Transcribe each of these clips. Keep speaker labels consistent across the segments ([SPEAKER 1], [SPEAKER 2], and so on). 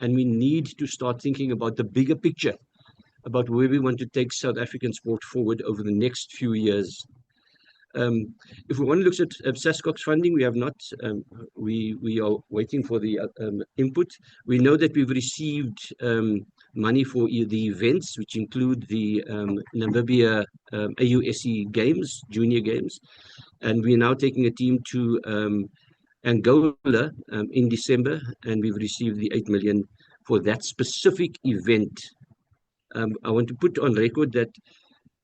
[SPEAKER 1] and we need to start thinking about the bigger picture, about where we want to take South African sport forward over the next few years. If one looks at SASCOC's funding, we have not. We are waiting for the input. We know that we've received money for the events, which include the Namibia AUSE Games, Junior Games, and we're now taking a team to Angola in December, and we've received the 8 million for that specific event. I want to put on record that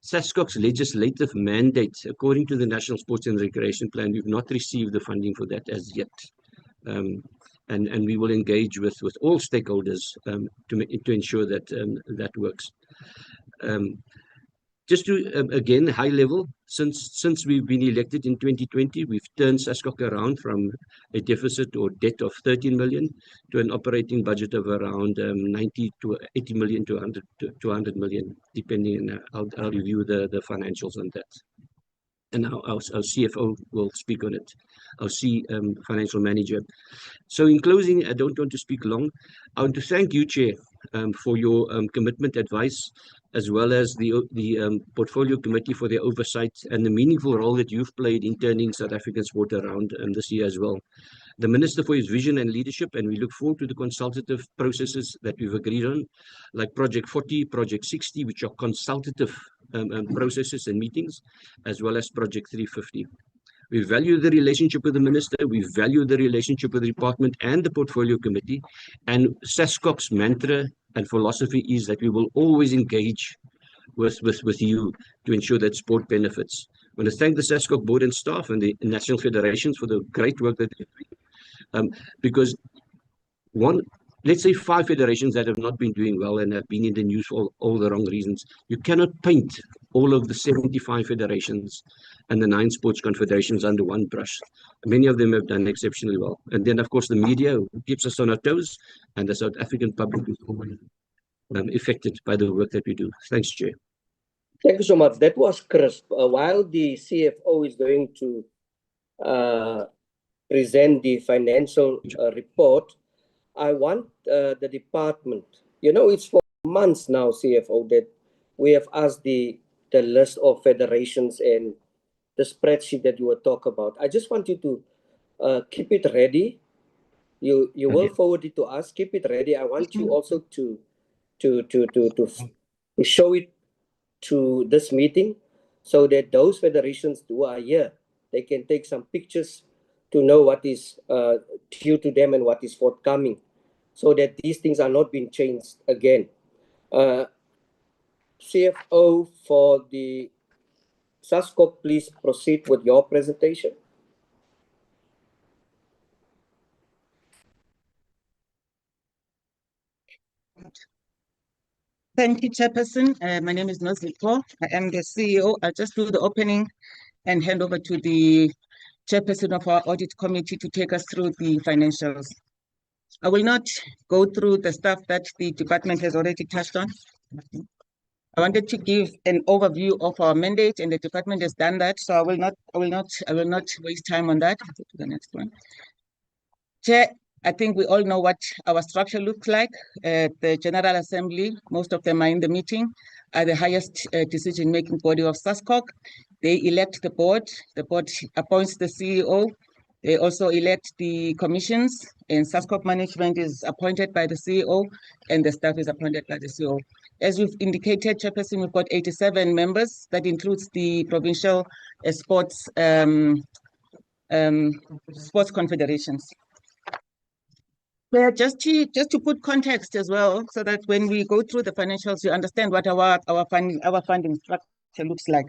[SPEAKER 1] SASCOC's legislative mandate, according to the National Sports and Recreation Plan, we've not received the funding for that as yet. And we will engage with all stakeholders to ensure that that works. Just to, again, high level, since we've been elected in 2020, we've turned SASCOC around from a deficit or debt of 13 million to an operating budget of around 90 to 80 million to 100 million, depending on, I'll review the financials on that. And our CFO will speak on it, our financial manager. So in closing, I don't want to speak long. I want to thank you, Chair, for your commitment, advice, as well as the Portfolio Committee for their oversight and the meaningful role that you've played in turning South African sport around this year as well. The Minister for his vision and leadership, and we look forward to the consultative processes that we've agreed on, like Project 40, Project 60, which are consultative processes and meetings, as well as Project 350. We value the relationship with the Minister, we value the relationship with the Department and the Portfolio Committee, and SASCOC's mantra and philosophy is that we will always engage with you to ensure that sport benefits. I want to thank the SASCOC board and staff and the national federations for the great work that they're doing. Because let's say 5 federations that have not been doing well and have been in the news for all the wrong reasons. You cannot paint all of the 75 federations and the 9 sports confederations under one brush. Many of them have done exceptionally well. And then, of course, the media who keeps us on our toes, and the South African public is always affected by the work that we do. Thanks, Chair.
[SPEAKER 2] Thank you so much. That was crisp. While the CFO is going to present the financial report, I want the department, it's for months now, CFO, that we have asked the list of federations and the spreadsheet that you will talk about. I just want you to keep it ready. You will forward it to us. Keep it ready. I want you also to show it to this meeting so that those federations who are here, they can take some pictures to know what is due to them and what is forthcoming, so that these things are not being changed again. CFO for the SASCOC, please proceed with your presentation.
[SPEAKER 3] Thank you, Chairperson. My name is Noziko. I am the CEO. I'll just do the opening and hand over to the Chairperson of our Audit Committee to take us through the financials. I will not go through the stuff that the department has already touched on. I wanted to give an overview of our mandate, and the department has done that, so I will not waste time on that. I'll go to the next one. Chair, I think we all know what our structure looks like. The General Assembly, most of them are in the meeting, are the highest decision-making body of SASCOC. They elect the board appoints the CEO. They also elect the commissions, and SASCOC management is appointed by the CEO, and the staff is appointed by the CEO. As we've indicated, Chairperson, we've got 87 members. That includes the provincial sports confederations. Well, just to put context as well, so that when we go through the financials, you understand what our funding structure looks like.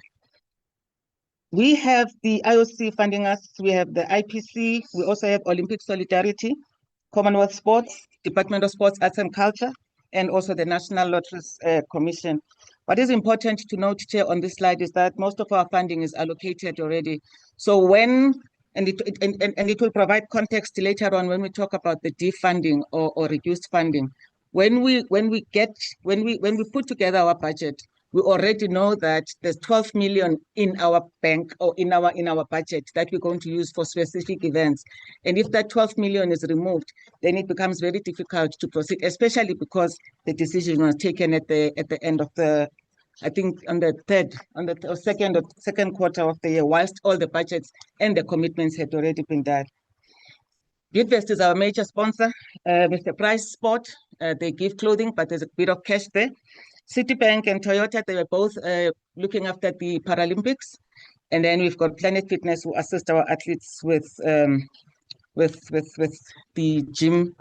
[SPEAKER 3] We have the IOC funding us, we have the IPC, we also have Olympic Solidarity, Commonwealth Sports, Department of Sports, Arts and Culture, and also the National Lotteries Commission. What is important to note here on this slide is that most of our funding is allocated already. So and it will provide context later on when we talk about the defunding or reduced funding. When we put together our budget, we already know that there's 12 million in our bank or in our budget that we're going to use for specific events. And if that 12 million is removed, then it becomes very difficult to proceed, especially because the decision was taken at the end of the, I think on the second quarter of the year, whilst all the budgets and the commitments had already been done. Bidvest is our major sponsor. Mr. Price Sport, they give clothing, but there's a bit of cash there. Citibank and Toyota, they were both looking after the Paralympics. And then we've got Planet Fitness, who assist our athletes with the gym.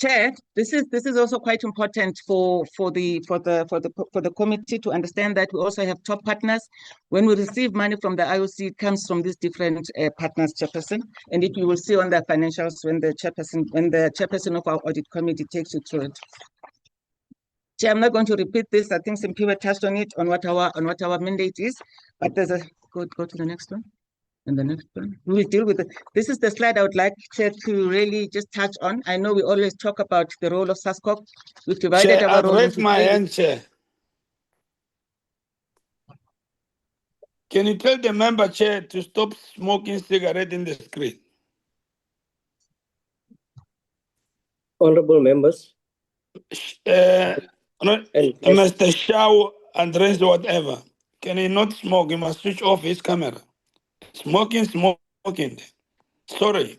[SPEAKER 3] Chair, this is also quite important for the committee to understand that we also have top partners. When we receive money from the IOC, it comes from these different partners, Chairperson. And it you will see on the financials when the chairperson of our audit committee takes you through it. Chair, I'm not going to repeat this. I think Simpiwe touched on it on what our mandate is, but there's a go to the next one. And the next one, we will deal with it. This is the slide I would like, Chair, to really just touch on. I know we always talk about the role of SASCOC. We've divided
[SPEAKER 4] Chair,
[SPEAKER 3] our role
[SPEAKER 4] raised
[SPEAKER 3] into
[SPEAKER 4] my
[SPEAKER 3] three.
[SPEAKER 4] hand, Chair. Can you tell the member, Chair, to stop smoking cigarette in the screen?
[SPEAKER 2] Honorable members.
[SPEAKER 4] Mr. Shaw and rest whatever. Can he not smoke? He must switch off his camera. Smoking. Sorry.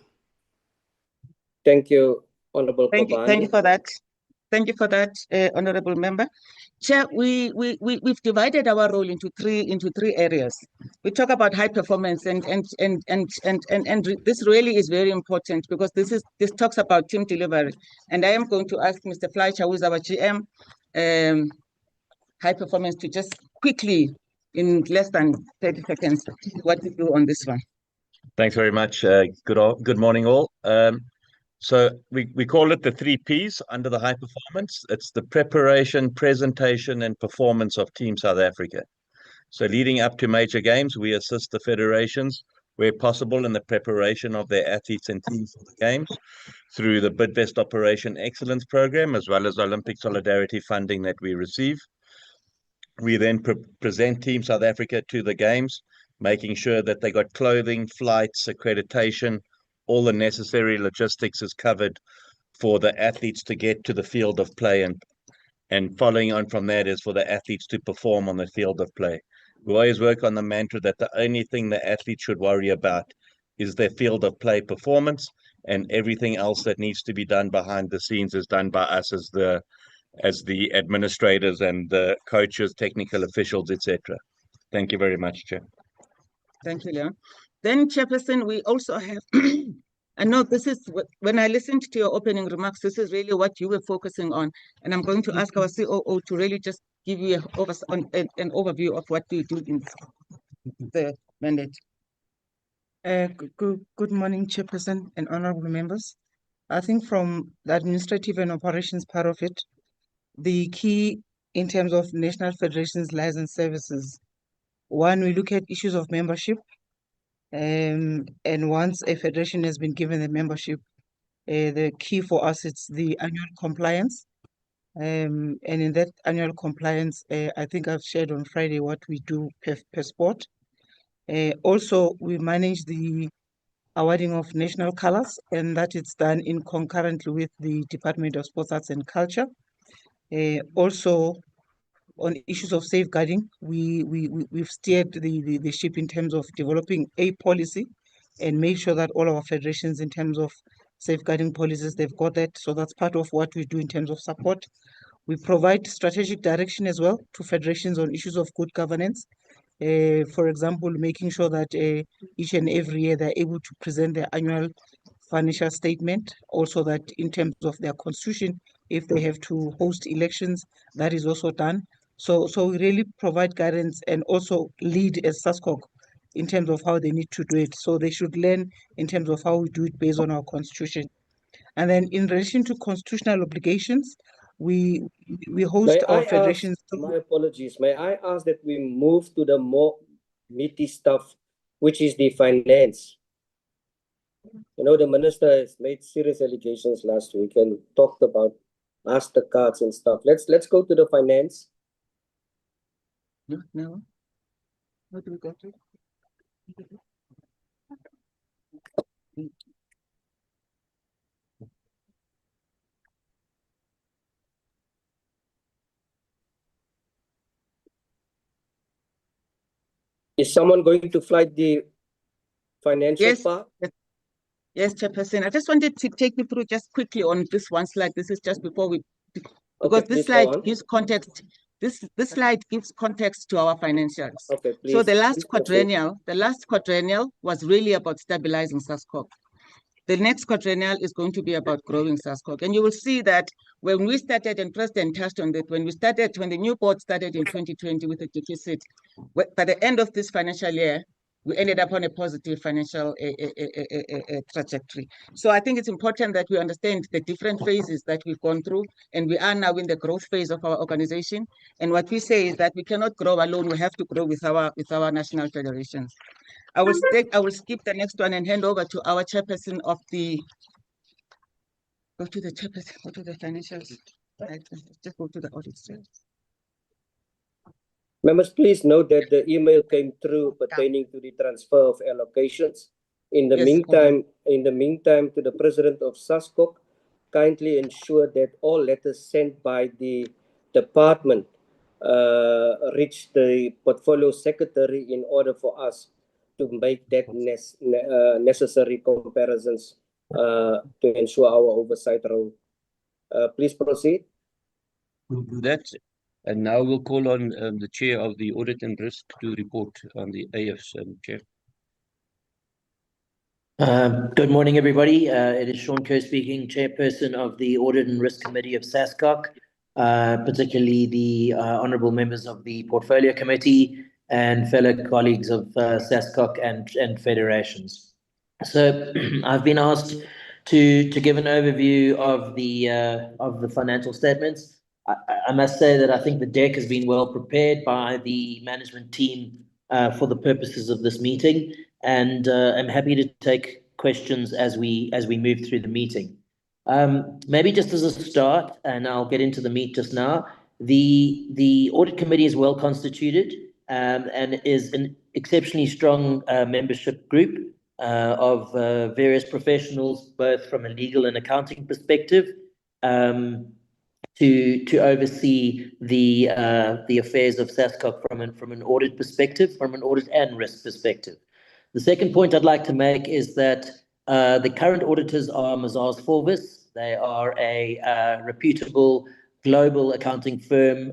[SPEAKER 2] Thank you, Honorable
[SPEAKER 3] Thank you for that. Thank you for that, Honorable Member. Chair, we've divided our role into three areas. We talk about high performance, and this really is very important because this talks about team delivery. And I am going to ask Mr. Fleischer, who is our GM, high performance, to just quickly, in less than 30 seconds, what to do on this one.
[SPEAKER 5] Thanks very much. Good morning, all. So we call it the 3 Ps under the high performance. It's the preparation, presentation, and performance of Team South Africa. So leading up to major games, we assist the federations where possible in the preparation of their athletes and teams for the games through the Bidvest Operation Excellence Program, as well as Olympic Solidarity funding that we receive. We then present Team South Africa to the games, making sure that they got clothing, flights, accreditation, all the necessary logistics is covered for the athletes to get to the field of play, and following on from that is for the athletes to perform on the field of play. We always work on the mantra that the only thing the athletes should worry about is their field of play performance, and everything else that needs to be done behind the scenes is done by us as the administrators and the coaches, technical officials, etc. Thank you very much, Chair.
[SPEAKER 3] Thank you, Leon. Then, Chairperson, we also have, I know this is, when I listened to your opening remarks, this is really what you were focusing on. And I'm going to ask our COO to really just give you an overview of what we do in the mandate.
[SPEAKER 6] Good morning, Chairperson and honorable members. I think from the administrative and operations part of it, the key in terms of National Federations license services, one, we look at issues of membership. And once a federation has been given the membership, the key for us, it's the annual compliance. And in that annual compliance, I think I've shared on Friday what we do per sport. Also, we manage the awarding of national colors, and that it's done in concurrently with the Department of Sports, Arts and Culture. Also, on issues of safeguarding, we've steered the ship in terms of developing a policy and make sure that all our federations in terms of safeguarding policies, they've got that. So that's part of what we do in terms of support. We provide strategic direction as well to federations on issues of good governance. For example, making sure that each and every year they're able to present their annual financial statement. Also that in terms of their constitution, if they have to host elections, that is also done. So we really provide guidance and also lead as SASCOC in terms of how they need to do it. So they should learn in terms of how we do it based on our constitution. And then in relation to constitutional obligations, we host our federations.
[SPEAKER 2] My apologies. May I ask that we move to the more meaty stuff, which is the finance? You know, the minister has made serious allegations last week and talked about MasterCards and stuff. Let's go to the finance.
[SPEAKER 3] No. What do we go to?
[SPEAKER 2] Is someone going to flight the financial
[SPEAKER 3] Yes.
[SPEAKER 2] part?
[SPEAKER 3] Yes, Chairperson. I just wanted to take you through just quickly on this one slide. This is just before we, because
[SPEAKER 2] Okay,
[SPEAKER 3] this
[SPEAKER 2] please go
[SPEAKER 3] slide
[SPEAKER 2] on.
[SPEAKER 3] gives context. This slide gives context to our financials.
[SPEAKER 2] Okay,
[SPEAKER 3] So
[SPEAKER 2] please.
[SPEAKER 3] the last
[SPEAKER 2] Please proceed.
[SPEAKER 3] quadrennial was really about stabilizing SASCOC. The next quadrennial is going to be about growing SASCOC. And you will see that when we started, and President touched on that, when the new board started in 2020 with a deficit, by the end of this financial year, we ended up on a positive financial trajectory. So I think it's important that we understand the different phases that we've gone through, and we are now in the growth phase of our organization. And what we say is that we cannot grow alone; we have to grow with our national federations. I will skip the next one and hand over to our chairperson of the. Go to the chairperson. Go to the financials. Just go to the audit.
[SPEAKER 2] Members, please note that the email came through pertaining to the transfer of allocations. In the meantime, to the president of SASCOC, kindly ensure that all letters sent by the department reach the portfolio secretary in order for us to make that necessary comparisons to ensure our oversight role. Please proceed.
[SPEAKER 1] We'll do that. And now we'll call on the chair of the Audit and Risk to report on the AF's chair.
[SPEAKER 7] Good morning, everybody. It is Sean Kerr speaking, Chairperson of the Audit and Risk Committee of SASCOC, particularly the honourable members of the Portfolio Committee and fellow colleagues of SASCOC and federations. So I've been asked to give an overview of the financial statements. I must say that I think the deck has been well prepared by the management team for the purposes of this meeting, and I'm happy to take questions as we move through the meeting. Maybe just as a start, and I'll get into the meat just now. The audit committee is well constituted and is an exceptionally strong membership group of various professionals, both from a legal and accounting perspective, to oversee the affairs of SASCOC from an audit perspective, from an audit and risk perspective. The second point I'd like to make is that the current auditors are Mazars Forvis. They are a reputable global accounting firm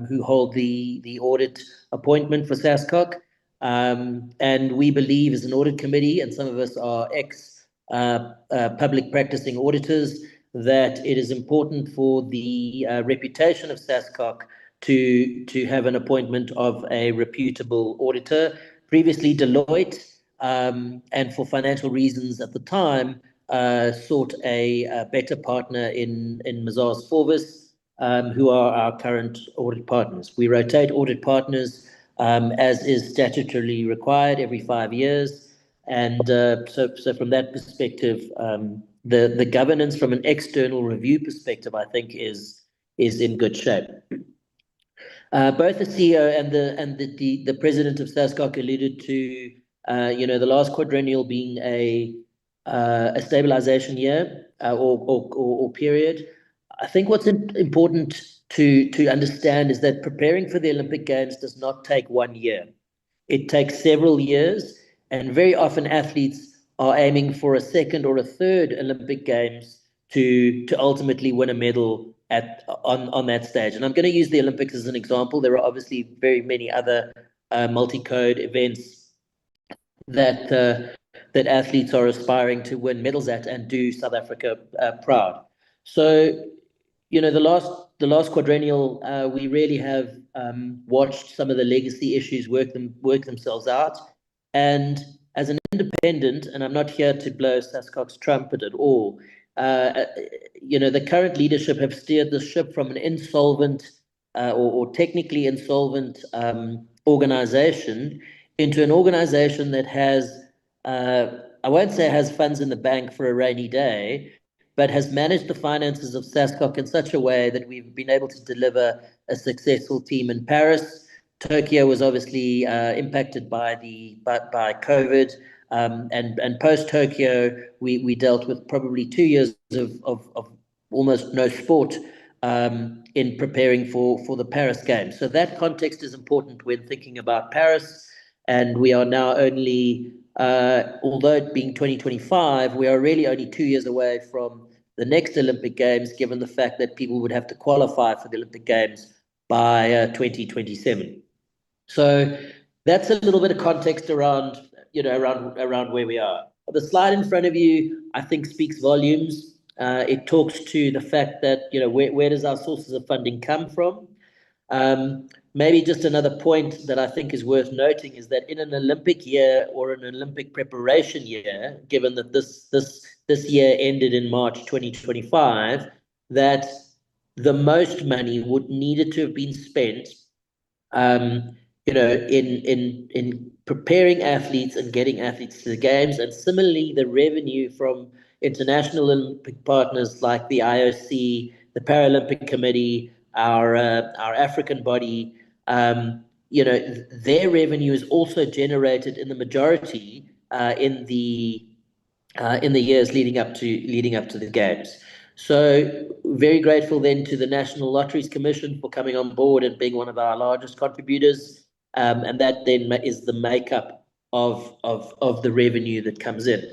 [SPEAKER 7] who hold the audit appointment for SASCOC. And we believe as an audit committee, and some of us are public practicing auditors, that it is important for the reputation of SASCOC to have an appointment of a reputable auditor. Previously, Deloitte, and for financial reasons at the time, sought a better partner in Mazars Forvis, who are our current audit partners. We rotate audit partners as is statutorily required every 5 years. And so from that perspective, the governance from an external review perspective, I think, is in good shape. Both the CEO and the president of SASCOC alluded to the last quadrennial being a stabilization year or period. I think what's important to understand is that preparing for the Olympic Games does not take 1 year. It takes several years, and very often athletes are aiming for a second or a third Olympic Games to ultimately win a medal on that stage. And I'm going to use the Olympics as an example. There are obviously very many other multi-code events that athletes are aspiring to win medals at and do South Africa proud. So, the last quadrennial, we really have watched some of the legacy issues work themselves out. And as an independent, and I'm not here to blow SASCOC's trumpet at all, the current leadership have steered the ship from an insolvent or technically insolvent organization into an organization that has, I won't say has funds in the bank for a rainy day, but has managed the finances of SASCOC in such a way that we've been able to deliver a successful team in Paris, Tokyo was obviously impacted by COVID, and post Tokyo, we dealt with probably 2 years of almost no sport in preparing for the Paris Games. So that context is important when thinking about Paris, and we are now only, although it being 2025, we are really only 2 years away from the next Olympic Games, given the fact that people would have to qualify for the Olympic Games by 2027. So that's a little bit of context around, around where we are. The slide in front of you, I think, speaks volumes. It talks to the fact that, where does our sources of funding come from? Maybe just another point that I think is worth noting is that in an Olympic year or an Olympic preparation year, given that this year ended in March 2025, that the most money would needed to have been spent in preparing athletes and getting athletes to the games. And similarly, the revenue from international Olympic partners like the IOC, the Paralympic Committee, our African body, their revenue is also generated in the majority in the years leading up to the games. So very grateful then to the National Lotteries Commission for coming on board and being one of our largest contributors, and that then is the makeup of the revenue that comes in.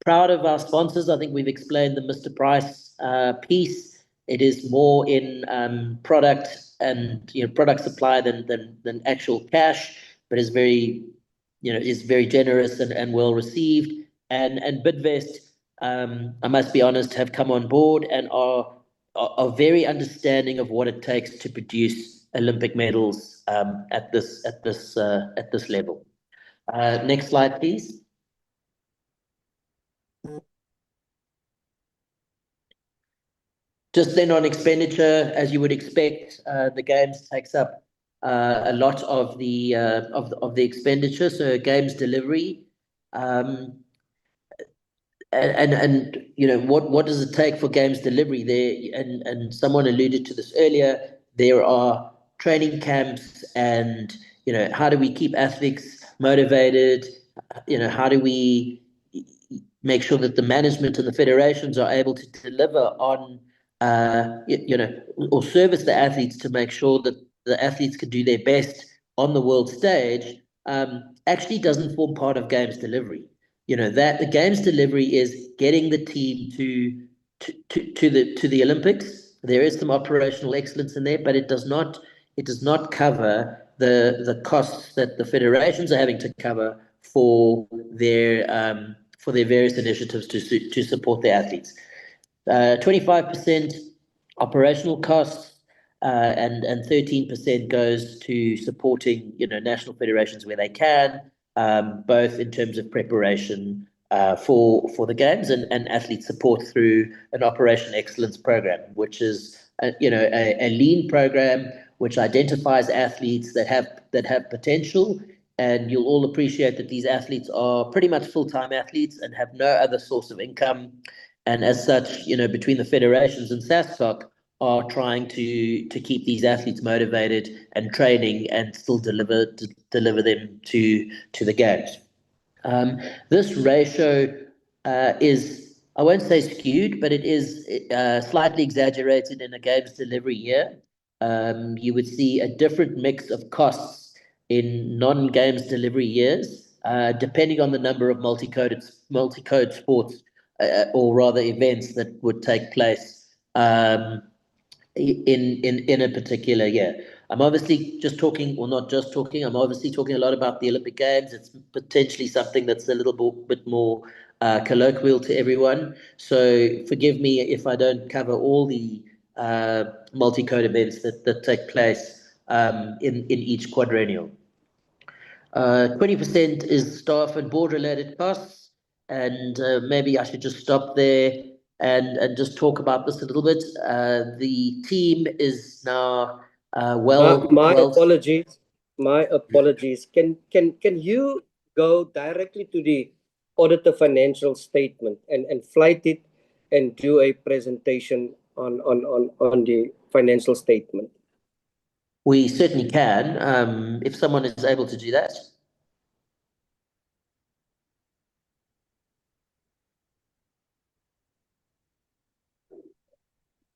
[SPEAKER 7] Proud of our sponsors. I think we've explained the Mr. Price piece. It is more in product and product supply than actual cash, but is very generous and well received. And Bidvest, I must be honest, have come on board and are very understanding of what it takes to produce Olympic medals at this level. Next slide, please. Just then on expenditure, as you would expect, the games takes up a lot of the expenditure. So games delivery, and what does it take for games delivery there? And someone alluded to this earlier. There are training camps, and how do we keep athletes motivated? How do we make sure that the management and the federations are able to deliver on or service the athletes to make sure that the athletes can do their best on the world stage, actually doesn't form part of games delivery. That the games delivery is getting the team to the Olympics. There is some operational excellence in there, but it does not cover the costs that the federations are having to cover for their various initiatives to support their athletes. 25% operational costs, and 13% goes to supporting national federations where they can, both in terms of preparation for the games and athlete support through an Operation Excellence program, which is a lean program which identifies athletes that have potential. And you'll all appreciate that these athletes are pretty much full-time athletes and have no other source of income. And as such, between the federations and SASCOC are trying to keep these athletes motivated and training and still deliver them to the games. This ratio is, I won't say skewed, but it is slightly exaggerated in a games delivery year. You would see a different mix of costs in non-games delivery years, depending on the number of multi-code sports, or rather events that would take place in a particular year. I'm obviously just talking, or not just talking, I'm obviously talking a lot about the Olympic Games. It's potentially something that's a little bit more colloquial to everyone. So forgive me if I don't cover all the multi-code events that take place in each quadrennial. 20% is staff and board related costs. And maybe I should just stop there and just talk about this a little bit. The team is now
[SPEAKER 2] My apologies. Can you go directly to the auditor financial statement and flight it and do a presentation on the financial statement?
[SPEAKER 7] We certainly can, if someone is able to do that.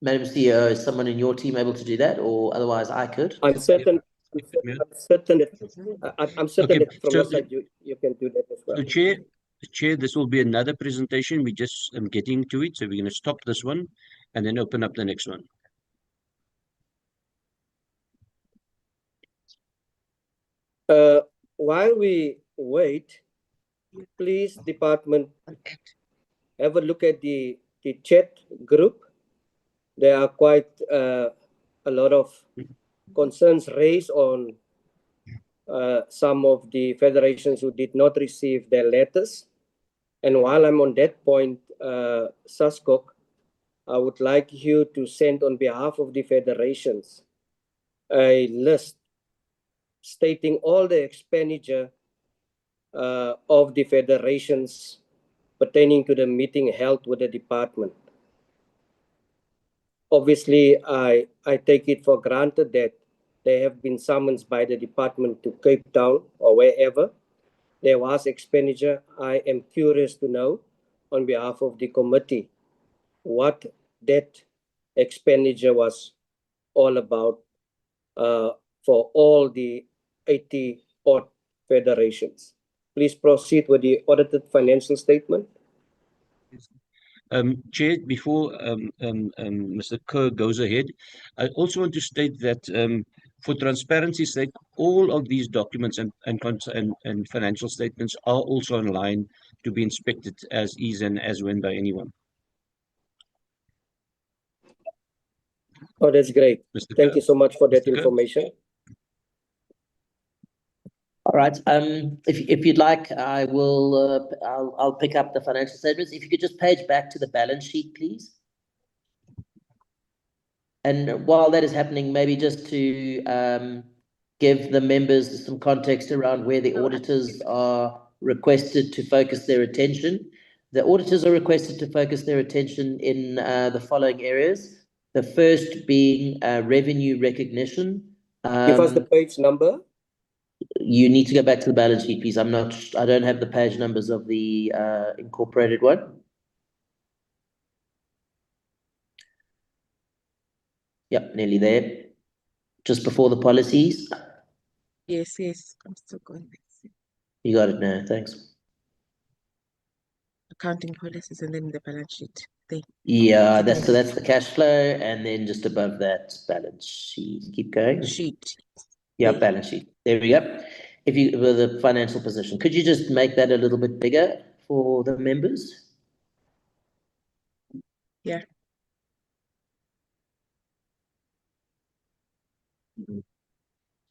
[SPEAKER 7] Madam CEO, is someone in your team able to do that, or otherwise I could?
[SPEAKER 2] I'm certain. I'm certain
[SPEAKER 1] Okay,
[SPEAKER 2] that from
[SPEAKER 1] so
[SPEAKER 2] your side you can do that as well.
[SPEAKER 1] So, Chair, this will be another presentation. We just getting to it, so we're going to stop this one and then open up the next one.
[SPEAKER 2] While we wait, please, department, have a look at the chat group. There are quite a lot of concerns raised on some of the federations who did not receive their letters. And while I'm on that point, SASCOC, I would like you to send on behalf of the federations a list stating all the expenditure of the federations pertaining to the meeting held with the department. Obviously, I take it for granted that they have been summoned by the department to Cape Town or wherever there was expenditure. I am curious to know, on behalf of the committee, what that expenditure was all about for all the 80 odd federations. Please proceed with the audited financial statement.
[SPEAKER 1] Chair, before Mr. Kerr goes ahead, I also want to state that for transparency's sake, all of these documents and financial statements are also online to be inspected as is and as when by anyone.
[SPEAKER 2] Oh, that's great.
[SPEAKER 1] Mr.
[SPEAKER 2] Thank
[SPEAKER 1] Kerr?
[SPEAKER 2] you so much for that
[SPEAKER 1] Mr. Kerr?
[SPEAKER 2] information.
[SPEAKER 7] All right. If you'd like, I will. I'll pick up the financial statements. If you could just page back to the balance sheet, please. And while that is happening, maybe just to give the members some context around where the auditors are requested to focus their attention. The auditors are requested to focus their attention in the following areas. The first being revenue recognition.
[SPEAKER 2] Give us the page number.
[SPEAKER 7] You need to go back to the balance sheet, please. I don't have the page numbers of the incorporated one. Yep, nearly there. Just before the policies.
[SPEAKER 6] Yes, I'm still going there.
[SPEAKER 7] You got it now, thanks.
[SPEAKER 6] Accounting policies and then the balance sheet.
[SPEAKER 7] Yeah, that's the cash flow, and then just above that, balance sheet. Keep going.
[SPEAKER 6] Sheet.
[SPEAKER 7] Yeah, balance sheet. There we go. If you with the financial position, could you just make that a little bit bigger for the members?
[SPEAKER 6] Yeah.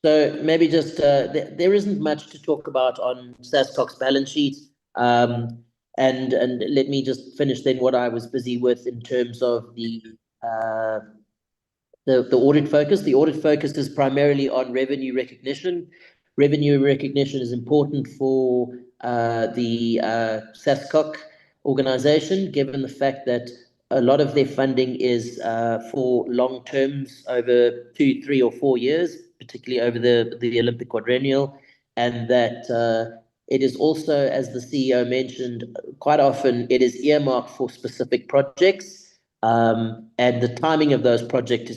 [SPEAKER 7] So maybe just there isn't much to talk about on SASCOC's balance sheet. And let me just finish then what I was busy with in terms of the audit focus. The audit focus is primarily on revenue recognition. Revenue recognition is important for the SASCOC organization, given the fact that a lot of their funding is for long terms over 2, 3, or 4 years, particularly over the Olympic quadrennial, and that it is also, as the CEO mentioned, quite often it is earmarked for specific projects, and the timing of those projects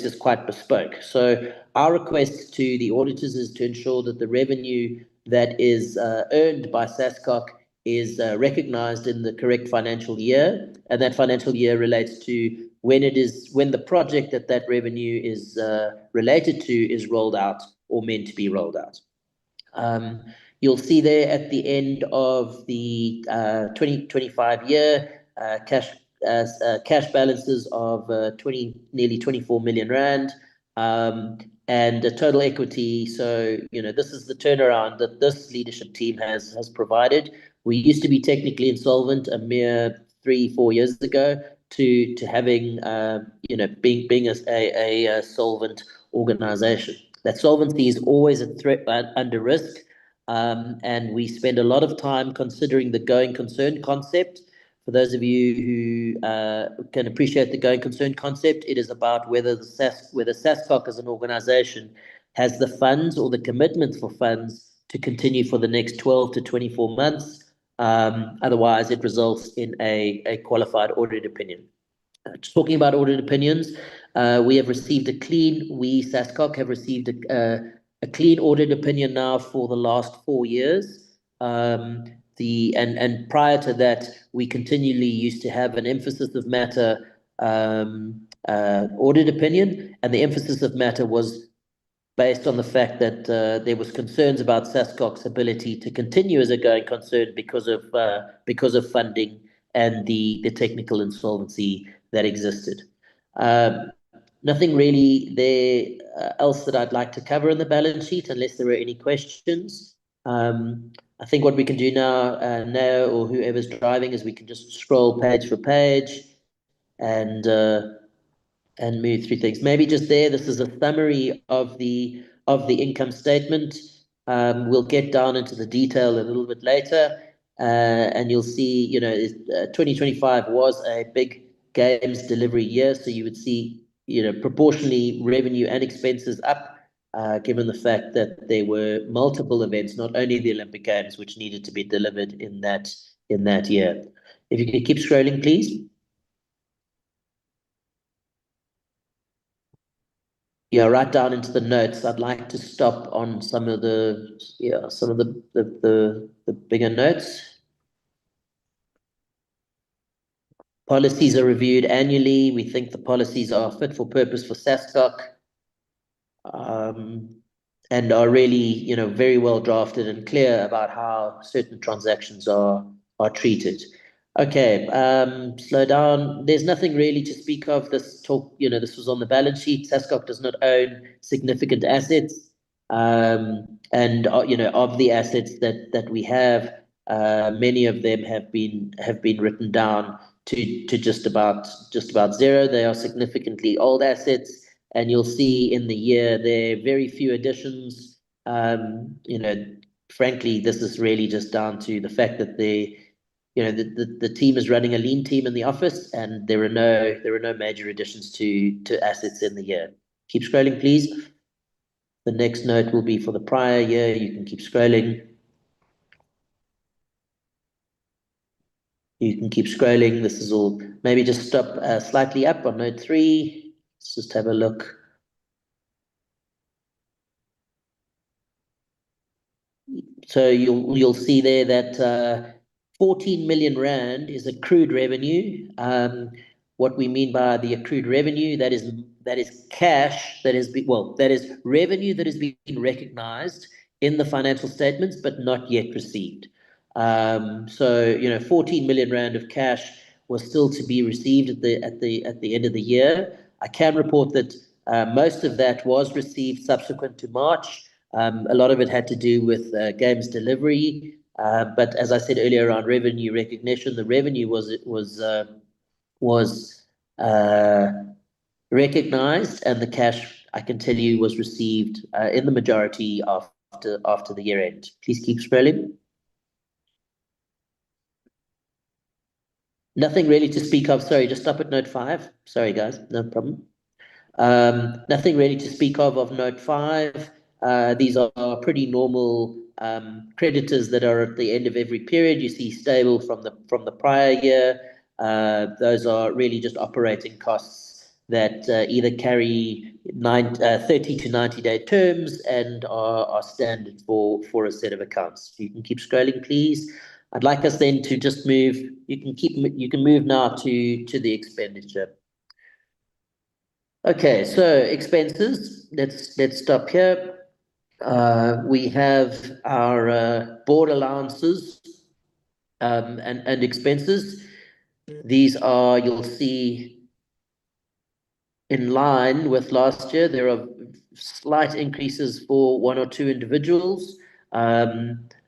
[SPEAKER 7] is quite bespoke. So our request to the auditors is to ensure that the revenue that is earned by SASCOC is recognized in the correct financial year, and that financial year relates to when the project that revenue is related to is rolled out or meant to be rolled out. You'll see there at the end of the 2025 year cash balances of nearly 24 million rand, and a total equity. So this is the turnaround that this leadership team has provided. We used to be technically insolvent a mere 3-4 years ago to having being a solvent organization. That solvency is always a threat under risk, and we spend a lot of time considering the going concern concept For those of you who can appreciate the going concern concept, it is about whether SASCOC as an organization has the funds or the commitment for funds to continue for the next 12 to 24 months. Otherwise, it results in a qualified audit opinion. Talking about audit opinions, we SASCOC have received a clean audit opinion now for the last 4 years. And prior to that, we continually used to have an emphasis of matter audit opinion, and the emphasis of matter was based on the fact that there was concerns about SASCOC's ability to continue as a going concern because of funding and the technical insolvency that existed. Nothing really there else that I'd like to cover in the balance sheet, unless there are any questions. I think what we can do now, or whoever's driving, is we can just scroll page for page and move through things. Maybe just there, this is a summary of the income statement. We'll get down into the detail a little bit later, and you'll see, 2025 was a big games delivery year, so you would see, proportionally revenue and expenses up, given the fact that there were multiple events, not only the Olympic Games, which needed to be delivered in that year. If you could keep scrolling, please. Yeah, right down into the notes. I'd like to stop on some of the bigger notes. Policies are reviewed annually. We think the policies are fit for purpose for SASCOC, and are really, very well drafted and clear about how certain transactions are treated. Okay, slow down. There's nothing really to speak of. This was on the balance sheet. SASCOC does not own significant assets, and of the assets that we have, many of them have been written down to just about zero. They are significantly old assets, and you'll see in the year there are very few additions. Frankly, this is really just down to the fact that the team is running a lean team in the office, and there are no major additions to assets in the year. Keep scrolling, please. The next note will be for the prior year. You can keep scrolling. You can keep scrolling. This is all. Maybe just stop slightly up on note 3. Let's just have a look. So you'll see there that 14 million rand is accrued revenue. What we mean by the accrued revenue, that is cash that is revenue that has been recognized in the financial statements but not yet received. So 14 million rand of cash was still to be received at the end of the year. I can report that most of that was received subsequent to March. A lot of it had to do with games delivery, but as I said earlier, around revenue recognition, the revenue was recognized, and the cash, I can tell you, was received in the majority after the year end. Please keep scrolling. Nothing really to speak of. Sorry, just stop at note 5. Sorry, guys, no problem. Nothing really to speak of note 5. These are pretty normal creditors that are at the end of every period. You see stable from the prior year. Those are really just operating costs that either carry 30 to 90-day terms and are standard for a set of accounts. You can keep scrolling, please. I'd like us then to just move. You can move now to the expenditure. Okay, so expenses. Let's stop here. We have our board allowances and expenses. These are, you'll see, in line with last year. There are slight increases for 1 or 2 individuals.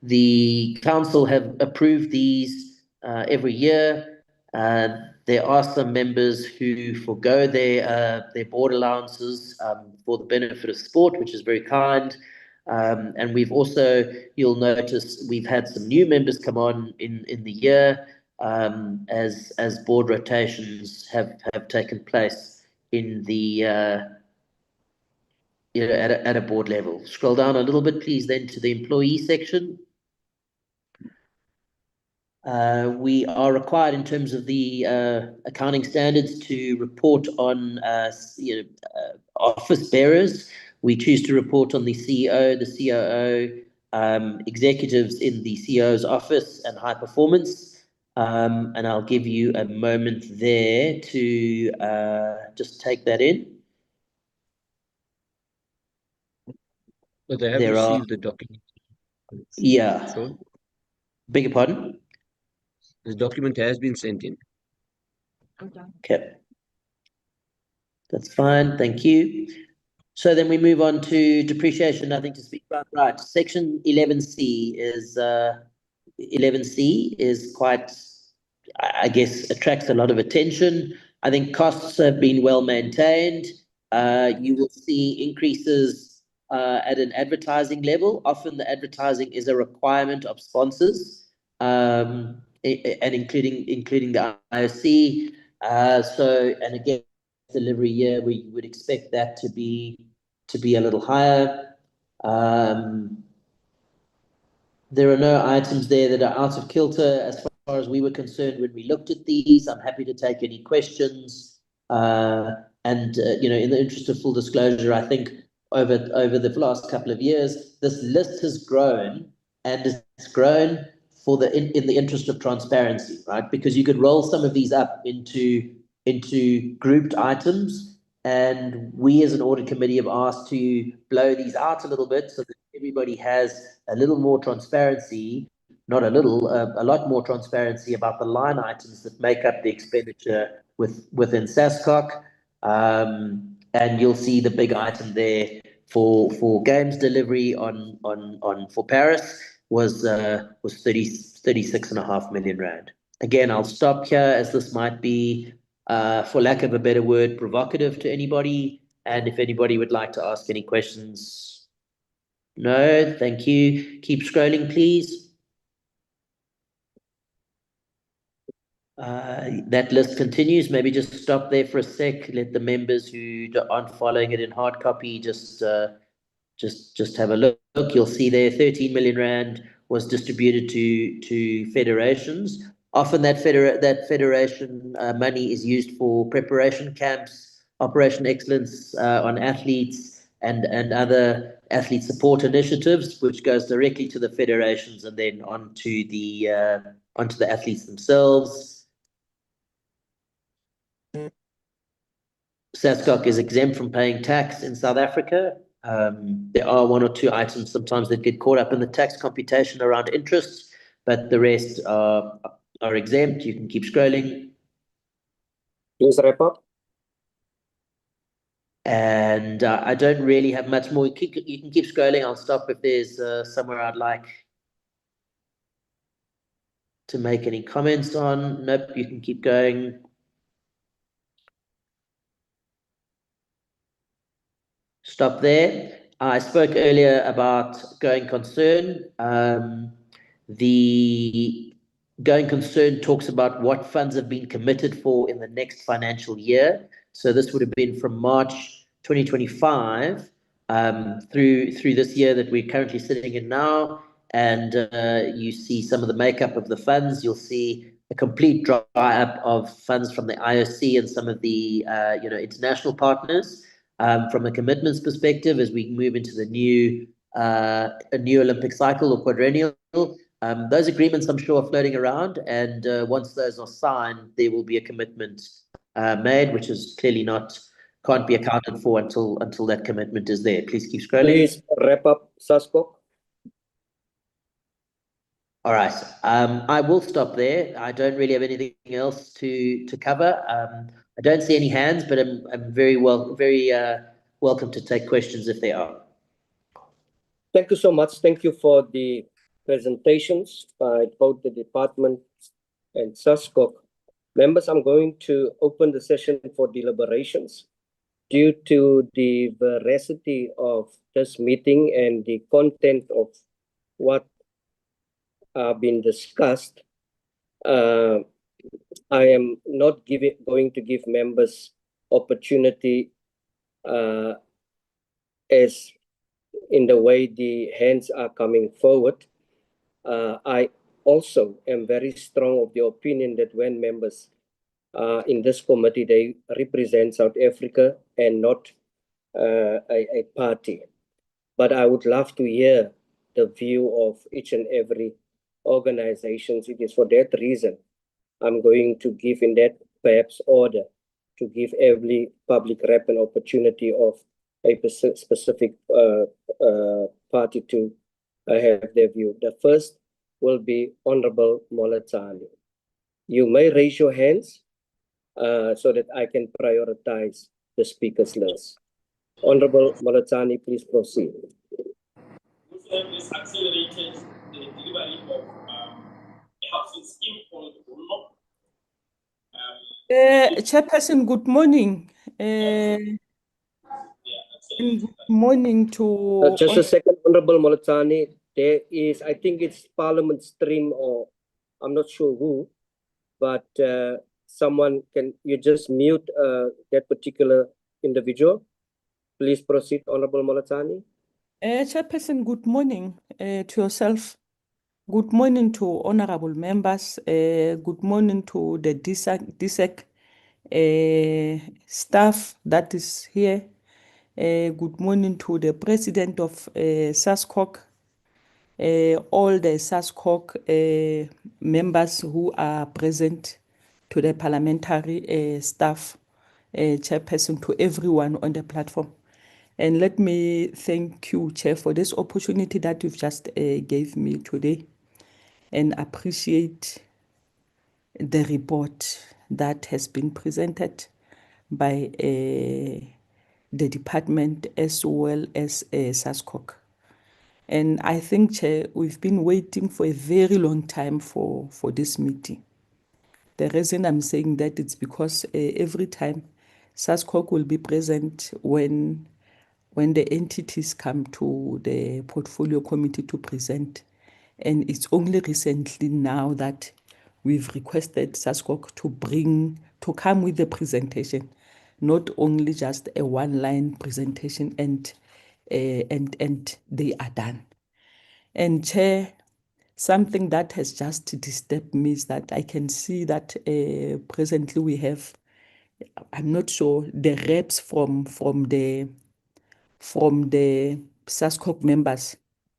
[SPEAKER 7] The council have approved these every year. There are some members who forego their board allowances for the benefit of sport, which is very kind. And we've also, you'll notice, we've had some new members come on in the year. as board rotations have taken place in the at a board level. Scroll down a little bit, please, then to the employee section. We are required in terms of the accounting standards to report on office bearers. We choose to report on the CEO, the COO, executives in the CEO's office, and high performance. And I'll give you a moment there to just take that in.
[SPEAKER 1] But they have received the document.
[SPEAKER 7] Yeah.
[SPEAKER 1] Sure.
[SPEAKER 7] Beg your pardon?
[SPEAKER 1] The document has been sent in.
[SPEAKER 7] Okay. That's fine. Thank you. So then we move on to depreciation. Nothing to speak about. Right. Section 11C is quite, I guess, attracts a lot of attention. I think costs have been well maintained. You will see increases at an advertising level. Often the advertising is a requirement of sponsors, and including the IOC. And again, delivery year, we would expect that to be a little higher. There are no items there that are out of kilter as far as we were concerned when we looked at these. I'm happy to take any questions. In the interest of full disclosure, I think over the last couple of years, this list has grown, and it's grown in the interest of transparency, right? Because you could roll some of these up into grouped items, and we as an audit committee have asked to blow these out a little bit so that everybody has a little more transparency, not a little, a lot more transparency about the line items that make up the expenditure within SASCOC. And you'll see the big item there for games delivery for Paris was 36.5 million rand. Again, I'll stop here as this might be, for lack of a better word, provocative to anybody. And if anybody would like to ask any questions. No, thank you. Keep scrolling, please. That list continues. Maybe just stop there for a sec. Let the members who aren't following it in hard copy just have a look. You'll see there 13 million rand was distributed to federations. Often that federation money is used for preparation camps, operation excellence on athletes, and other athlete support initiatives, which goes directly to the federations and then onto the athletes themselves. SASCOC is exempt from paying tax in South Africa. There are one or two items sometimes that get caught up in the tax computation around interest, but the rest are exempt. You can keep scrolling.
[SPEAKER 2] Please wrap up.
[SPEAKER 7] And I don't really have much more. You can keep scrolling. I'll stop if there's somewhere I'd like to make any comments on. Nope, you can keep going. Stop there. I spoke earlier about going concern. The going concern talks about what funds have been committed for in the next financial year. So this would have been from March 2025 through this year that we're currently sitting in now. And you see some of the makeup of the funds. You'll see a complete dry up of funds from the IOC and some of the international partners. From a commitments perspective, as we move into a new Olympic cycle or quadrennial, those agreements I'm sure are floating around, and once those are signed, there will be a commitment made, which is clearly can't be accounted for until that commitment is there. Please keep scrolling.
[SPEAKER 2] Please wrap up, SASCOC.
[SPEAKER 7] All right. I will stop there. I don't really have anything else to cover. I don't see any hands, but I'm very welcome to take questions if there are.
[SPEAKER 2] Thank you so much. Thank you for the presentations by both the department and SASCOC. Members, I'm going to open the session for deliberations. Due to the veracity of this meeting and the content of what been discussed, I am not going to give members opportunity as in the way the hands are coming forward. I also am very strong of the opinion that when members in this committee, they represent South Africa and not a party. But I would love to hear the view of each and every organization. It is for that reason I'm going to give in that perhaps order to give every public rep an opportunity of a specific party to have their view. The first will be Honorable Molatani. You may raise your hands so that I can prioritize the speakers list. Honorable Molatani, please proceed.
[SPEAKER 8] This accelerated the delivery of a housing scheme called Bruno.
[SPEAKER 9] Chairperson, good morning. And good morning to...
[SPEAKER 2] Just a second, Honorable Molatani. There is, I think it's Parliament Stream, or I'm not sure who, but someone, can you just mute that particular individual? Please proceed, Honorable Molatani.
[SPEAKER 9] Chairperson, good morning to yourself. Good morning to honorable members. Good morning to the DSEC staff that is here. Good morning to the president of SASCOC, all the SASCOC members who are present, to the parliamentary staff, chairperson, to everyone on the platform. And let me thank you, Chair, for this opportunity that you've just gave me today, and appreciate the report that has been presented by the department as well as SASCOC. And I think, Chair, we've been waiting for a very long time for this meeting. The reason I'm saying that it's because every time SASCOC will be present when the entities come to the portfolio committee to present. And it's only recently now that we've requested SASCOC to come with the presentation, not only just a one-line presentation and they are done. And Chair, something that has just disturbed me is that I can see that presently we have, I'm not sure, the reps from the SASCOC members,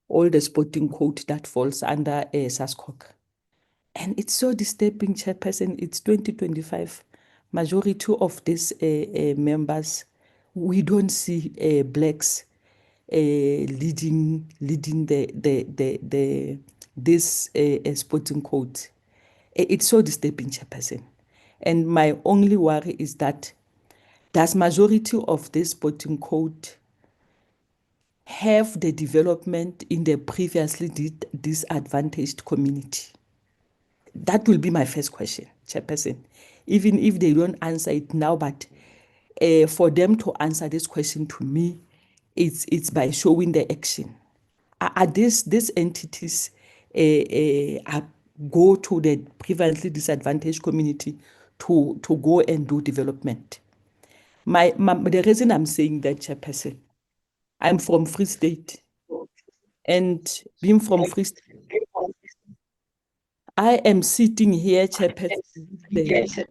[SPEAKER 9] all the sporting code that falls under SASCOC. And it's so disturbing, Chairperson. It's 2025. Majority of these members, we don't see blacks leading this sporting code. It's so disturbing, Chairperson. And my only worry is that does majority of this sporting code have the development in the previously disadvantaged community? That will be my first question, Chairperson. Even if they don't answer it now, but for them to answer this question to me, it's by showing the action. Are these entities go to the previously disadvantaged community to go and do development? The reason I'm saying that, Chairperson, I'm from Free State, and being from Free State, I am sitting here, Chairperson.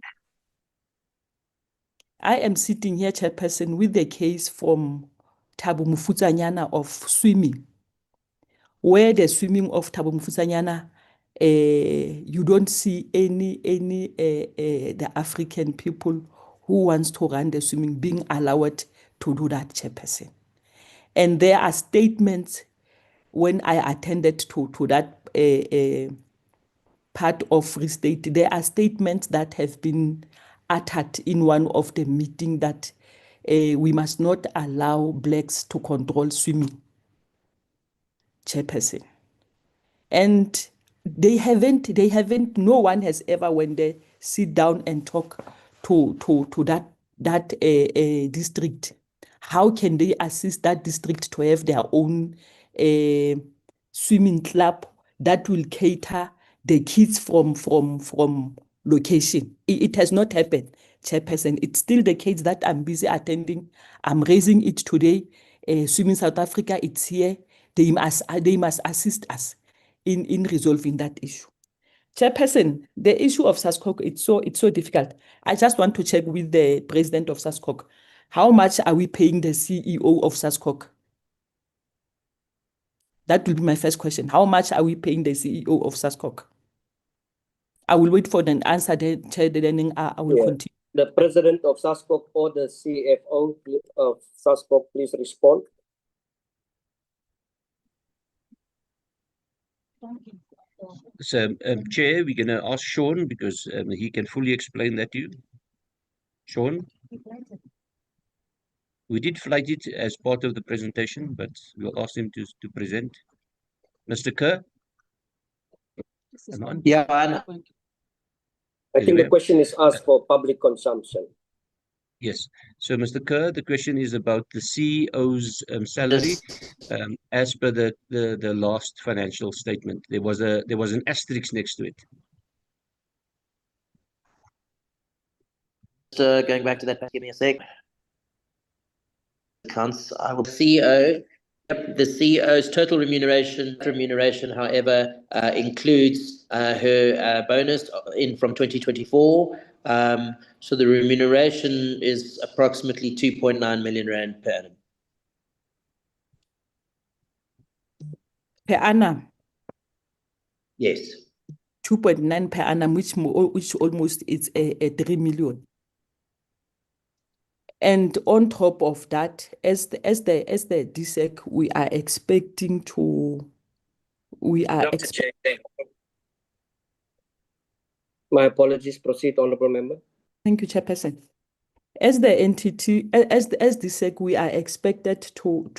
[SPEAKER 9] I am sitting here, Chairperson, with the case from Thabo Mofutsanyana of swimming, where the swimming of Thabo Mofutsanyana, you don't see any the African people who wants to run the swimming being allowed to do that, Chairperson. And there are statements when I attended to that part of Free State, there are statements that have been uttered in one of the meetings that we must not allow blacks to control swimming, Chairperson. And they haven't, no one has ever, when they sit down and talk to that district, how can they assist that district to have their own swimming club that will cater the kids from location. It has not happened, Chairperson. It's still the case that I'm busy attending. I'm raising it today. Swimming South Africa, it's here. They must assist us in resolving that issue. Chairperson, the issue of SASCOC, it's so difficult. I just want to check with the president of SASCOC. How much are we paying the CEO of SASCOC? That will be my first question. How much are we paying the CEO of SASCOC? I will wait for an answer, Chair, then I will continue.
[SPEAKER 2] The president of SASCOC or the CFO of SASCOC, please respond.
[SPEAKER 1] So, Chair, we're going to ask Sean because he can fully explain that to you. Sean? We did flag it as part of the presentation, but we'll ask him to present. Mr. Kerr?
[SPEAKER 7] Yeah,
[SPEAKER 2] I think the question is asked for public consumption.
[SPEAKER 1] Yes. So, Mr. Kerr, the question is about the CEO's salary as per the last financial statement. There was an asterisk next to it.
[SPEAKER 7] Just going back to that, give me a sec. I will CEO. The CEO's total remuneration, however, includes her bonus from 2024. So the remuneration is approximately 2.9 million rand per annum.
[SPEAKER 9] Per annum?
[SPEAKER 7] Yes.
[SPEAKER 9] 2.9 per annum, which almost is a 3 million. And on top of that, as the DSEC, we are expecting to.
[SPEAKER 2] My apologies. Proceed, honourable member.
[SPEAKER 9] Thank you, Chairperson. As the entity, as DSEC, we are expected to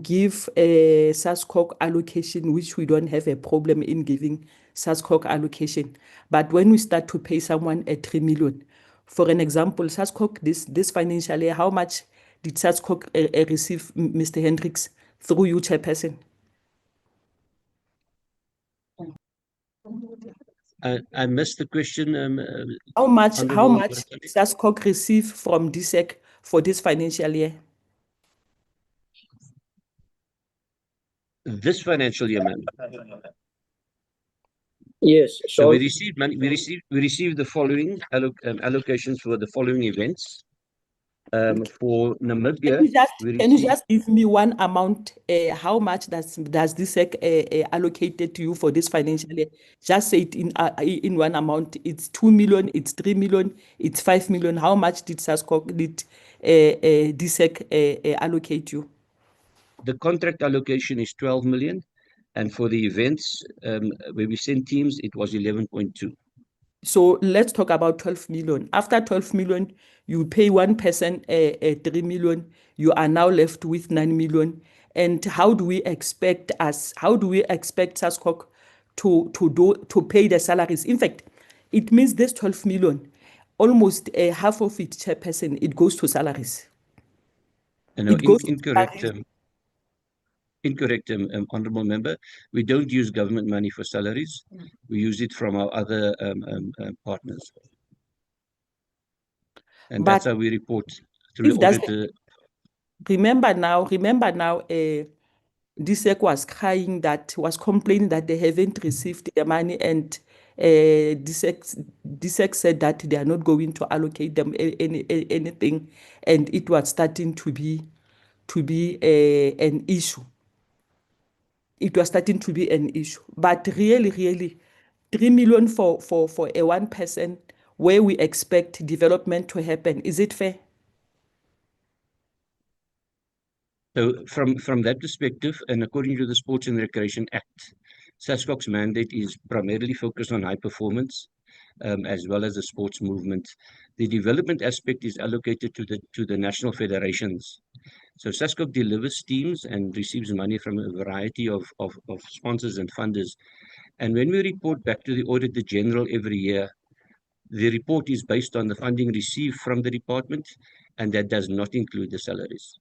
[SPEAKER 9] give a SASCOC allocation, which we don't have a problem in giving SASCOC allocation. But when we start to pay someone a 3 million, for an example, SASCOC this financial year, how much did SASCOC receive, Mr. Hendricks, through you, Chairperson?
[SPEAKER 1] I missed the question.
[SPEAKER 9] How much did SASCOC receive from DSEC for this financial year?
[SPEAKER 1] This financial year, ma'am.
[SPEAKER 2] Yes.
[SPEAKER 1] So we received money. We received the following allocations for the following events. For Namibia,
[SPEAKER 9] can you just give me one amount? How much does DSEC allocated to you for this financial year? Just say it in one amount. It's 2 million. It's 3 million. It's 5 million. How much did SASCOC DSEC allocate you?
[SPEAKER 1] The contract allocation is 12 million. And for the events where we sent teams, it was 11.2.
[SPEAKER 9] So let's talk about 12 million. After 12 million, you pay one person 3 million. You are now left with 9 million. And how do we expect SASCOC to pay the salaries? In fact, it means this 12 million, almost half of it, Chairperson, it goes to salaries.
[SPEAKER 1] No, incorrect. Incorrect, honourable member. We don't use government money for salaries. We use it from our other partners. And that's how we report through the auditor.
[SPEAKER 9] Remember now, DSEC was complaining that they haven't received the money, and DSEC said that they are not going to allocate them anything, and it was starting to be an issue. It was starting to be an issue. But really, 3 million for a one person where we expect development to happen, is it fair?
[SPEAKER 1] So from that perspective, and according to the Sports and Recreation Act, SASCOC's mandate is primarily focused on high performance, as well as the sports movement. The development aspect is allocated to the national federations. So SASCOC delivers teams and receives money from a variety of sponsors and funders. And when we report back to the Auditor General every year, the report is based on the funding received from the department, and that does not include the salaries.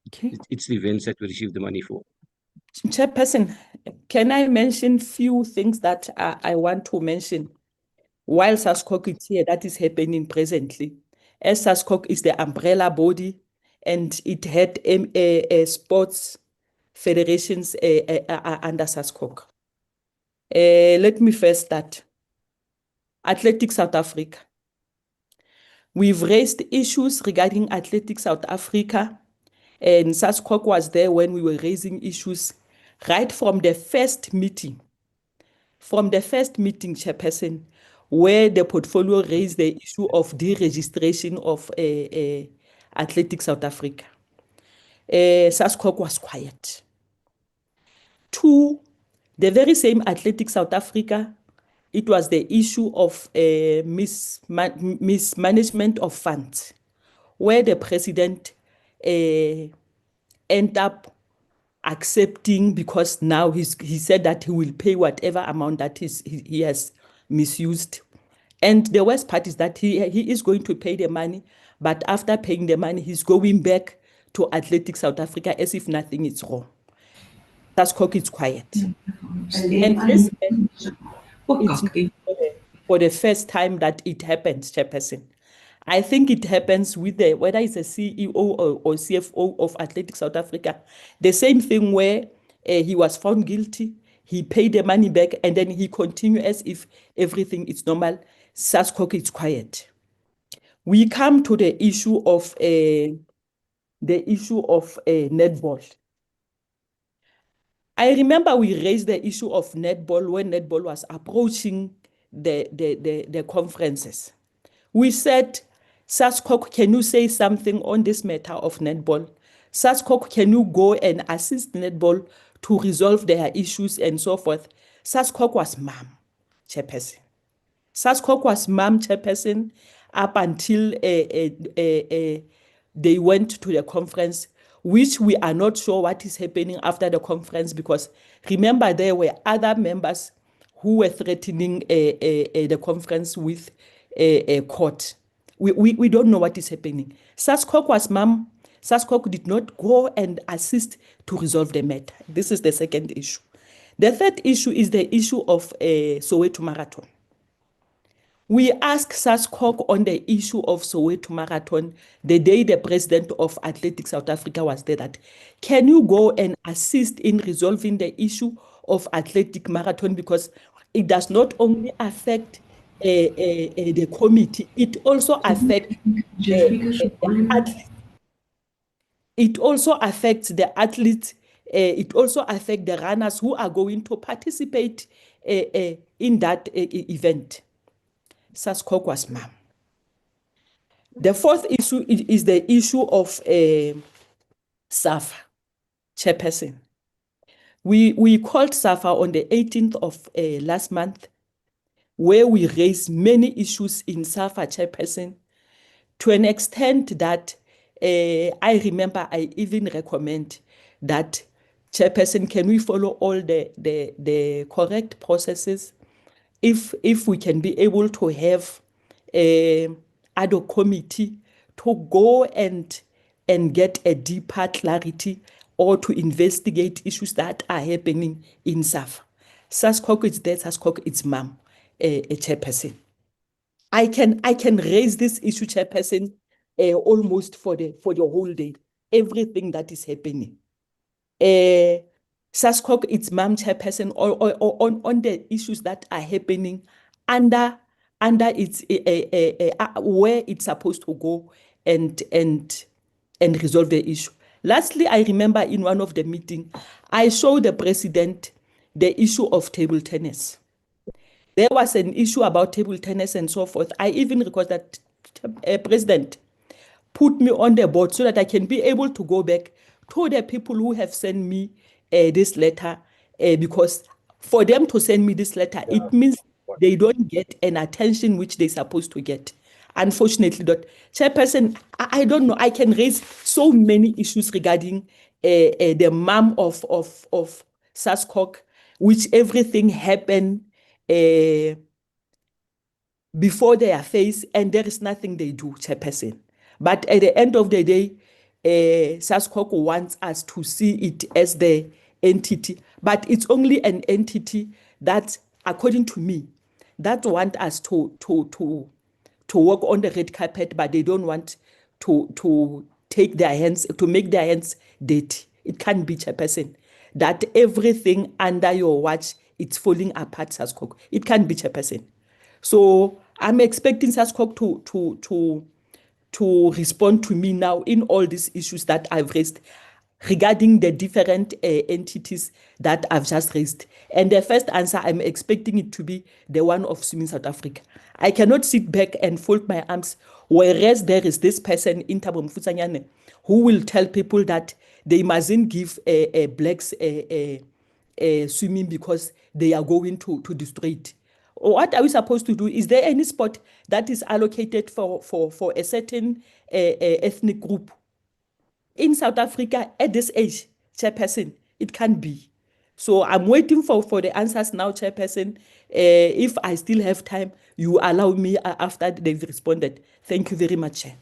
[SPEAKER 9] Okay.
[SPEAKER 1] It's the events that we receive the money for.
[SPEAKER 9] Chairperson, can I mention few things that I want to mention while SASCOC is here that is happening presently? As SASCOC is the umbrella body and it had sports federations under SASCOC. Let me first start. Athletics South Africa. We've raised issues regarding Athletics South Africa, and SASCOC was there when we were raising issues right from the first meeting. From the first meeting, Chairperson, where the portfolio raised the issue of deregistration of Athletics South Africa. SASCOC was quiet. Two, the very same Athletics South Africa, it was the issue of mismanagement of funds, where the president end up accepting, because now he said that he will pay whatever amount that he has misused. And the worst part is that he is going to pay the money, but after paying the money, he's going back to Athletics South Africa as if nothing is wrong. SASCOC is quiet. And this it's for the first time that it happens, Chairperson. I think it happens with whether it's a CEO or CFO of Athletics South Africa, the same thing where he was found guilty, he paid the money back, and then he continued as if everything is normal. SASCOC is quiet. We come to the issue of netball. I remember we raised the issue of netball when netball was approaching the conferences. We said, SASCOC, can you say something on this matter of netball? SASCOC, can you go and assist netball to resolve their issues and so forth? SASCOC was mum, Chairperson. SASCOC was mum, Chairperson, up until they went to the conference, which we are not sure what is happening after the conference, because remember there were other members who were threatening the conference with a court. We don't know what is happening. SASCOC was mum. SASCOC did not go and assist to resolve the matter. This is the second issue. The third issue is the issue of Soweto Marathon. We asked SASCOC on the issue of Soweto Marathon the day the president of Athletics South Africa was there, that can you go and assist in resolving the issue of athletic marathon, because it does not only affect the committee, it also affects the athletes. It also affects the athletes. It also affects the runners who are going to participate in that event. SASCOC was mum. The fourth issue is the issue of SAFA, Chairperson. We called SAFA on the 18th of last month, where we raised many issues in SAFA, Chairperson, to an extent that I remember I even recommend that, Chairperson, can we follow all the correct processes? If we can be able to have ad hoc committee to go and get a deeper clarity or to investigate issues that are happening in SAFA. SASCOC is there, SASCOC is mum, Chairperson. I can raise this issue, Chairperson, almost for the whole day, everything that is happening. SASCOC, its mum, Chairperson, on the issues that are happening under its where it's supposed to go and resolve the issue. Lastly, I remember in one of the meetings, I showed the president the issue of table tennis. There was an issue about table tennis and so forth. I even requested that president put me on the board so that I can be able to go back to the people who have sent me this letter, because for them to send me this letter, it means they don't get an attention which they're supposed to get. Unfortunately, Chairperson, I don't know. I can raise so many issues regarding the mum of SASCOC, which everything happened before their face, and there is nothing they do, Chairperson. But at the end of the day, SASCOC wants us to see it as the entity, but it's only an entity that, according to me, that want us to walk on the red carpet, but they don't want to take their hands, to make their hands dirty. It can't be, Chairperson, that everything under your watch, it's falling apart, SASCOC. It can't be, Chairperson. So I'm expecting SASCOC to respond to me now in all these issues that I've raised regarding the different entities that I've just raised. And the first answer, I'm expecting it to be the one of Swimming South Africa. I cannot sit back and fold my arms, whereas there is this person in Thabo Mofusanyane who will tell people that they mustn't give blacks swimming because they are going to destroy it. What are we supposed to do? Is there any sport that is allocated for a certain ethnic group? In South Africa, at this age, Chairperson, it can't be. So I'm waiting for the answers now, Chairperson. If I still have time, you allow me after they've responded. Thank you very much, Chair.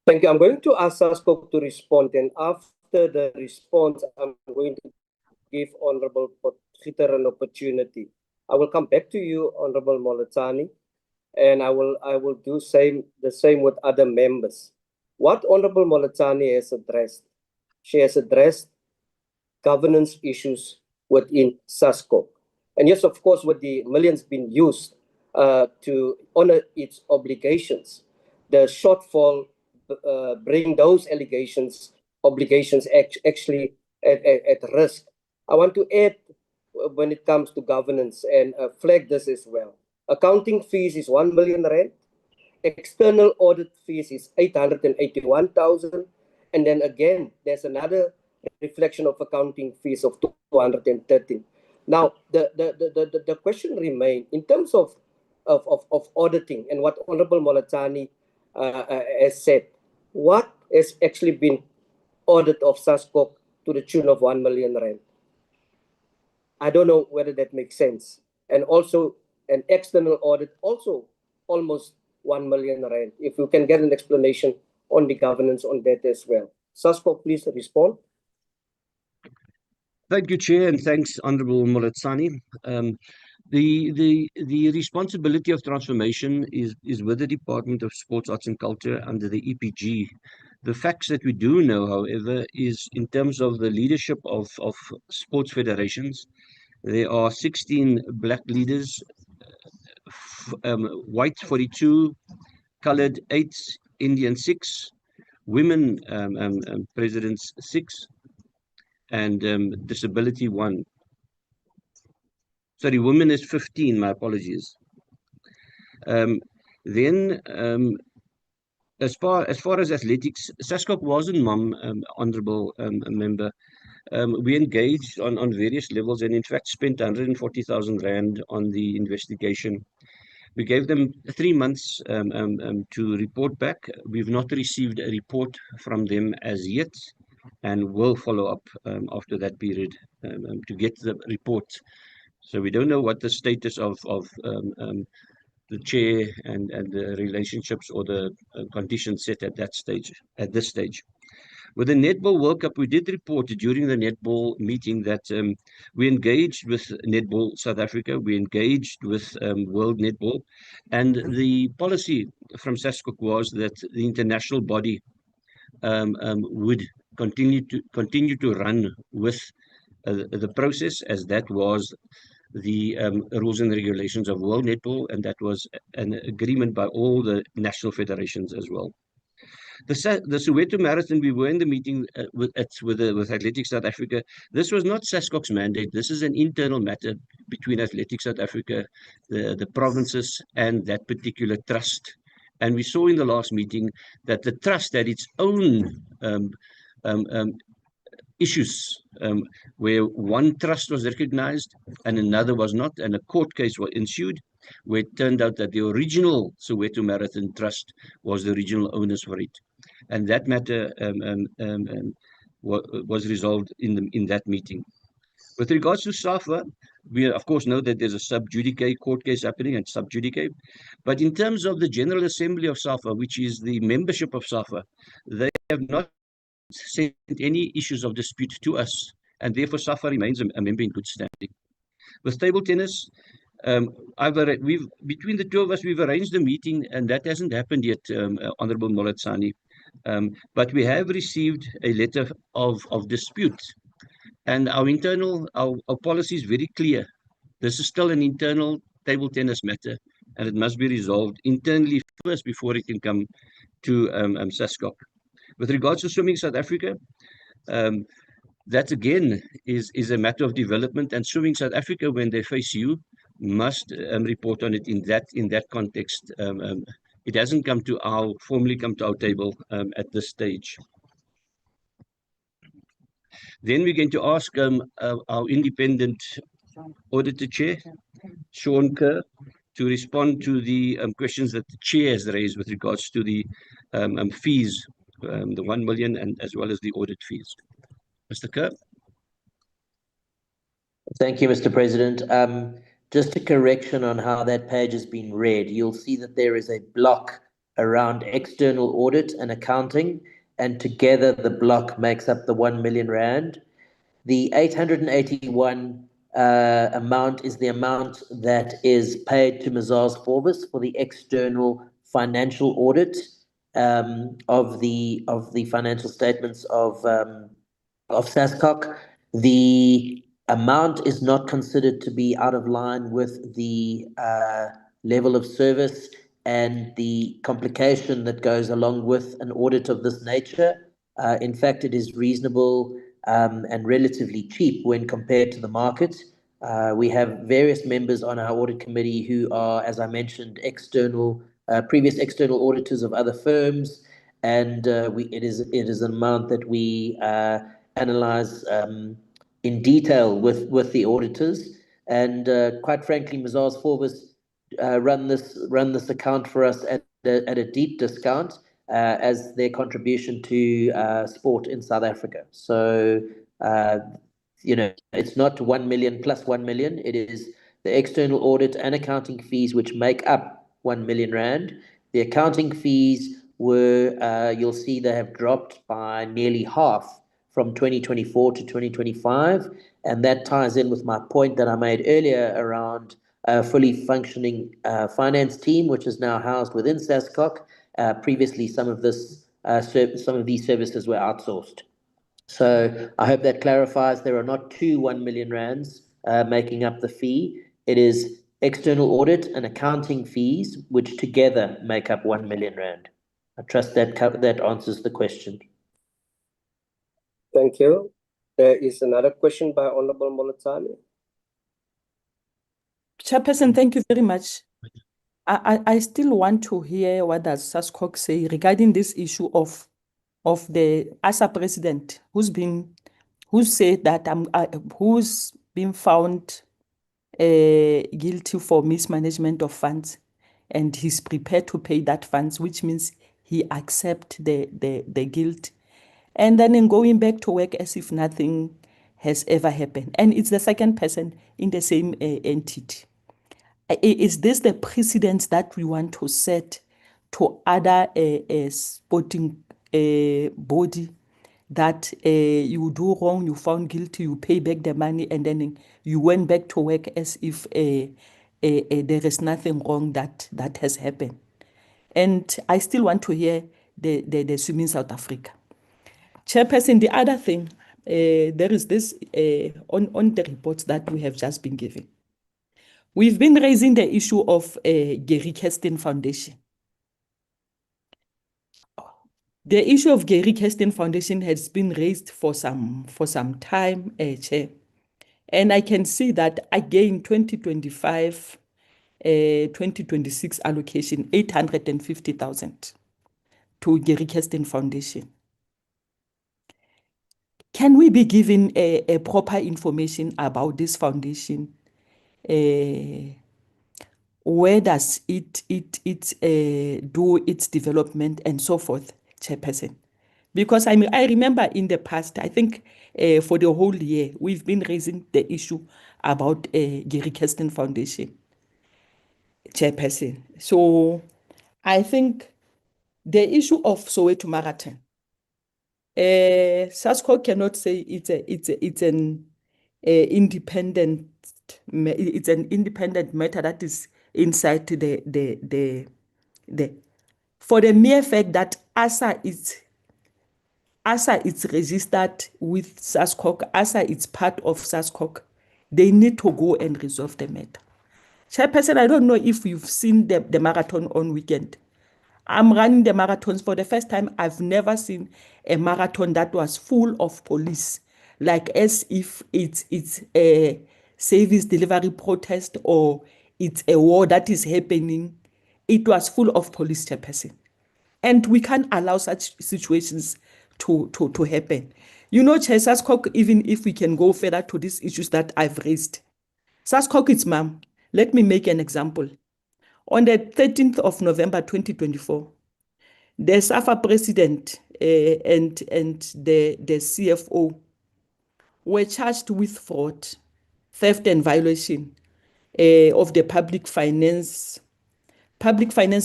[SPEAKER 2] Thank you. I'm going to ask SASCOC to respond, and after the response, I'm going to give Honorable Potgieter an opportunity. I will come back to you, Honorable Moletsani, and I will do the same with other members. What Honorable Moletsani has addressed, she has addressed governance issues within SASCOC. And yes, of course, with the millions being used to honor its obligations, the shortfall bring those obligations actually at risk. I want to add, when it comes to governance, and flag this as well. Accounting fees is 1 million rand. External audit fees is 881,000. And then again, there's another reflection of accounting fees of 213. Now, the question remains in terms of auditing, and what Honorable Moletsani has said, what has actually been audited of SASCOC to the tune of 1 million rand? I don't know whether that makes sense. And also an external audit, also almost 1 million rand. If you can get an explanation on the governance on that as well. SASCOC, please respond.
[SPEAKER 1] Thank you, Chair, and thanks, Honorable Moletsani. The responsibility of transformation is with the Department of Sports, Arts and Culture under the EPG. The facts that we do know, however, is in terms of the leadership of sports federations, there are 16 black leaders, white 42, colored 8, Indian 6, women presidents 6, and disability 1. Sorry, women is 15, my apologies. Then as far as athletics, SASCOC wasn't honorable member. We engaged on various levels and in fact spent 140,000 rand on the investigation. We gave them 3 months to report back. We've not received a report from them as yet, and will follow up after that period to get the report. So we don't know what the status of the chair and the relationships or the conditions set at this stage. With the Netball World Cup, we did report during the Netball meeting that we engaged with Netball South Africa, we engaged with World Netball, and the policy from SASCOC was that the international body would continue to run with the process, as that was the rules and regulations of World Netball, and that was an agreement by all the national federations as well. The Soweto Marathon, we were in the meeting with Athletics South Africa. This was not SASCOC's mandate. This is an internal matter between Athletics South Africa, the provinces, and that particular trust. And we saw in the last meeting that the trust had its own issues where one trust was recognized and another was not, and a court case was ensued where it turned out that the original Soweto Marathon Trust was the original owners for it, and that matter was resolved in that meeting. With regards to SAFA, we of course know that there's a sub judice court case happening and sub judice, but in terms of the General Assembly of SAFA, which is the membership of SAFA, they have not sent any issues of dispute to us and therefore SAFA remains a member in good standing. With table tennis, between the two of us, we've arranged a meeting, and that hasn't happened yet, Honorable Molatsani. But we have received a letter of dispute, and our policy is very clear. This is still an internal table tennis matter, and it must be resolved internally first before it can come to SASCOC. With regards to Swimming South Africa, that again is a matter of development, and Swimming South Africa, when they face you, must report on it in that context. It hasn't formally come to our table at this stage. Then we're going to ask our independent auditor chair, Sean Kerr, to respond to the questions that the chair has raised with regards to the fees, the 1 million, and as well as the audit fees. Mr. Kerr.
[SPEAKER 7] Thank you, Mr. President. Just a correction on how that page has been read. You'll see that there is a block around external audit and accounting, and together the block makes up the 1 million rand. The 881 amount is the amount that is paid to Mazars Forbes for the external financial audit of the financial statements of SASCOC. The amount is not considered to be out of line with the level of service and the complication that goes along with an audit of this nature. In fact, it is reasonable and relatively cheap when compared to the market. We have various members on our audit committee who are, as I mentioned, previous external auditors of other firms, and it is an amount that we analyze in detail with the auditors. And quite frankly, Mazars Forbes run this account for us at a deep discount as their contribution to sport in South Africa. So, it's not 1 million plus 1 million. It is the external audit and accounting fees which make up 1 million rand. The accounting fees were, you'll see they have dropped by nearly half from 2024 to 2025. And that ties in with my point that I made earlier around a fully functioning finance team, which is now housed within SASCOC. Previously, some of these services were outsourced. So I hope that clarifies. There are not two 1 million rands making up the fee. It is external audit and accounting fees, which together make up 1 million rand. I trust that answers the question.
[SPEAKER 2] Thank you. There is another question by Honorable Molatsani.
[SPEAKER 9] Chairperson, thank you very much. I still want to hear what does SASCOC say regarding this issue of the ASA president who's said that who's been found guilty for mismanagement of funds, and he's prepared to pay that funds, which means he accepts the guilt, and then in going back to work as if nothing has ever happened. And it's the second person in the same entity. Is this the precedent that we want to set to other sporting body, that you do wrong, you found guilty, you pay back the money, and then you went back to work as if there is nothing wrong that has happened? And I still want to hear the Swimming South Africa. Chairperson, the other thing, there is this on the reports that we have just been given. We've been raising the issue of Gary Kirsten Foundation. The issue of Gary Kirsten Foundation has been raised for some time, Chair. And I can see that again, 2025, 2026 allocation, 850,000 to Gary Kirsten Foundation. Can we be given a proper information about this foundation? Where does it do its development and so forth, Chairperson? Because I remember in the past, I think for the whole year, we've been raising the issue about Gary Kirsten Foundation, Chairperson. So I think the issue of Soweto Marathon, SASCOC cannot say it's an independent matter that is inside the for the mere fact that ASA is registered with SASCOC, ASA is part of SASCOC, they need to go and resolve the matter. Chairperson, I don't know if you've seen the marathon on weekend. I'm running the marathons for the first time. I've never seen a marathon that was full of police, like as if it's a service delivery protest or it's a war that is happening. It was full of police, chairperson. And we can't allow such situations to happen. You know, Chair SASCOC, even if we can go further to these issues that I've raised, SASCOC is ma'am. Let me make an example. On the 13th of November 2024, the SAFA president and the CFO were charged with fraud, theft and violation of the Public Finance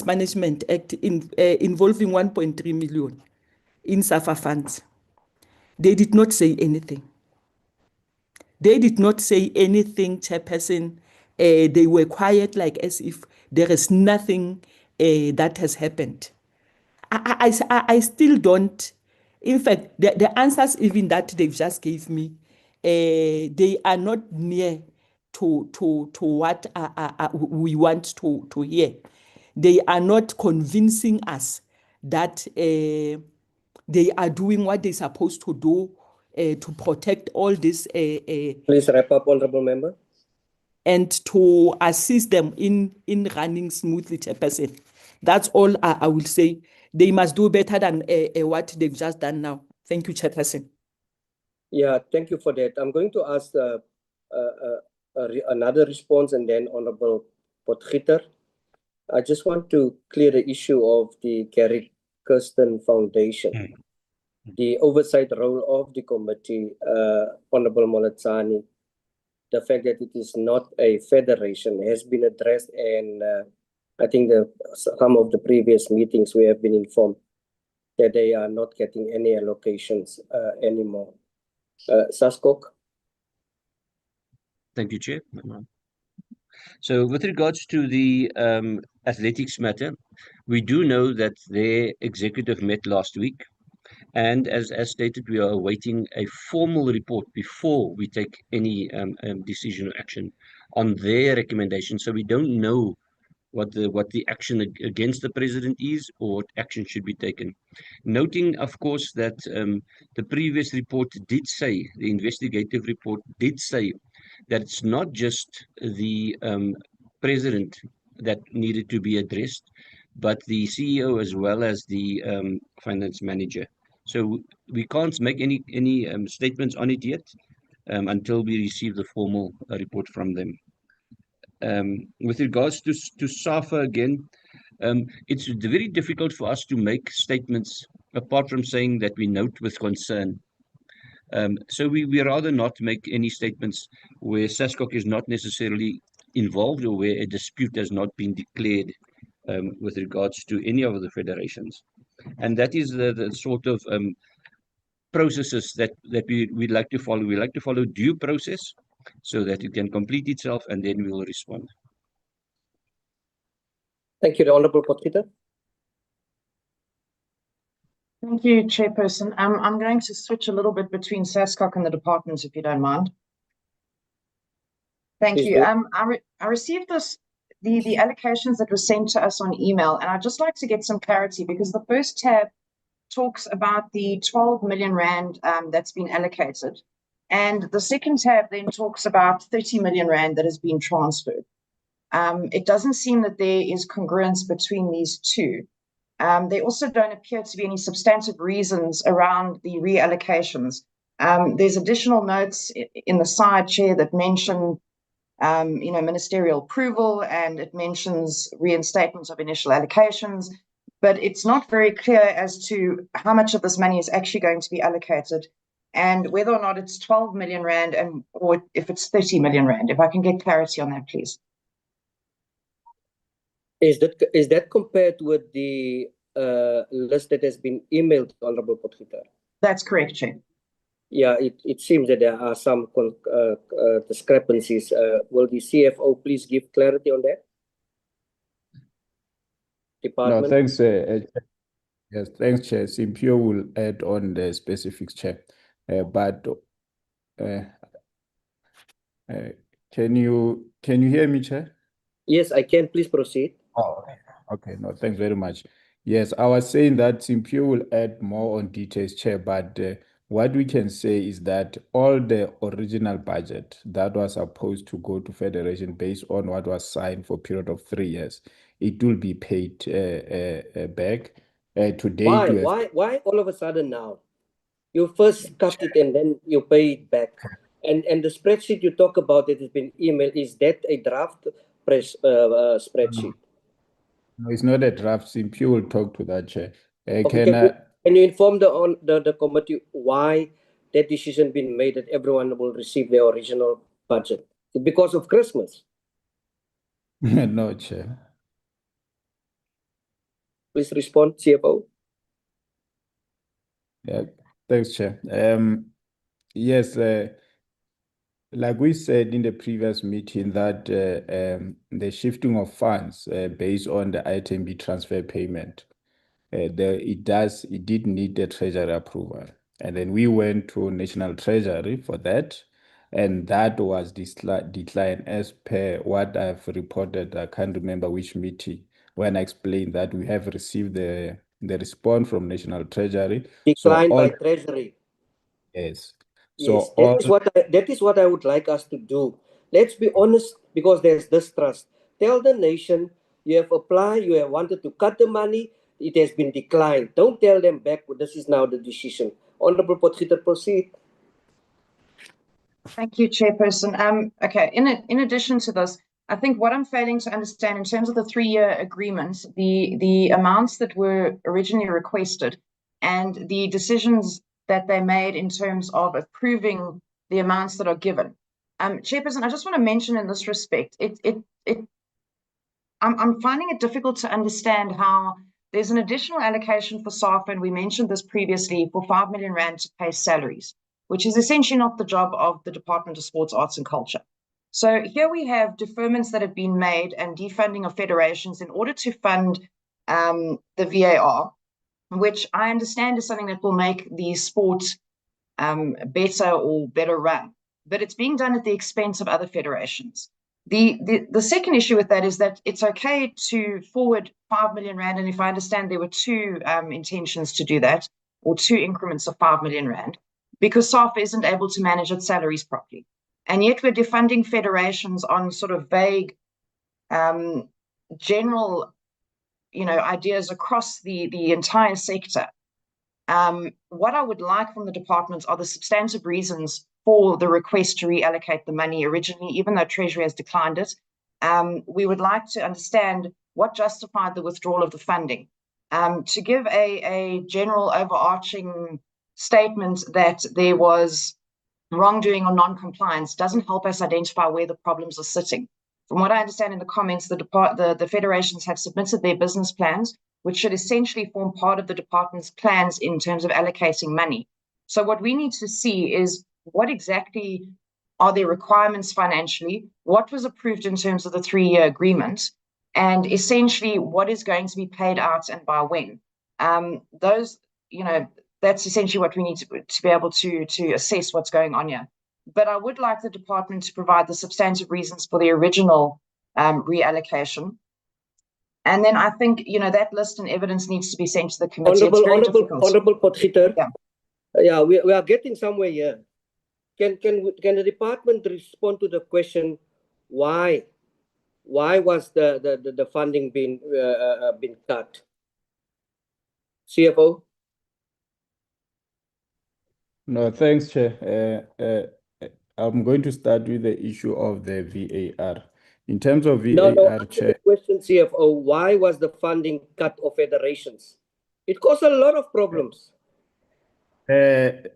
[SPEAKER 9] Management Act involving 1.3 million in SAFA funds. They did not say anything. They did not say anything, chairperson. They were quiet, like as if there is nothing that has happened. I still don't. In fact, the answers even that they've just gave me, they are not near to what we want to hear. They are not convincing us that they are doing what they're supposed to do to protect all this.
[SPEAKER 2] Please wrap up, honorable member.
[SPEAKER 9] And to assist them in running smoothly, chairperson. That's all I will say. They must do better than what they've just done now. Thank you, chairperson.
[SPEAKER 2] Yeah, thank you for that. I'm going to ask another response and then Honorable Potgieter. I just want to clear the issue of the Gary Kirsten Foundation. The oversight role of the committee, Honorable Molatsani, the fact that it is not a federation has been addressed, and I think some of the previous meetings we have been informed that they are not getting any allocations anymore. SASCOC.
[SPEAKER 1] Thank you, Chair. So with regards to the athletics matter, we do know that their executive met last week. And as stated, we are awaiting a formal report before we take any decision or action on their recommendation. So we don't know what the action against the president is or what action should be taken. Noting, of course, that the previous report did say, the investigative report did say, that it's not just the president that needed to be addressed, but the CEO as well as the finance manager. So we can't make any statements on it yet until we receive the formal report from them. With regards to SAFA again, it's very difficult for us to make statements apart from saying that we note with concern. So we rather not make any statements where SASCOC is not necessarily involved or where a dispute has not been declared with regards to any of the federations. And that is the sort of processes that we'd like to follow. We like to follow due process so that it can complete itself, and then we will respond.
[SPEAKER 2] Thank you, the Honorable Potgieter.
[SPEAKER 10] Thank you, Chairperson. I'm going to switch a little bit between SASCOC and the departments, if you don't mind. Thank
[SPEAKER 2] Please
[SPEAKER 10] you.
[SPEAKER 2] do.
[SPEAKER 10] I received the allocations that were sent to us on email, and I'd just like to get some clarity because the first tab talks about the 12 million rand that's been allocated, and the second tab then talks about 30 million rand that has been transferred. It doesn't seem that there is congruence between these two. There also don't appear to be any substantive reasons around the reallocations. There's additional notes in the side, Chair, that mention ministerial approval, and it mentions reinstatement of initial allocations, but it's not very clear as to how much of this money is actually going to be allocated and whether or not it's 12 million rand or if it's 30 million rand. If I can get clarity on that, please.
[SPEAKER 2] Is that compared with the list that has been emailed to Honorable Potgieter?
[SPEAKER 10] That's correct, Chair.
[SPEAKER 2] Yeah, it seems that there are some discrepancies. Will the CFO please give clarity on that?
[SPEAKER 11] No,
[SPEAKER 2] Department.
[SPEAKER 11] thanks. Yes, thanks, Chair. Simpio will add on the specifics, Chair. But can you hear me, Chair?
[SPEAKER 2] Yes, I can. Please proceed.
[SPEAKER 11] Oh, okay. Okay, no, thanks very much. Yes, I was saying that Simpio will add more on details, Chair, but what we can say is that all the original budget that was supposed to go to Federation based on what was signed for a period of 3 years, it will be paid back. Today,
[SPEAKER 2] Why all of a sudden now? You first cut it and then you pay it back. And the spreadsheet you talk about that has been emailed, is that a draft spreadsheet?
[SPEAKER 11] No, it's not a draft. Simpio will talk to that, Chair.
[SPEAKER 2] Okay, can you inform the committee why that decision been made that everyone will receive their original budget? Because of Christmas?
[SPEAKER 11] No, Chair.
[SPEAKER 2] Please respond, CFO.
[SPEAKER 11] Yeah, thanks, Chair. Yes, like we said in the previous meeting, that the shifting of funds based on the item B transfer payment, it did need the Treasury approval. And then we went to National Treasury for that, and that was declined as per what I've reported. I can't remember which meeting, when I explained that we have received the response from National Treasury.
[SPEAKER 2] Declined by Treasury.
[SPEAKER 11] Yes.
[SPEAKER 2] Yes,
[SPEAKER 11] So
[SPEAKER 2] that is what I would like us to do. Let's be honest, because there's distrust. Tell the nation you have applied, you have wanted to cut the money, it has been declined. Don't tell them back, this is now the decision. Honorable Potgieter, proceed.
[SPEAKER 10] Thank you, Chairperson. Okay, in addition to this, I think what I'm failing to understand in terms of the 3-year agreement, the amounts that were originally requested and the decisions that they made in terms of approving the amounts that are given. Chairperson, I just want to mention in this respect, I'm finding it difficult to understand how there's an additional allocation for SAFA, and we mentioned this previously, for 5 million rand to pay salaries, which is essentially not the job of the Department of Sports, Arts and Culture. So here we have deferments that have been made and defunding of federations in order to fund the VAR, which I understand is something that will make the sport better run. But it's being done at the expense of other federations. The second issue with that is that it's okay to forward 5 million rand, and if I understand there were two intentions to do that, or 2 increments of 5 million rand, because SAFA isn't able to manage its salaries properly. And yet we're defunding federations on sort of vague, general, ideas across the entire sector. What I would like from the department are the substantive reasons for the request to reallocate the money originally, even though Treasury has declined it. We would like to understand what justified the withdrawal of the funding. To give a general overarching statement that there was wrongdoing or non-compliance doesn't help us identify where the problems are sitting. From what I understand in the comments, the federations have submitted their business plans, which should essentially form part of the department's plans in terms of allocating money. So what we need to see is what exactly are their requirements financially, what was approved in terms of the 3-year agreement, and essentially what is going to be paid out and by when. That's essentially what we need to be able to assess what's going on here. But I would like the department to provide the substantive reasons for the original reallocation. And then I think, that list and evidence needs to be sent to the committee.
[SPEAKER 2] Honorable Potgieter, yeah, we are getting somewhere here. Can the department respond to the question, why was the funding been cut? CFO?
[SPEAKER 11] No, thanks, Chair. I'm going to start with the issue of the VAR. In terms of VAR, Chair.
[SPEAKER 2] The question, CFO, why was the funding cut of federations? It caused a lot of problems. The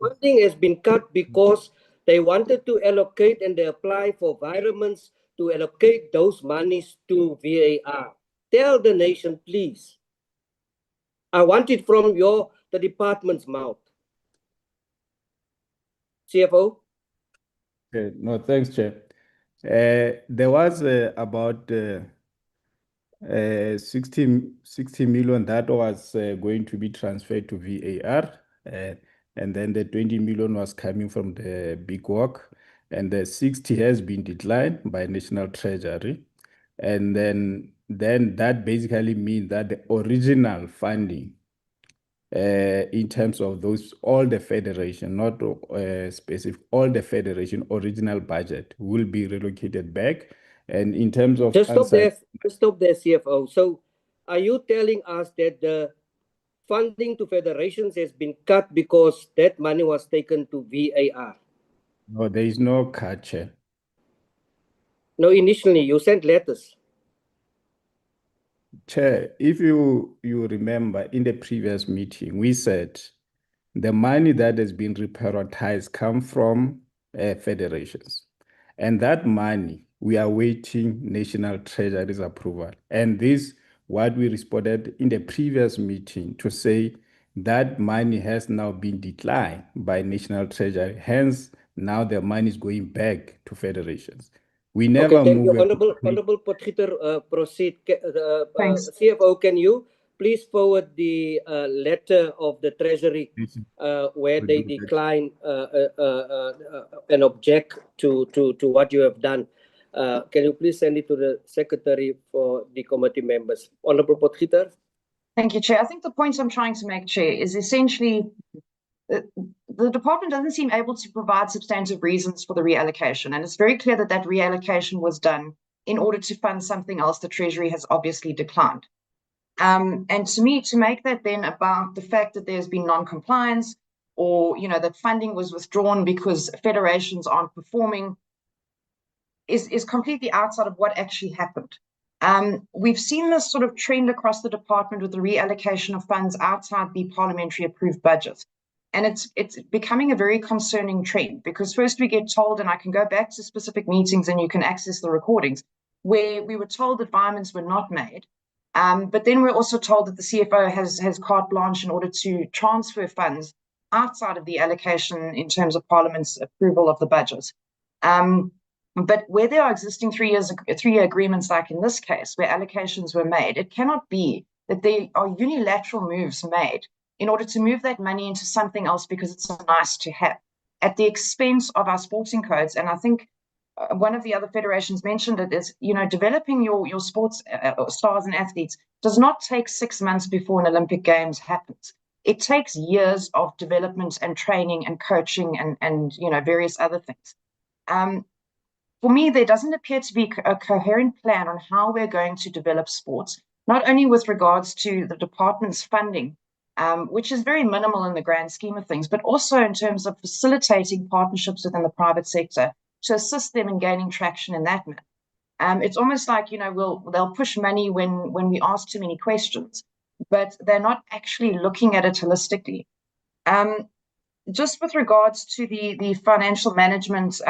[SPEAKER 2] funding has been cut because they wanted to allocate and they apply for environments to allocate those monies to VAR. Tell the nation, please. I want it from your the department's mouth. CFO?
[SPEAKER 11] Okay, no, thanks, Chair. There was about 60 million that was going to be transferred to VAR, and then the 20 million was coming from the big work, and the 60 has been declined by National Treasury. And then that basically means that the original funding in terms of those, all the federation, not specific, all the federation original budget will be relocated back. And in terms of
[SPEAKER 2] Just stop there, CFO. So are you telling us that the funding to federations has been cut because that money was taken to VAR?
[SPEAKER 11] No, there is no cut, Chair.
[SPEAKER 2] No, initially you sent letters.
[SPEAKER 11] Chair, if you remember in the previous meeting, we said the money that has been reprioritized come from federations. And that money, we are waiting National Treasury's approval. And this, what we responded in the previous meeting to say that money has now been declined by National Treasury. Hence, now the money is going back to federations. We never
[SPEAKER 2] Okay, thank you.
[SPEAKER 11] move.
[SPEAKER 2] Honorable Potgieter, proceed.
[SPEAKER 10] Thanks.
[SPEAKER 2] CFO, can you please forward the letter of the Treasury where they decline and object to what you have done? Can you please send it to the Secretary for the committee members? Honorable Potgieter.
[SPEAKER 10] Thank you, Chair. I think the point I'm trying to make, Chair, is essentially the department doesn't seem able to provide substantive reasons for the reallocation. And it's very clear that that reallocation was done in order to fund something else the Treasury has obviously declined. And to me, to make that then about the fact that there's been non-compliance or, that funding was withdrawn because federations aren't performing is completely outside of what actually happened. We've seen this sort of trend across the department with the reallocation of funds outside the parliamentary approved budget. And it's becoming a very concerning trend because first we get told, and I can go back to specific meetings and you can access the recordings, where we were told that environments were not made. But then we're also told that the CFO has carte blanche in order to transfer funds outside of the allocation in terms of Parliament's approval of the budget. But where there are existing three-year agreements, like in this case, where allocations were made, it cannot be that there are unilateral moves made in order to move that money into something else because it's nice to have at the expense of our sporting codes. And I think one of the other federations mentioned it is, developing your sports stars and athletes does not take 6 months before an Olympic Games happens. It takes years of development and training and coaching and various other things. For me, there doesn't appear to be a coherent plan on how we're going to develop sports, not only with regards to the department's funding, which is very minimal in the grand scheme of things, but also in terms of facilitating partnerships within the private sector to assist them in gaining traction in that manner. It's almost like, they'll push money when we ask too many questions, but they're not actually looking at it holistically. Just with regards to the financial management,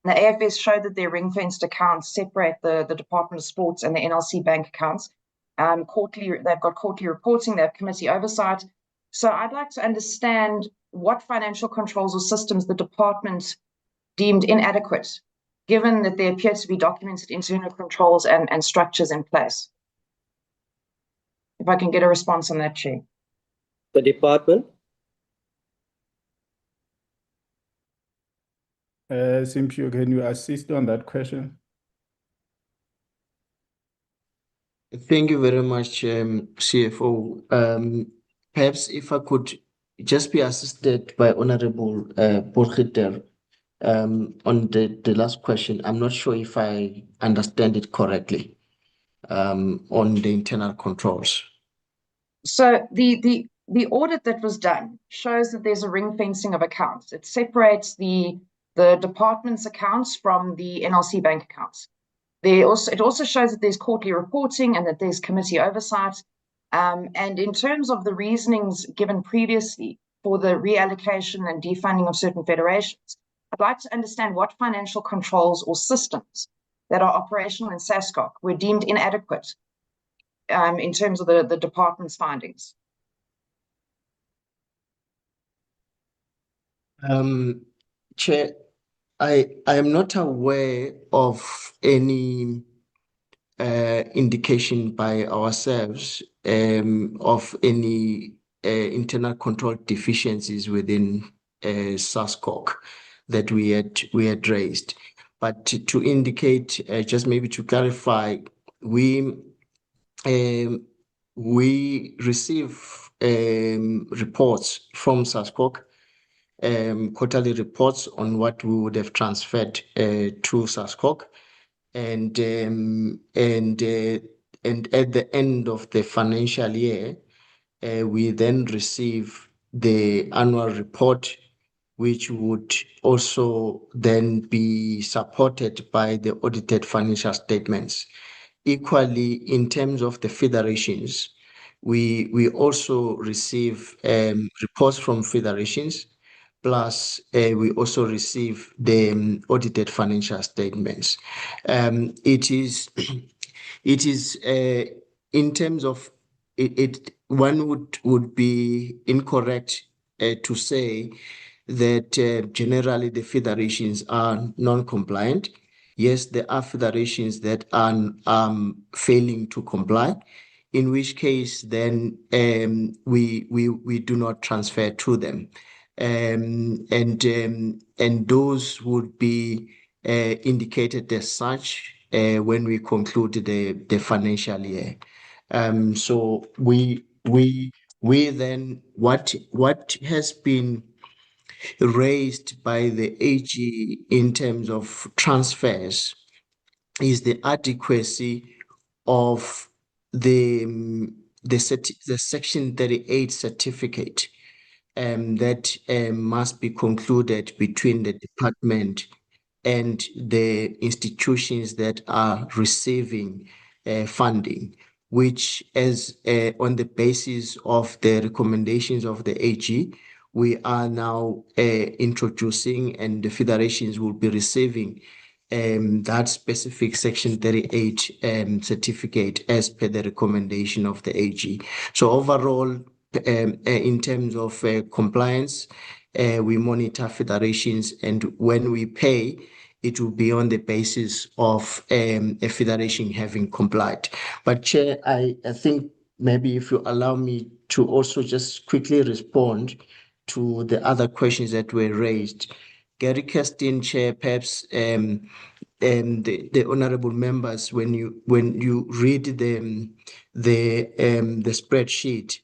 [SPEAKER 10] the AFS showed that their ring-fenced accounts separate the Department of Sports and the NLC bank accounts. They've got quarterly reporting, they have committee oversight. So I'd like to understand what financial controls or systems the department deemed inadequate, given that there appear to be documented internal controls and structures in place. If I can get a response on that, Chair.
[SPEAKER 2] The department.
[SPEAKER 11] Simpio, can you assist on that question?
[SPEAKER 12] Thank you very much, CFO. Perhaps if I could just be assisted by Honorable Potgieter on the last question. I'm not sure if I understand it correctly on the internal controls.
[SPEAKER 10] So the audit that was done shows that there's a ring fencing of accounts. It separates the department's accounts from the NLC bank accounts. It also shows that there's quarterly reporting and that there's committee oversight. And in terms of the reasonings given previously for the reallocation and defunding of certain federations, I'd like to understand what financial controls or systems that are operational in SASCOC were deemed inadequate in terms of the department's findings.
[SPEAKER 12] Chair, I am not aware of any indication by ourselves of any internal control deficiencies within SASCOC that we had raised. But to indicate, just maybe to clarify, we receive reports from SASCOC, quarterly reports on what we would have transferred to SASCOC, and at the end of the financial year, we then receive the annual report, which would also then be supported by the audited financial statements. Equally, in terms of the federations, we also receive reports from federations, plus we also receive the audited financial statements. It is in terms of it one would be incorrect to say that generally the federations are non-compliant. Yes, there are federations that are failing to comply, in which case then we do not transfer to them. And those would be indicated as such when we conclude the financial year. So we then what has been raised by the AG in terms of transfers is the adequacy of the Section 38 certificate that must be concluded between the department and the institutions that are receiving funding, which as on the basis of the recommendations of the AG, we are now introducing, and the federations will be receiving that specific Section 38 certificate as per the recommendation of the AG. So overall, in terms of compliance, we monitor federations, and when we pay, it will be on the basis of a federation having complied. But Chair, I think maybe if you allow me to also just quickly respond to the other questions that were raised. Gary Kirsten, Chair, perhaps the honorable members, when you read the spreadsheet,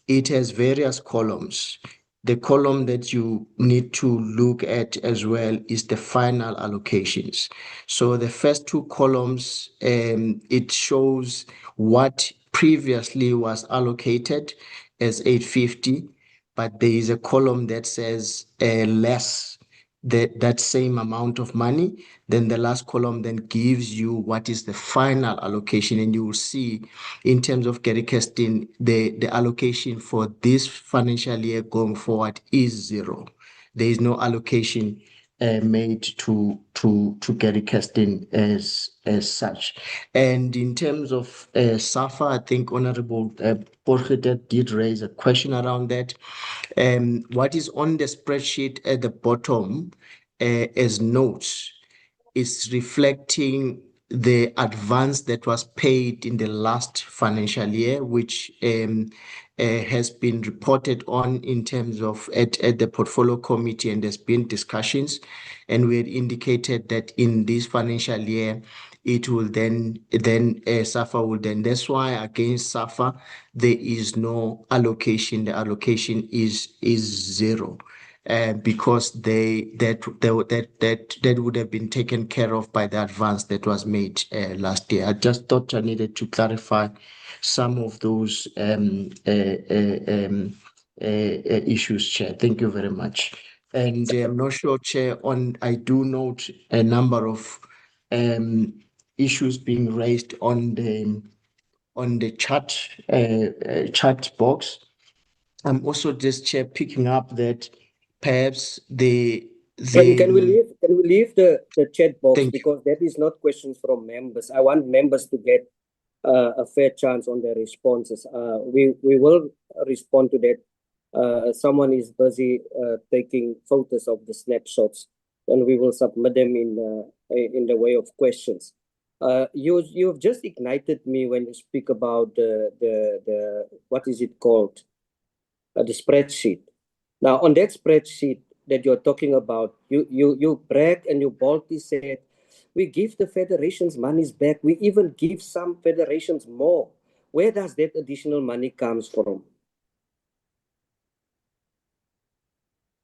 [SPEAKER 12] it has various columns. The column that you need to look at as well is the final allocations. So the first two columns, it shows what previously was allocated as 850, but there is a column that says less that same amount of money. Then the last column then gives you what is the final allocation, and you will see in terms of Gary Kirsten, the allocation for this financial year going forward is zero. There is no allocation made to Gary Kirsten as such. And in terms of SAFA, I think Honorable Porgete did raise a question around that. What is on the spreadsheet at the bottom as notes is reflecting the advance that was paid in the last financial year, which has been reported on in terms of at the portfolio committee, and there's been discussions, and we had indicated that in this financial year it will then SAFA will then. That's why against SAFA there is no allocation. The allocation is zero. Because that would have been taken care of by the advance that was made last year. I just thought I needed to clarify some of those issues, Chair. Thank you very much. And I'm not sure, Chair, I do note a number of issues being raised on the chat box. I'm also just, Chair, picking up that perhaps can
[SPEAKER 2] we leave the chat box, because that is not questions from members. I want members to get a fair chance on their responses. We will respond to that Someone is busy taking photos of the snapshots, and we will submit them in the way of questions. You've just ignited me when you speak about the what is it called, the spreadsheet. Now, on that spreadsheet that you're talking about, you brag and you boldly said, we give the federations monies back. We even give some federations more. Where does that additional money comes from?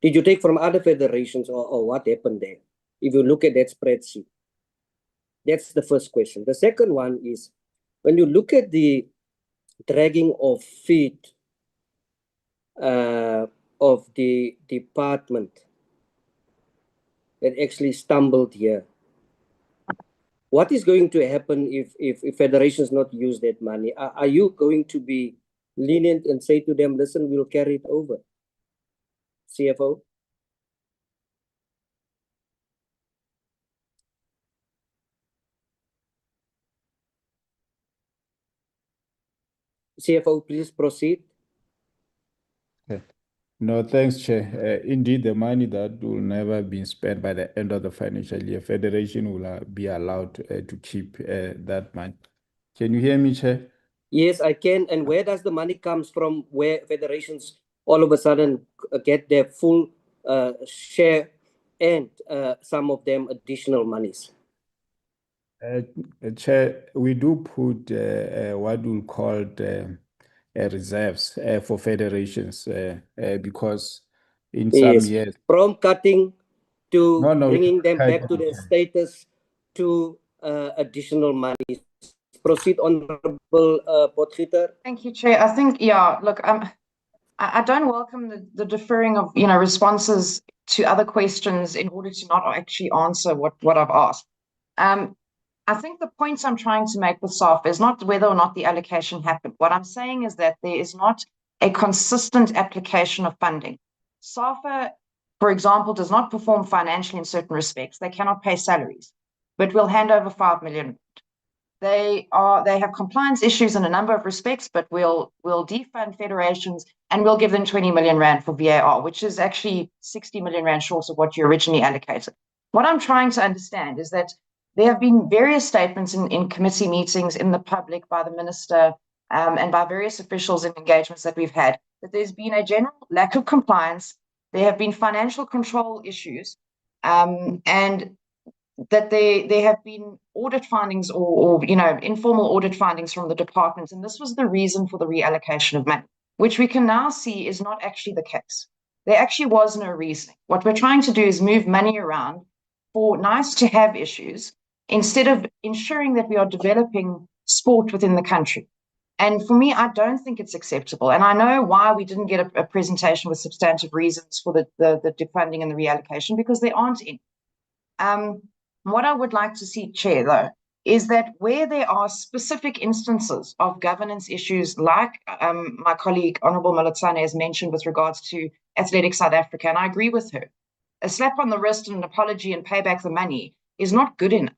[SPEAKER 2] Did you take from other federations, or what happened there? If you look at that spreadsheet, that's the first question. The second one is, when you look at the dragging of feet of the department that actually stumbled here, what is going to happen if federations not use that money? Are you going to be lenient and say to them, listen, we'll carry it over? CFO? CFO, please proceed.
[SPEAKER 11] Okay. No, thanks, Chair. Indeed, the money that will never be spent by the end of the financial year, Federation will be allowed to keep that money. Can you hear me, Chair?
[SPEAKER 2] Yes, I can. And where does the money comes from, where federations all of a sudden get their full share and some of them additional monies?
[SPEAKER 11] Chair, we do put what we'll call reserves for federations because in some
[SPEAKER 2] Yes.
[SPEAKER 11] years,
[SPEAKER 2] From cutting to
[SPEAKER 11] No,
[SPEAKER 2] bringing them
[SPEAKER 11] cut-
[SPEAKER 2] back to their status to additional money. Proceed, Honorable Potgieter.
[SPEAKER 10] Thank you, Chair. I think, yeah, look, I don't welcome the deferring of, responses to other questions in order to not actually answer what I've asked. I think the points I'm trying to make with SAF is not whether or not the allocation happened. What I'm saying is that there is not a consistent application of funding. SAFA, for example, does not perform financially in certain respects. They cannot pay salaries, but we'll hand over 5 million. They have compliance issues in a number of respects, but we'll defund federations and we'll give them 20 million rand for VAR, which is actually 60 million rand short of what you originally allocated. What I'm trying to understand is that there have been various statements in committee meetings, in the public, by the minister, and by various officials in engagements that we've had, that there's been a general lack of compliance. There have been financial control issues, and that there have been audit findings or informal audit findings from the departments, and this was the reason for the reallocation of money, which we can now see is not actually the case. There actually was no reasoning. What we're trying to do is move money around for nice to have issues instead of ensuring that we are developing sport within the country. And for me, I don't think it's acceptable. And I know why we didn't get a presentation with substantive reasons for the defunding and the reallocation, because there aren't any. What I would like to see, Chair, though, is that where there are specific instances of governance issues, like my colleague, Honourable Malatsane, has mentioned with regards to Athletics South Africa, and I agree with her, a slap on the wrist and an apology and pay back the money is not good enough.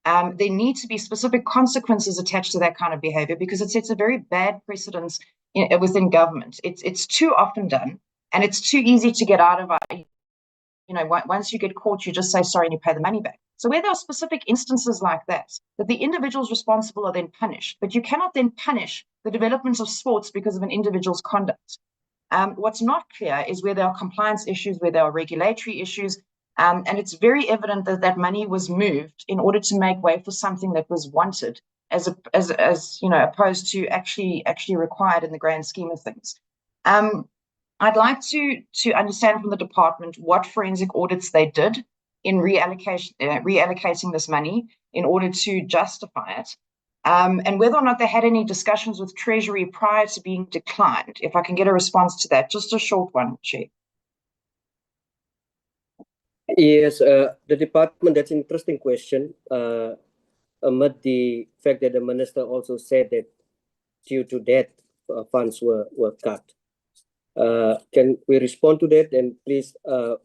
[SPEAKER 10] There need to be specific consequences attached to that kind of behavior, because it sets a very bad precedence within government. It's too often done, and it's too easy to get out of. Once you get caught, you just say sorry and you pay the money back. So where there are specific instances like that the individuals responsible are then punished, but you cannot then punish the development of sports because of an individual's conduct. What's not clear is where there are compliance issues, where there are regulatory issues, and it's very evident that that money was moved in order to make way for something that was wanted, as opposed to actually required in the grand scheme of things. I'd like to understand from the department what forensic audits they did in reallocating this money in order to justify it, and whether or not they had any discussions with Treasury prior to being declined. If I can get a response to that, just a short one, Chair.
[SPEAKER 2] Yes, the department, that's an interesting question. Amid the fact that the minister also said that due to that, funds were cut. Can we respond to that? And please,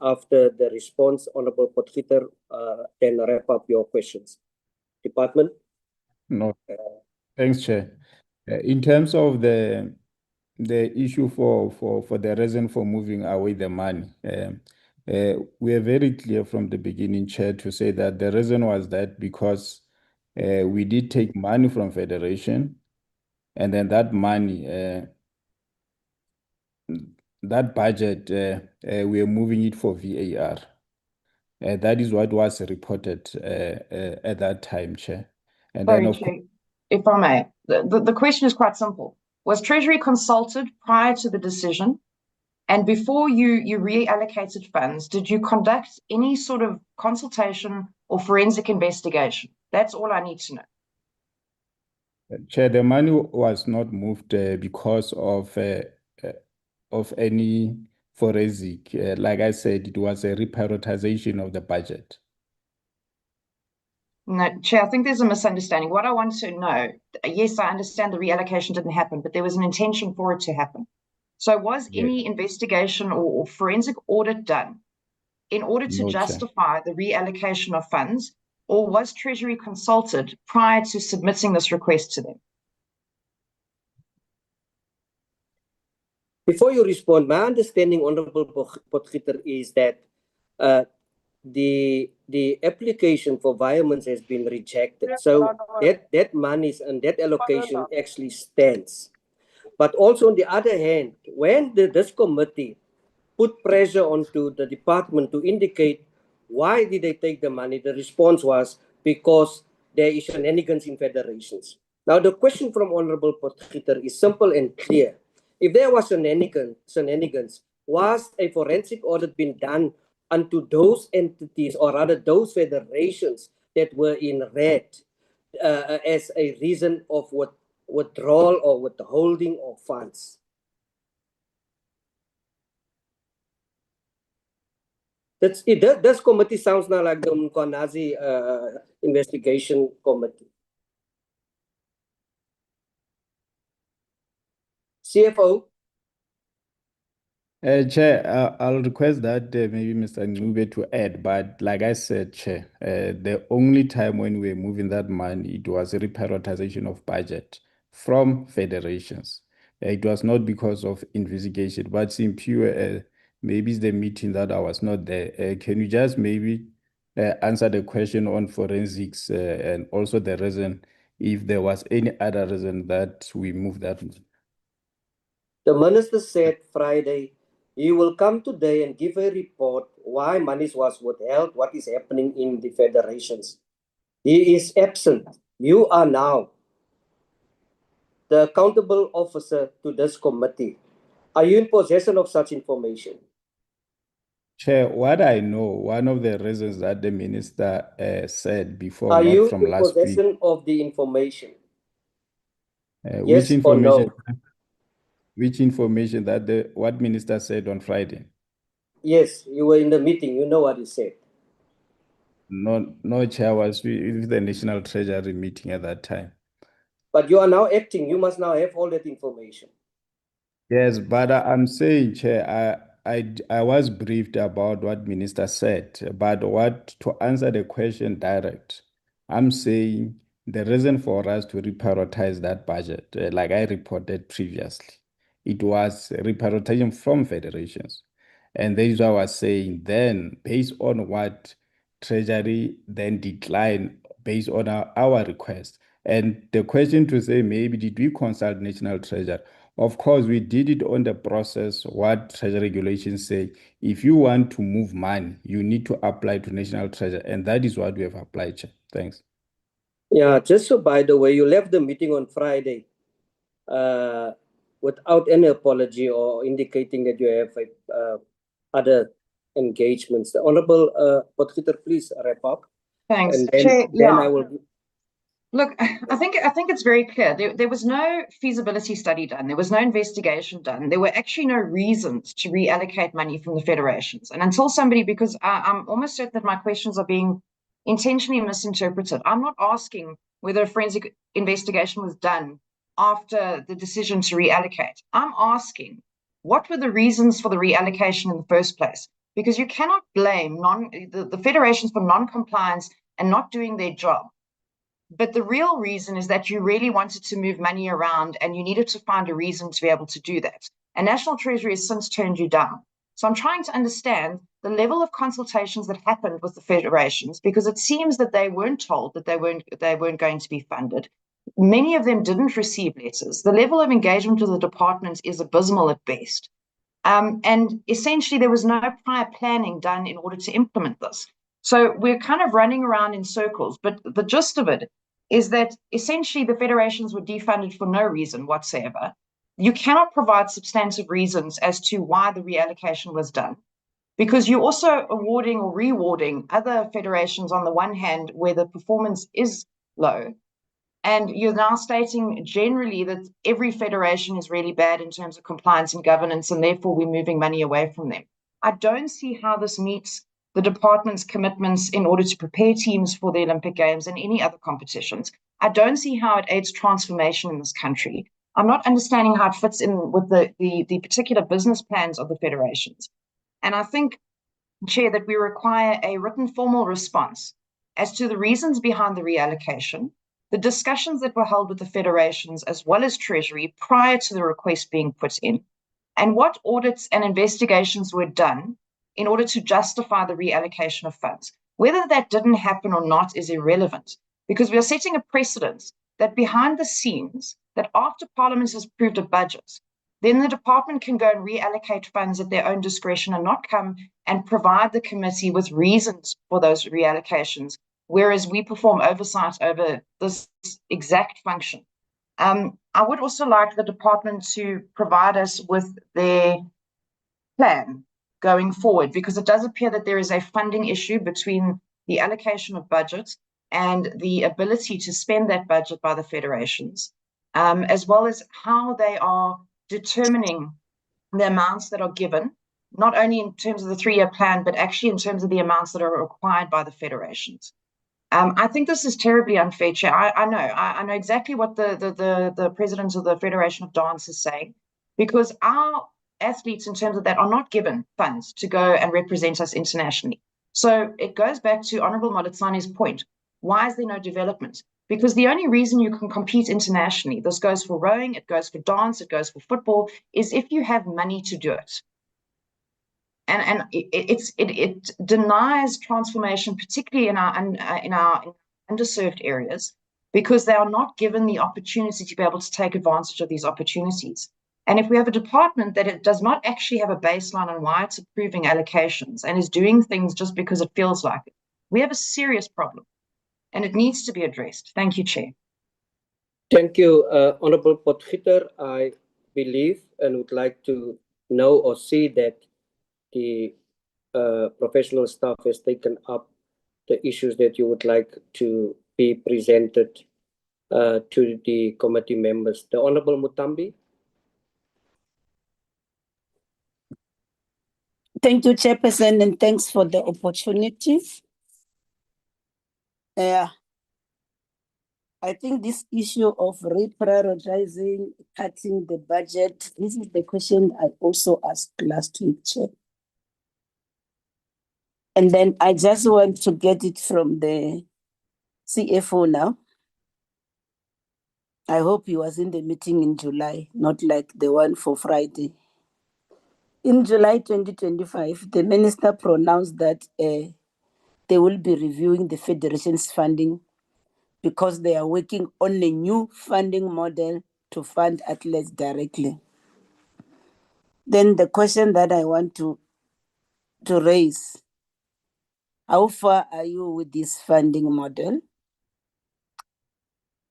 [SPEAKER 2] after the response, Honourable Potgieter, then wrap up your questions. Department?
[SPEAKER 11] No, thanks, Chair. In terms of the the issue for the reason for moving away the money. We are very clear from the beginning, Chair, to say that the reason was that because we did take money from Federation, and then that money, that budget, we are moving it for VAR. That is what was reported at that time, Chair. And
[SPEAKER 10] Sorry,
[SPEAKER 11] then, of
[SPEAKER 10] Chair,
[SPEAKER 11] course,
[SPEAKER 10] if I may, the question is quite simple. Was Treasury consulted prior to the decision? And before you reallocated funds, did you conduct any sort of consultation or forensic investigation? That's all I need to know.
[SPEAKER 11] Chair, the money was not moved because of any forensic. Like I said, it was a reprioritization of the budget.
[SPEAKER 10] No, Chair, I think there's a misunderstanding. What I want to know, yes, I understand the reallocation didn't happen, but there was an intention for it to happen. So was any investigation or forensic audit done in order to
[SPEAKER 11] No, Chair.
[SPEAKER 10] justify the reallocation of funds, or was Treasury consulted prior to submitting this request to them?
[SPEAKER 2] Before you respond, my understanding, Honorable Potgieter, is that the application for violence has been rejected. So that money and that allocation actually stands. But also on the other hand, when this committee put pressure onto the department to indicate why did they take the money, the response was because there is shenanigans in federations. Now the question from Honorable Potgieter is simple and clear. If there was shenanigans, was a forensic audit been done unto those entities, or rather those federations that were in red as a reason of withdrawal or withholding of funds? This committee sounds now like the Mkwanazi investigation committee. CFO?
[SPEAKER 11] Chair, I'll request that maybe Mr. Ncube to add, but like I said, Chair, the only time when we were moving that money, it was a reprioritization of budget from federations. It was not because of investigation, but in pure, maybe it's the meeting that I was not there. Can you just maybe answer the question on forensics and also the reason, if there was any other reason that we moved that money?
[SPEAKER 2] The minister said Friday, he will come today and give a report why money was withheld, what is happening in the federations. He is absent. You are now the accountable officer to this committee. Are you in possession of such information?
[SPEAKER 11] Chair, what I know, one of the reasons that the minister said before,
[SPEAKER 2] Are
[SPEAKER 11] not
[SPEAKER 2] you
[SPEAKER 11] from
[SPEAKER 2] in
[SPEAKER 11] last week.
[SPEAKER 2] possession of the information?
[SPEAKER 11] Which
[SPEAKER 2] Yes or
[SPEAKER 11] information?
[SPEAKER 2] no?
[SPEAKER 11] Which information that what minister said on Friday?
[SPEAKER 2] Yes, you were in the meeting. You know what he said.
[SPEAKER 11] No, Chair, was with the National Treasury meeting at that time.
[SPEAKER 2] But you are now acting. You must now have all that information.
[SPEAKER 11] Yes, but I'm saying, Chair, I was briefed about what minister said, but to answer the question direct, I'm saying the reason for us to reprioritize that budget, like I reported previously, it was reprioritization from federations. And that is why I was saying then, based on what Treasury then declined based on our request. And the question to say, maybe did we consult National Treasury? Of course, we did it on the process, what Treasury regulations say. If you want to move money, you need to apply to National Treasury. And that is what we have applied, Chair. Thanks.
[SPEAKER 2] Yeah, just so by the way, you left the meeting on Friday without any apology or indicating that you have other engagements. The Honorable Potgieter, please wrap up.
[SPEAKER 10] Thanks,
[SPEAKER 2] And then,
[SPEAKER 10] Chair.
[SPEAKER 2] then I will.
[SPEAKER 10] Look, I think it's very clear. There was no feasibility study done. There was no investigation done. There were actually no reasons to reallocate money from the federations. And until somebody, because I'm almost certain that my questions are being intentionally misinterpreted. I'm not asking whether a forensic investigation was done after the decision to reallocate. I'm asking, what were the reasons for the reallocation in the first place? Because you cannot blame the federations for non-compliance and not doing their job. But the real reason is that you really wanted to move money around and you needed to find a reason to be able to do that. And National Treasury has since turned you down. So I'm trying to understand the level of consultations that happened with the federations, because it seems that they weren't told that they weren't going to be funded. Many of them didn't receive letters. The level of engagement with the department is abysmal at best. And essentially, there was no prior planning done in order to implement this. So we're kind of running around in circles. But the gist of it is that essentially the federations were defunded for no reason whatsoever. You cannot provide substantive reasons as to why the reallocation was done, because you're also awarding or rewarding other federations on the one hand where the performance is low, and you're now stating generally that every federation is really bad in terms of compliance and governance, and therefore we're moving money away from them. I don't see how this meets the department's commitments in order to prepare teams for the Olympic Games and any other competitions. I don't see how it aids transformation in this country. I'm not understanding how it fits in with the particular business plans of the federations. And I think, Chair, that we require a written formal response as to the reasons behind the reallocation, the discussions that were held with the federations as well as Treasury prior to the request being put in, and what audits and investigations were done in order to justify the reallocation of funds. Whether that didn't happen or not is irrelevant, because we are setting a precedent that behind the scenes, that after Parliament has approved a budget, then the department can go and reallocate funds at their own discretion and not come and provide the committee with reasons for those reallocations, whereas we perform oversight over this exact function. I would also like the department to provide us with their plan going forward, because it does appear that there is a funding issue between the allocation of budget and the ability to spend that budget by the federations, as well as how they are determining the amounts that are given, not only in terms of the 3-year plan, but actually in terms of the amounts that are required by the federations. I think this is terribly unfair, Chair. I know exactly what the president of the Federation of Dance is saying, because our athletes in terms of that are not given funds to go and represent us internationally. So it goes back to Honorable Moletsani's point. Why is there no development? Because the only reason you can compete internationally, this goes for rowing, it goes for dance, it goes for football, is if you have money to do it. And it denies transformation, particularly in our underserved areas, because they are not given the opportunity to be able to take advantage of these opportunities. And if we have a department that it does not actually have a baseline on why it's approving allocations and is doing things just because it feels like it, we have a serious problem, and it needs to be addressed. Thank you, Chair.
[SPEAKER 2] Thank you, Honorable Potgieter. I believe and would like to know or see that the professional staff has taken up the issues that you would like to be presented to the committee members. The Honorable Mutambi.
[SPEAKER 13] Thank you, Chairperson, and thanks for the opportunity. I think this issue of reprioritizing, cutting the budget, this is the question I also asked last week, Chair. And then I just want to get it from the CFO now. I hope he was in the meeting in July, not like the one for Friday. In July 2025, the minister pronounced that they will be reviewing the federation's funding because they are working on a new funding model to fund athletes directly. Then the question that I want to raise, how far are you with this funding model?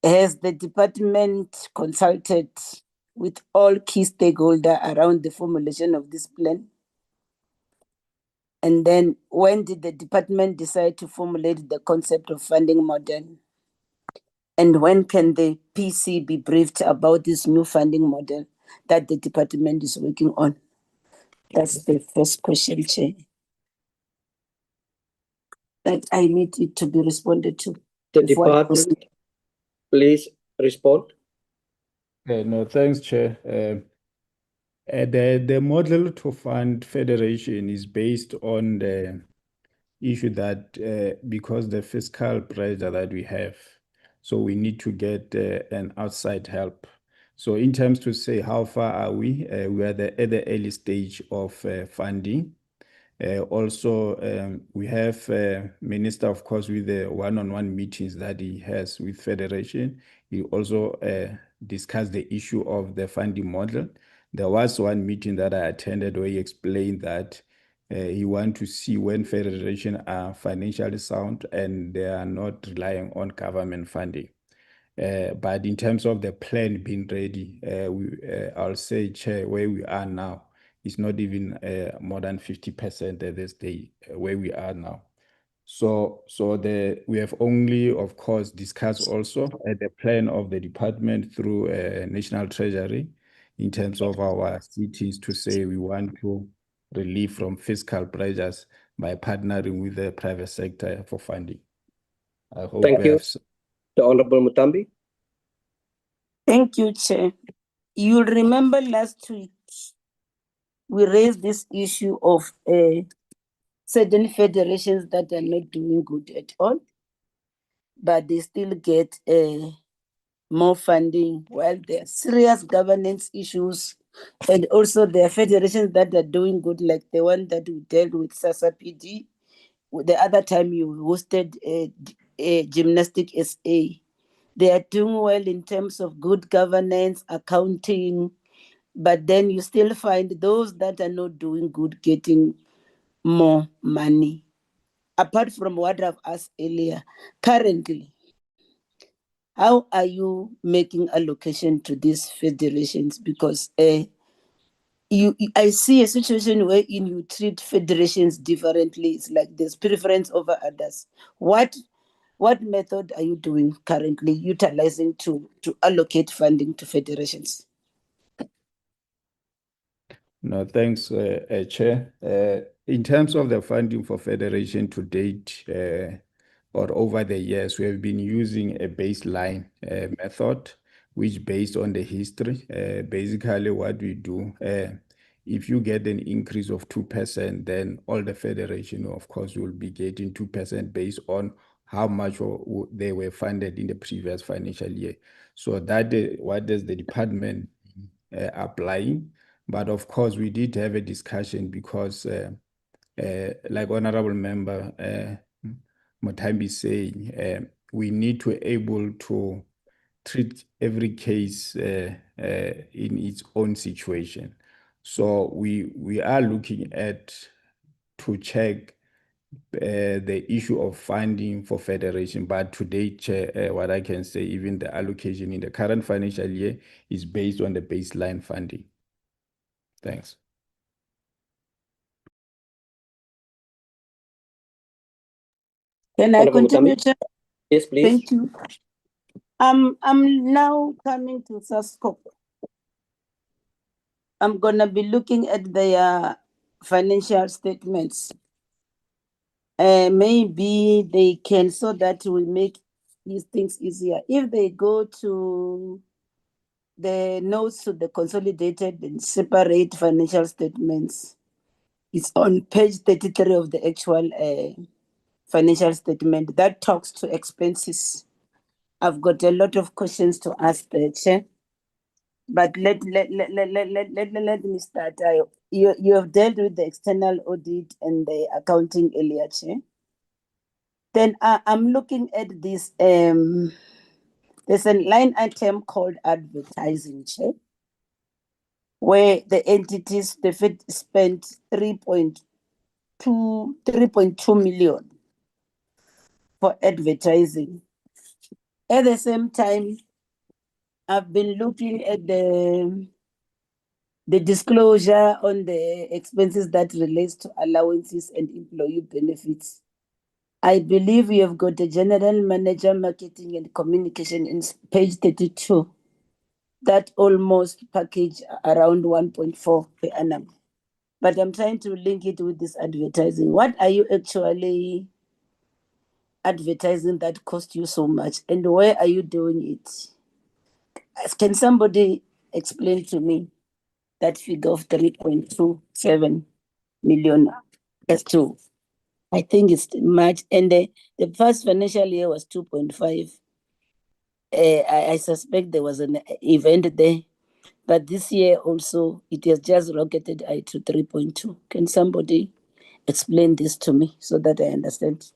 [SPEAKER 13] Has the department consulted with all key stakeholders around the formulation of this plan? And then when did the department decide to formulate the concept of funding model? And when can the PC be briefed about this new funding model that the department is working on? That's the first question, Chair, that I need it to be responded to.
[SPEAKER 2] The department, please respond.
[SPEAKER 11] No, thanks, Chair. The model to fund federation is based on the issue that because the fiscal pressure that we have, So we need to get an outside help. So in terms to say how far are we? We are at the early stage of funding. Also, we have Minister, of course, with the one-on-one meetings that he has with Federation. He also discussed the issue of the funding model. There was one meeting that I attended where he explained that he wants to see when Federation are financially sound and they are not relying on government funding. But in terms of the plan being ready, I'll say, Chair, where we are now, it's not even more than 50% at this day where we are now. So we have only, of course, discussed also the plan of the department through National Treasury in terms of our cities to say we want to relieve from fiscal pressures by partnering with the private sector for funding. I hope.
[SPEAKER 2] Thank you. The Honorable Mutambi.
[SPEAKER 13] Thank you, Chair. You'll remember last week we raised this issue of certain federations that are not doing good at all, but they still get more funding, while there are serious governance issues, and also there are federations that are doing good, like the one that we dealt with SASA-PD. The other time you hosted a Gymnastic SA. They are doing well in terms of good governance, accounting, but then you still find those that are not doing good getting more money. Apart from what I've asked earlier, currently, how are you making allocation to these federations? Because I see a situation where you treat federations differently. It's like there's preference over others. What method are you doing currently utilizing to allocate funding to federations?
[SPEAKER 11] No, thanks, Chair. In terms of the funding for federation to date or over the years, we have been using a baseline method, which based on the history. Basically, what we do, if you get an increase of 2%, then all the federation, of course, will be getting 2% based on how much they were funded in the previous financial year. So that what does the department applying? But of course, we did have a discussion because, like Honorable Member Mutambi saying, we need to able to treat every case in its own situation. So we are looking at to check the issue of funding for federation, but today, Chair, what I can say, even the allocation in the current financial year is based on the baseline funding. Thanks.
[SPEAKER 13] Can I continue, Chair?
[SPEAKER 2] Yes, please.
[SPEAKER 13] Thank you. I'm now coming to SASCOC. I'm gonna be looking at their financial statements. Maybe they can, so that will make these things easier. If they go to the notes to the consolidated and separate financial statements, it's on page 33 of the actual financial statement that talks to expenses. I've got a lot of questions to ask the Chair, but let me start. You have dealt with the external audit and the accounting earlier, Chair. Then I'm looking at this. There's a line item called advertising, Chair, where the entities spent 3.2 million for advertising. At the same time, I've been looking at the disclosure on the expenses that relates to allowances and employee benefits. I believe you have got a general manager, marketing and communication in page 32. That almost package around 1.4 per annum. But I'm trying to link it with this advertising. What are you actually advertising that cost you so much, and where are you doing it? Can somebody explain to me that figure of 3.27 million as to? I think it's much, and the first financial year was 2.5. I suspect there was an event there, but this year also it has just rocketed to 3.2. Can somebody explain this to me so that I understand?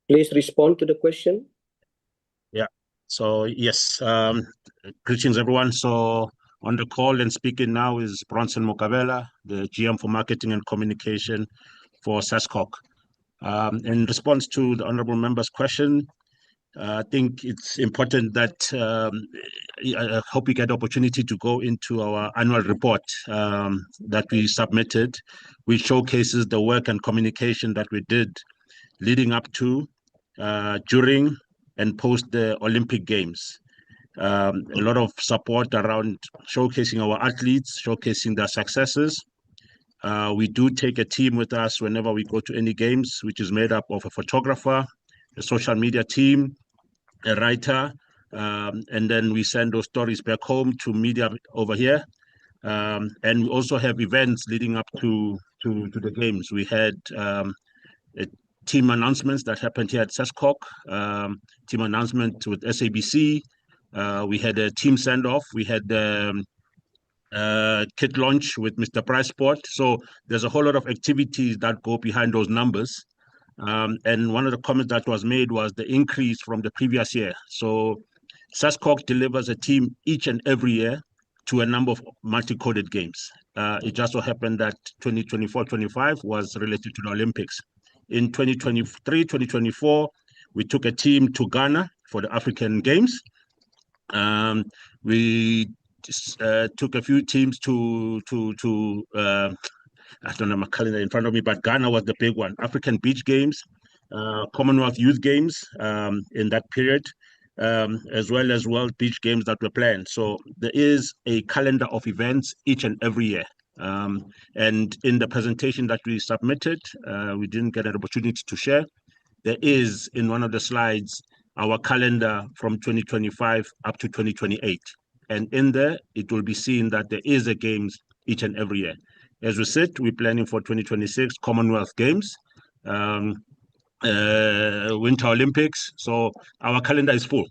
[SPEAKER 2] Please respond to the question.
[SPEAKER 14] Yeah. So yes, greetings everyone. So on the call and speaking now is Bronson Mokabela, the GM for Marketing and Communication for SASCOC. In response to the honorable member's question, I think it's important that I hope you get the opportunity to go into our annual report that we submitted, which showcases the work and communication that we did leading up to, during, and post the Olympic Games. A lot of support around showcasing our athletes, showcasing their successes. We do take a team with us whenever we go to any games, which is made up of a photographer, a social media team, a writer, and then we send those stories back home to media over here. And we also have events leading up to the games. We had team announcements that happened here at SASCOC, team announcement with SABC. We had a team send-off. We had kit launch with Mr. Price Sport. So there's a whole lot of activities that go behind those numbers. And one of the comments that was made was the increase from the previous year. So SASCOC delivers a team each and every year to a number of multi-coded games. It just so happened that 2024-25 was related to the Olympics. In 2023-2024, we took a team to Ghana for the African Games. We took a few teams to I don't have my calendar in front of me, but Ghana was the big one. African Beach Games, Commonwealth Youth Games in that period, as well as World Beach Games that were planned. So there is a calendar of events each and every year. And in the presentation that we submitted, we didn't get an opportunity to share. There is, in one of the slides, our calendar from 2025 up to 2028. And in there, it will be seen that there is a games each and every year. As we said, we're planning for 2026 Commonwealth Games, Winter Olympics. So our calendar is full.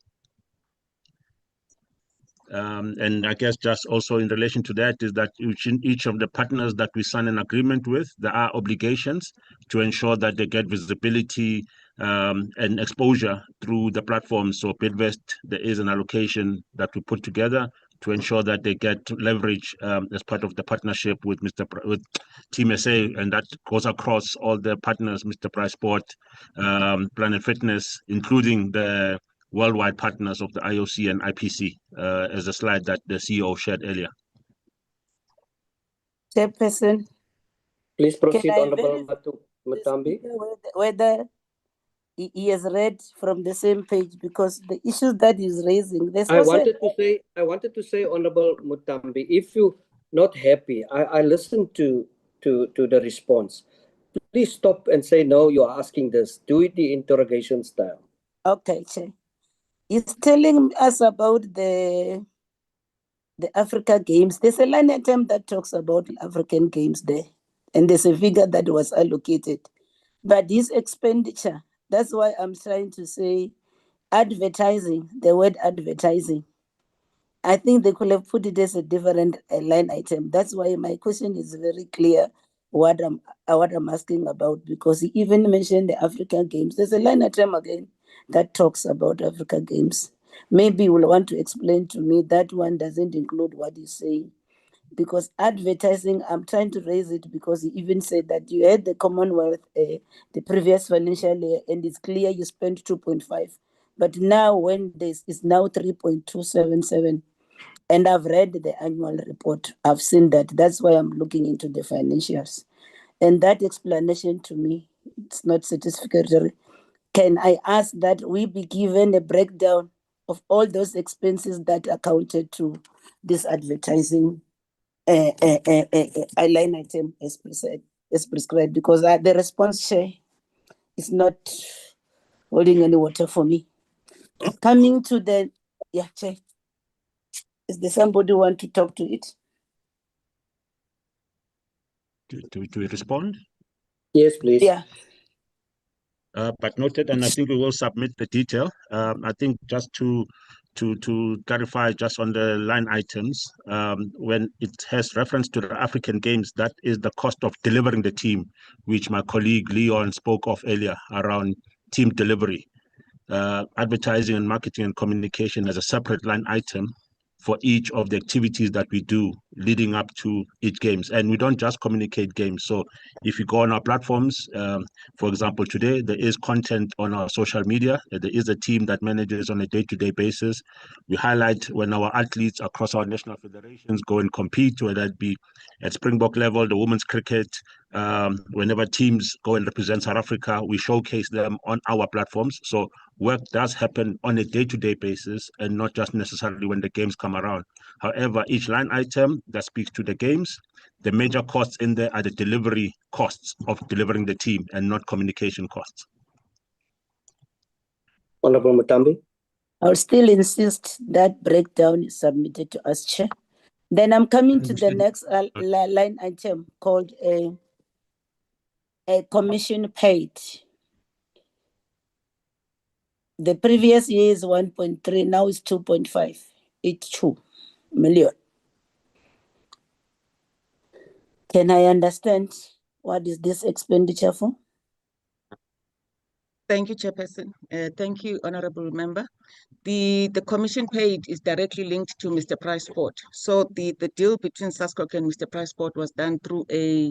[SPEAKER 14] And I guess just also in relation to that is that each of the partners that we sign an agreement with, there are obligations to ensure that they get visibility and exposure through the platform. So Bidvest, there is an allocation that we put together to ensure that they get leverage as part of the partnership with Team SA, and that goes across all the partners, Mr. Price Sport, Planet Fitness, including the worldwide partners of the IOC and IPC, as a slide that the CEO shared earlier.
[SPEAKER 13] Chairperson,
[SPEAKER 2] please proceed,
[SPEAKER 13] can I
[SPEAKER 2] Honorable Mutambi.
[SPEAKER 13] Whether he has read from the same page, because the issues that he's raising,
[SPEAKER 2] I wanted to say, Honorable Mutambi, if you're not happy, I listened to the response. Please stop and say, no, you're asking this. Do it the interrogation style.
[SPEAKER 13] Okay, Chair. He's telling us about the Africa Games. There's a line item that talks about African Games there, and there's a figure that was allocated. But this expenditure, that's why I'm trying to say advertising, the word advertising. I think they could have put it as a different line item. That's why my question is very clear what I'm asking about, because he even mentioned the African Games. There's a line item again that talks about Africa Games. Maybe you will want to explain to me that one doesn't include what he's saying. Because advertising, I'm trying to raise it because he even said that you had the Commonwealth the previous financial year, and it's clear you spent 2.5. But now when this is now 3.277, and I've read the annual report, I've seen that. That's why I'm looking into the financials. And that explanation to me, it's not satisfactory. Can I ask that we be given a breakdown of all those expenses that accounted to this advertising line item as prescribed? Because the response, Chair, is not holding any water for me. Coming to the, Chair, is there somebody who want to talk to it?
[SPEAKER 14] Do we respond?
[SPEAKER 2] Yes, please.
[SPEAKER 13] Yeah.
[SPEAKER 14] but noted, and I think we will submit the detail. I think just to clarify just on the line items, when it has reference to the African Games, that is the cost of delivering the team, which my colleague Leon spoke of earlier around team delivery. Advertising and marketing and communication as a separate line item for each of the activities that we do leading up to each games. And we don't just communicate games. So if you go on our platforms, for example, today, there is content on our social media. There is a team that manages on a day-to-day basis. We highlight when our athletes across our national federations go and compete, whether it be at Springbok level, the women's cricket, whenever teams go and represent South Africa, we showcase them on our platforms. So work does happen on a day-to-day basis and not just necessarily when the games come around. However, each line item that speaks to the games, the major costs in there are the delivery costs of delivering the team and not communication costs.
[SPEAKER 2] Honorable Mutambi.
[SPEAKER 13] I'll still insist that breakdown is submitted to us, Chair. Then I'm coming to the next line item called a commission paid. The previous year is 1.3, now it's 2.582 million. Can I understand what is this expenditure for?
[SPEAKER 3] Thank you, Chairperson. Thank you, Honorable Member. The commission paid is directly linked to Mr. Price Sport. So the deal between SASCOC and Mr. Price Sport was done through a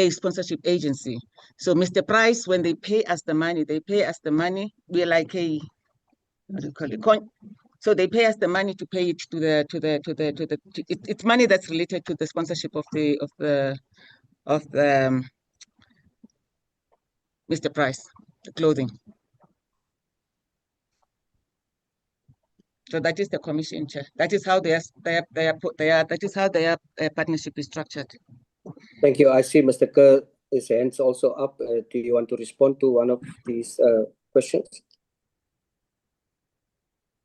[SPEAKER 3] sponsorship agency. So Mr. Price, when they pay us the money, we're like a, what do you call it? So they pay us the money to pay it it's money that's related to the sponsorship of the Mr. Price, the clothing. So that is the commission, Chair. That is how their partnership is structured.
[SPEAKER 2] Thank you. I see Mr. Kerr, his hand's also up. Do you want to respond to one of these questions?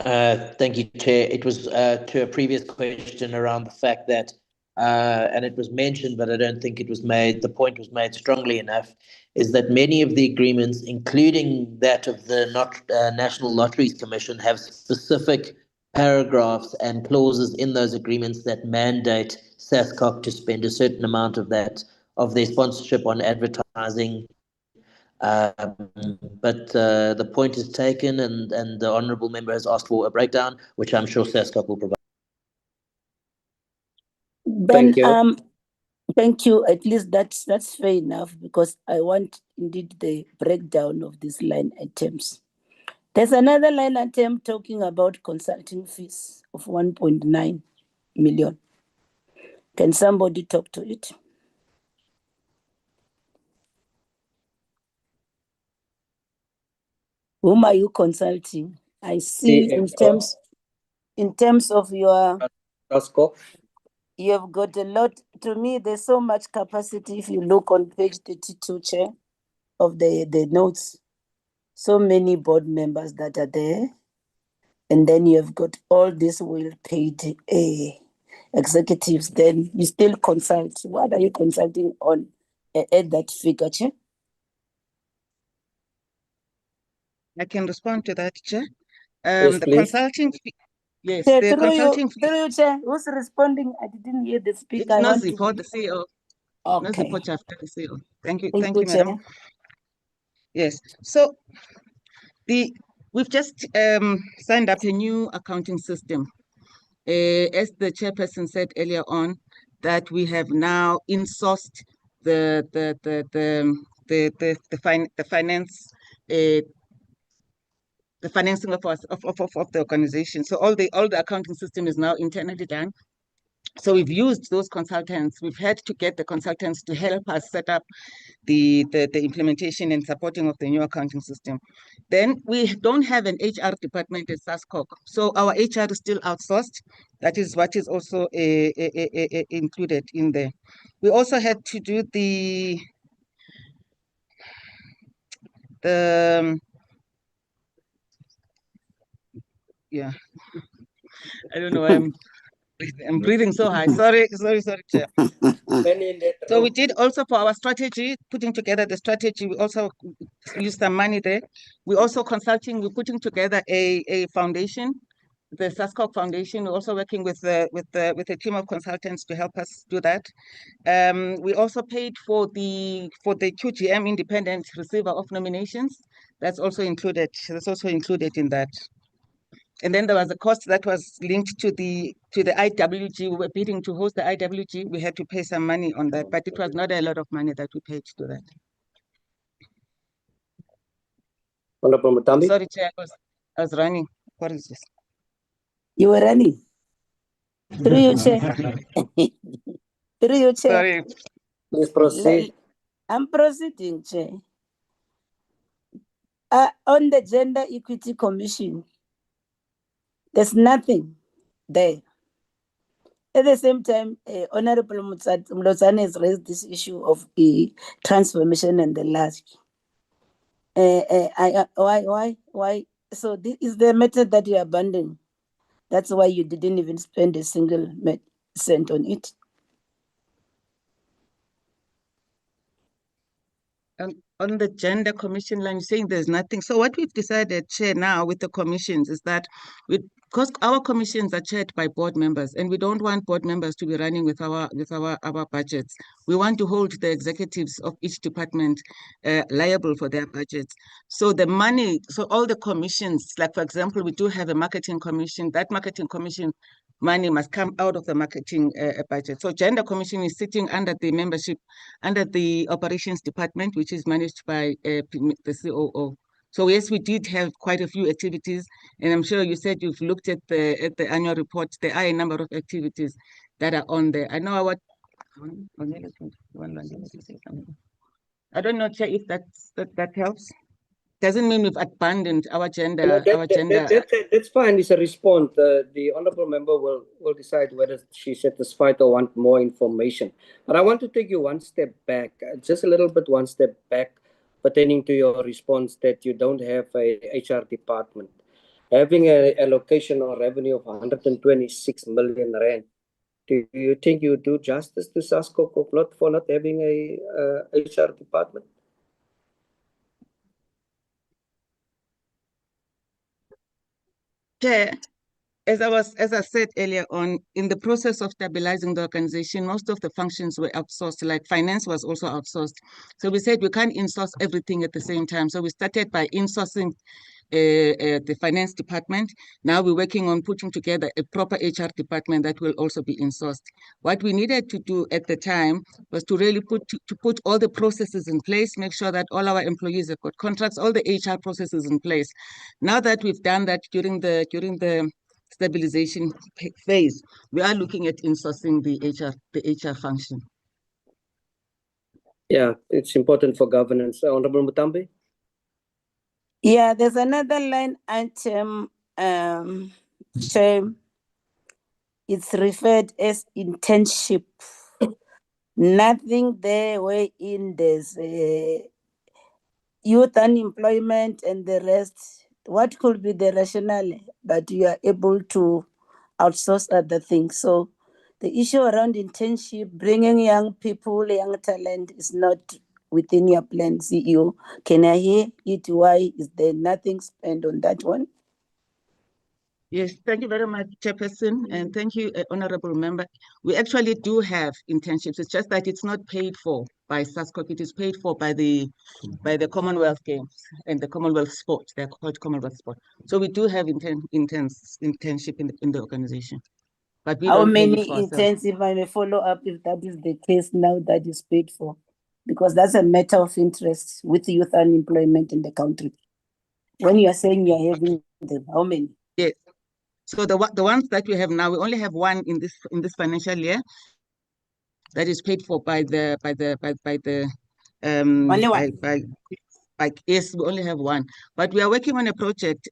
[SPEAKER 7] Thank you, Chair. It was to a previous question around the fact that, and it was mentioned, but I don't think it was made, the point was made strongly enough, is that many of the agreements, including that of the National Lotteries Commission, have specific paragraphs and clauses in those agreements that mandate SASCOC to spend a certain amount of their sponsorship on advertising. But the point is taken, and the honourable member has asked for a breakdown, which I'm sure SASCOC will provide.
[SPEAKER 13] Thank you. Thank you. At least that's fair enough, because I want indeed the breakdown of these line items. There's another line item talking about consulting fees of 1.9 million. Can somebody talk to it? Whom are you consulting? I see in terms of your
[SPEAKER 2] SASCOC.
[SPEAKER 13] You have got a lot. To me, there's so much capacity. If you look on page 32, Chair, of the notes, so many board members that are there. And then you have got all these well-paid executives. Then you still consult. What are you consulting on at that figure, Chair?
[SPEAKER 3] I can respond to that, Chair.
[SPEAKER 2] Yes,
[SPEAKER 3] the
[SPEAKER 2] please.
[SPEAKER 3] consulting fee. Yes,
[SPEAKER 13] Chair,
[SPEAKER 3] the consulting fee.
[SPEAKER 13] through you, Chair. Who's responding? I didn't hear the speaker.
[SPEAKER 3] It's Nozi for the CEO.
[SPEAKER 13] Okay.
[SPEAKER 3] Nozi for chapter the CEO. Thank you,
[SPEAKER 13] Thank you,
[SPEAKER 3] Madam.
[SPEAKER 13] Chair.
[SPEAKER 3] Yes. So we've just signed up a new accounting system. As the chairperson said earlier on, that we have now insourced the finance. The financing of the organization. So all the accounting system is now internally done. So we've used those consultants. We've had to get the consultants to help us set up the implementation and supporting of the new accounting system. Then we don't have an HR department at SASCOC. So our HR is still outsourced. That is what is also included in there. We also had to do the yeah, I don't know. I'm breathing so high. Sorry, Chair.
[SPEAKER 2] Many in that
[SPEAKER 3] So we
[SPEAKER 2] room.
[SPEAKER 3] did also for our strategy, putting together the strategy, we also used some money there. We're putting together a foundation, the SASCOC Foundation. We're also working with a team of consultants to help us do that. We also paid for the QGM independent receiver of nominations. That's also included. That's also included in that. And then there was a cost that was linked to the IWG. We were bidding to host the IWG. We had to pay some money on that, but it was not a lot of money that we paid to that.
[SPEAKER 2] Honorable Mutambi.
[SPEAKER 3] Sorry, Chair, I was running. What is this?
[SPEAKER 13] You were running. Through you, Chair. Through you, Chair.
[SPEAKER 3] Sorry.
[SPEAKER 2] Please proceed.
[SPEAKER 13] I'm proceeding, Chair. On the Gender Equity Commission, there's nothing there. At the same time, Honorable Mlotsane has raised this issue of the transformation and the large. Why? So this is the method that you abandoned. That's why you didn't even spend a single cent on it.
[SPEAKER 3] On the gender commission line, saying there's nothing. So what we've decided, Chair, now with the commissions is that because our commissions are chaired by board members, and we don't want board members to be running with our budgets. We want to hold the executives of each department liable for their budgets. So the money, so all the commissions, like for example, we do have a marketing commission. That marketing commission money must come out of the marketing budget. So gender commission is sitting under the membership, under the operations department, which is managed by the COO. So yes, we did have quite a few activities, and I'm sure you said you've looked at the annual report. There are a number of activities that are on there. I know what. I don't know, Chair, if that helps. Doesn't mean we've abandoned our gender.
[SPEAKER 2] That's fine. It's a response. The honourable member will decide whether she's satisfied or want more information. But I want to take you one step back, just a little bit one step back, pertaining to your response that you don't have a HR department. Having an allocation or revenue of 126 million rand, do you think you do justice to SASCOC for not having a HR department?
[SPEAKER 3] Chair, as I said earlier on, in the process of stabilizing the organization, most of the functions were outsourced, like finance was also outsourced. So we said we can't insource everything at the same time. So we started by insourcing the finance department. Now we're working on putting together a proper HR department that will also be insourced. What we needed to do at the time was to really put all the processes in place, make sure that all our employees have got contracts, all the HR processes in place. Now that we've done that during the stabilization phase, we are looking at insourcing the HR function.
[SPEAKER 2] Yeah, it's important for governance. Honorable Mutambi?
[SPEAKER 13] Yeah, there's another line item, Chair. It's referred as internship. Nothing there wherein there's youth unemployment and the rest. What could be the rationale? But you are able to outsource other things. So the issue around internship, bringing young people, young talent is not within your plan, CEO. Can I hear it? Why is there nothing spent on that one?
[SPEAKER 3] Yes, thank you very much, Chairperson, and thank you, Honorable Member. We actually do have internships. It's just that it's not paid for by SASCOC. It is paid for by the Commonwealth Games and the Commonwealth Sport. They're called Commonwealth Sport. So we do have internship in the organization. But we
[SPEAKER 13] How
[SPEAKER 3] don't pay
[SPEAKER 13] many
[SPEAKER 3] it for ourselves.
[SPEAKER 13] interns, if I may follow up, if that is the case now that is paid for? Because that's a matter of interest with youth unemployment in the country. When you are saying you are having them, how many?
[SPEAKER 3] Yes. So the ones that we have now, we only have one in this financial year that is paid for by yes, we only have one. But we are working on a project,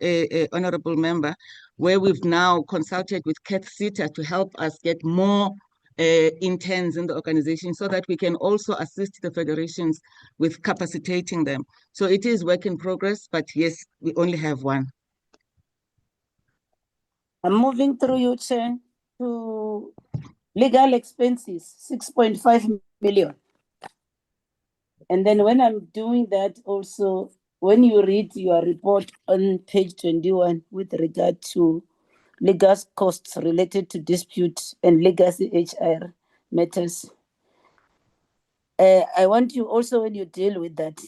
[SPEAKER 3] Honorable Member, where we've now consulted with Kath Sita to help us get more interns in the organization so that we can also assist the federations with capacitating them. So it is work in progress, but yes, we only have one.
[SPEAKER 13] I'm moving through you, Chair, to Legal expenses, 6.5 million. And then when I'm doing that also, when you read your report on page 21 with regard to legal costs related to dispute and legacy HR matters, I want you also, when you deal with that,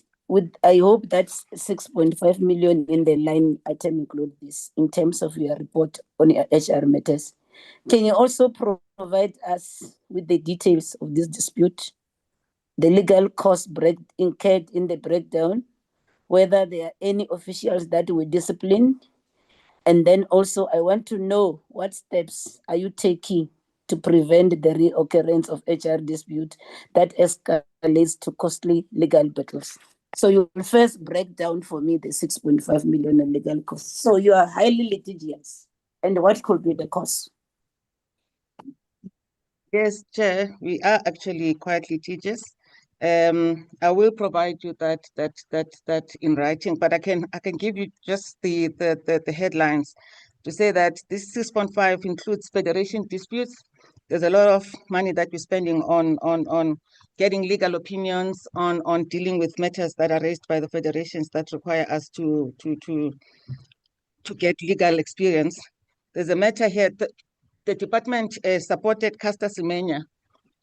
[SPEAKER 13] I hope that's 6.5 million in the line item include this in terms of your report on your HR matters. Can you also provide us with the details of this dispute, the legal costs incurred in the breakdown, whether there are any officials that were disciplined? And then also, I want to know what steps are you taking to prevent the reoccurrence of HR dispute that escalates to costly legal battles. So you will first break down for me the 6.5 million in legal costs. So you are highly litigious. And what could be the cost?
[SPEAKER 3] Yes, Chair, we are actually quite litigious. I will provide you that in writing, but I can give you just the headlines to say that this 6.5 includes federation disputes. There's a lot of money that we're spending on getting legal opinions, on dealing with matters that are raised by the federations that require us to get legal experience. There's a matter here. The department supported Caster Semenya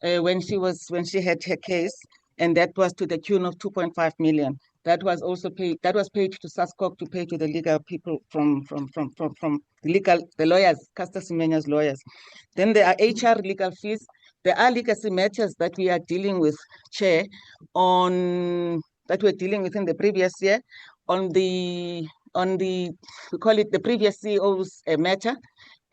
[SPEAKER 3] when she had her case, and that was to the tune of 2.5 million. That was also paid. That was paid to SASCOC to pay to the legal people from the lawyers, Caster Semenya's lawyers. Then there are HR legal fees. There are legacy matters that we are dealing with, Chair, that we're dealing with in the previous year on the we call it the previous CEO's matter.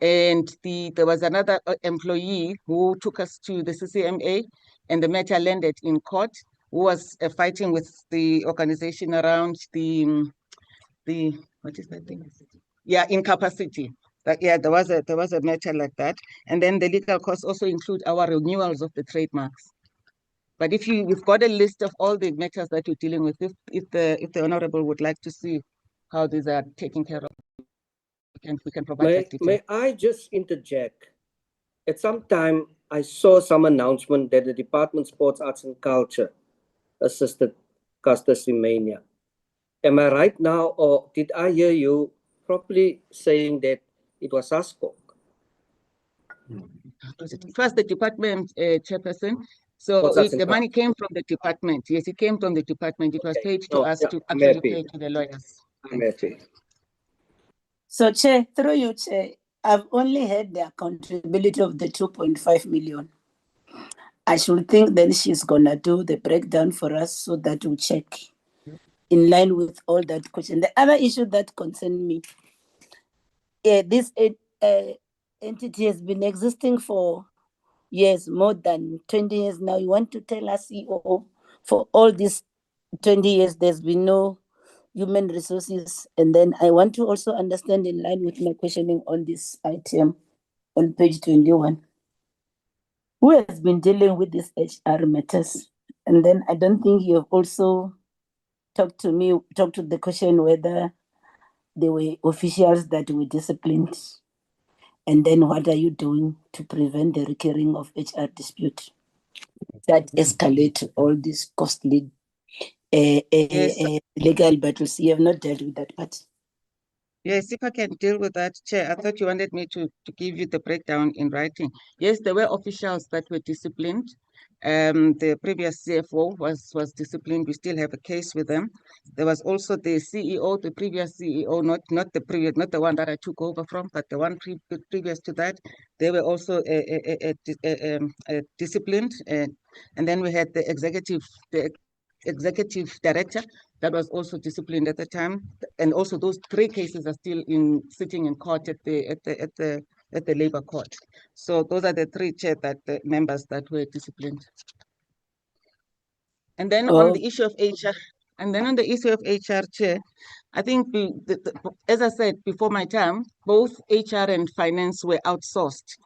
[SPEAKER 3] And there was another employee who took us to the CCMA, and the matter landed in court, who was fighting with the organization around the what is that thing? Yeah, incapacity. Yeah, there was a matter like that. And then the legal costs also include our renewals of the trademarks. But if you've got a list of all the matters that you're dealing with, if the honorable would like to see how these are taken care of, we can provide that detail.
[SPEAKER 2] May I just interject? At some time, I saw some announcement that the Department of Sports, Arts and Culture assisted Caster Semenya. Am I right now, or did I hear you properly saying that it was SASCOC?
[SPEAKER 3] It was the department, chairperson. So the money came from the department. Yes, it came from the department. It was paid to us to actually pay to the lawyers.
[SPEAKER 2] I'm happy.
[SPEAKER 13] So, Chair, through you, Chair, I've only heard the accountability of the 2.5 million. I should think then she's gonna do the breakdown for us so that we check in line with all that question. The other issue that concerns me, this entity has been existing for years, more than 20 years now. You want to tell us, CEO, for all these 20 years, there's been no human resources. And then I want to also understand, in line with my questioning on this item on page 21, who has been dealing with these HR matters? And then I don't think you have also talked to the question whether there were officials that were disciplined. And then what are you doing to prevent the recurring of HR dispute that escalate to all these costly legal battles? You have not dealt with that part.
[SPEAKER 3] Yes, if I can deal with that, Chair. I thought you wanted me to give you the breakdown in writing. Yes, there were officials that were disciplined. The previous CFO was disciplined. We still have a case with them. There was also the CEO, the previous CEO, not the one that I took over from, but the one previous to that. They were also disciplined, and then we had the executive director that was also disciplined at the time, and also those three cases are still sitting in court at the labor court. So those are the three members that were disciplined. And then on the issue of HR, Chair, I think as I said before my time, both HR and finance were outsourced,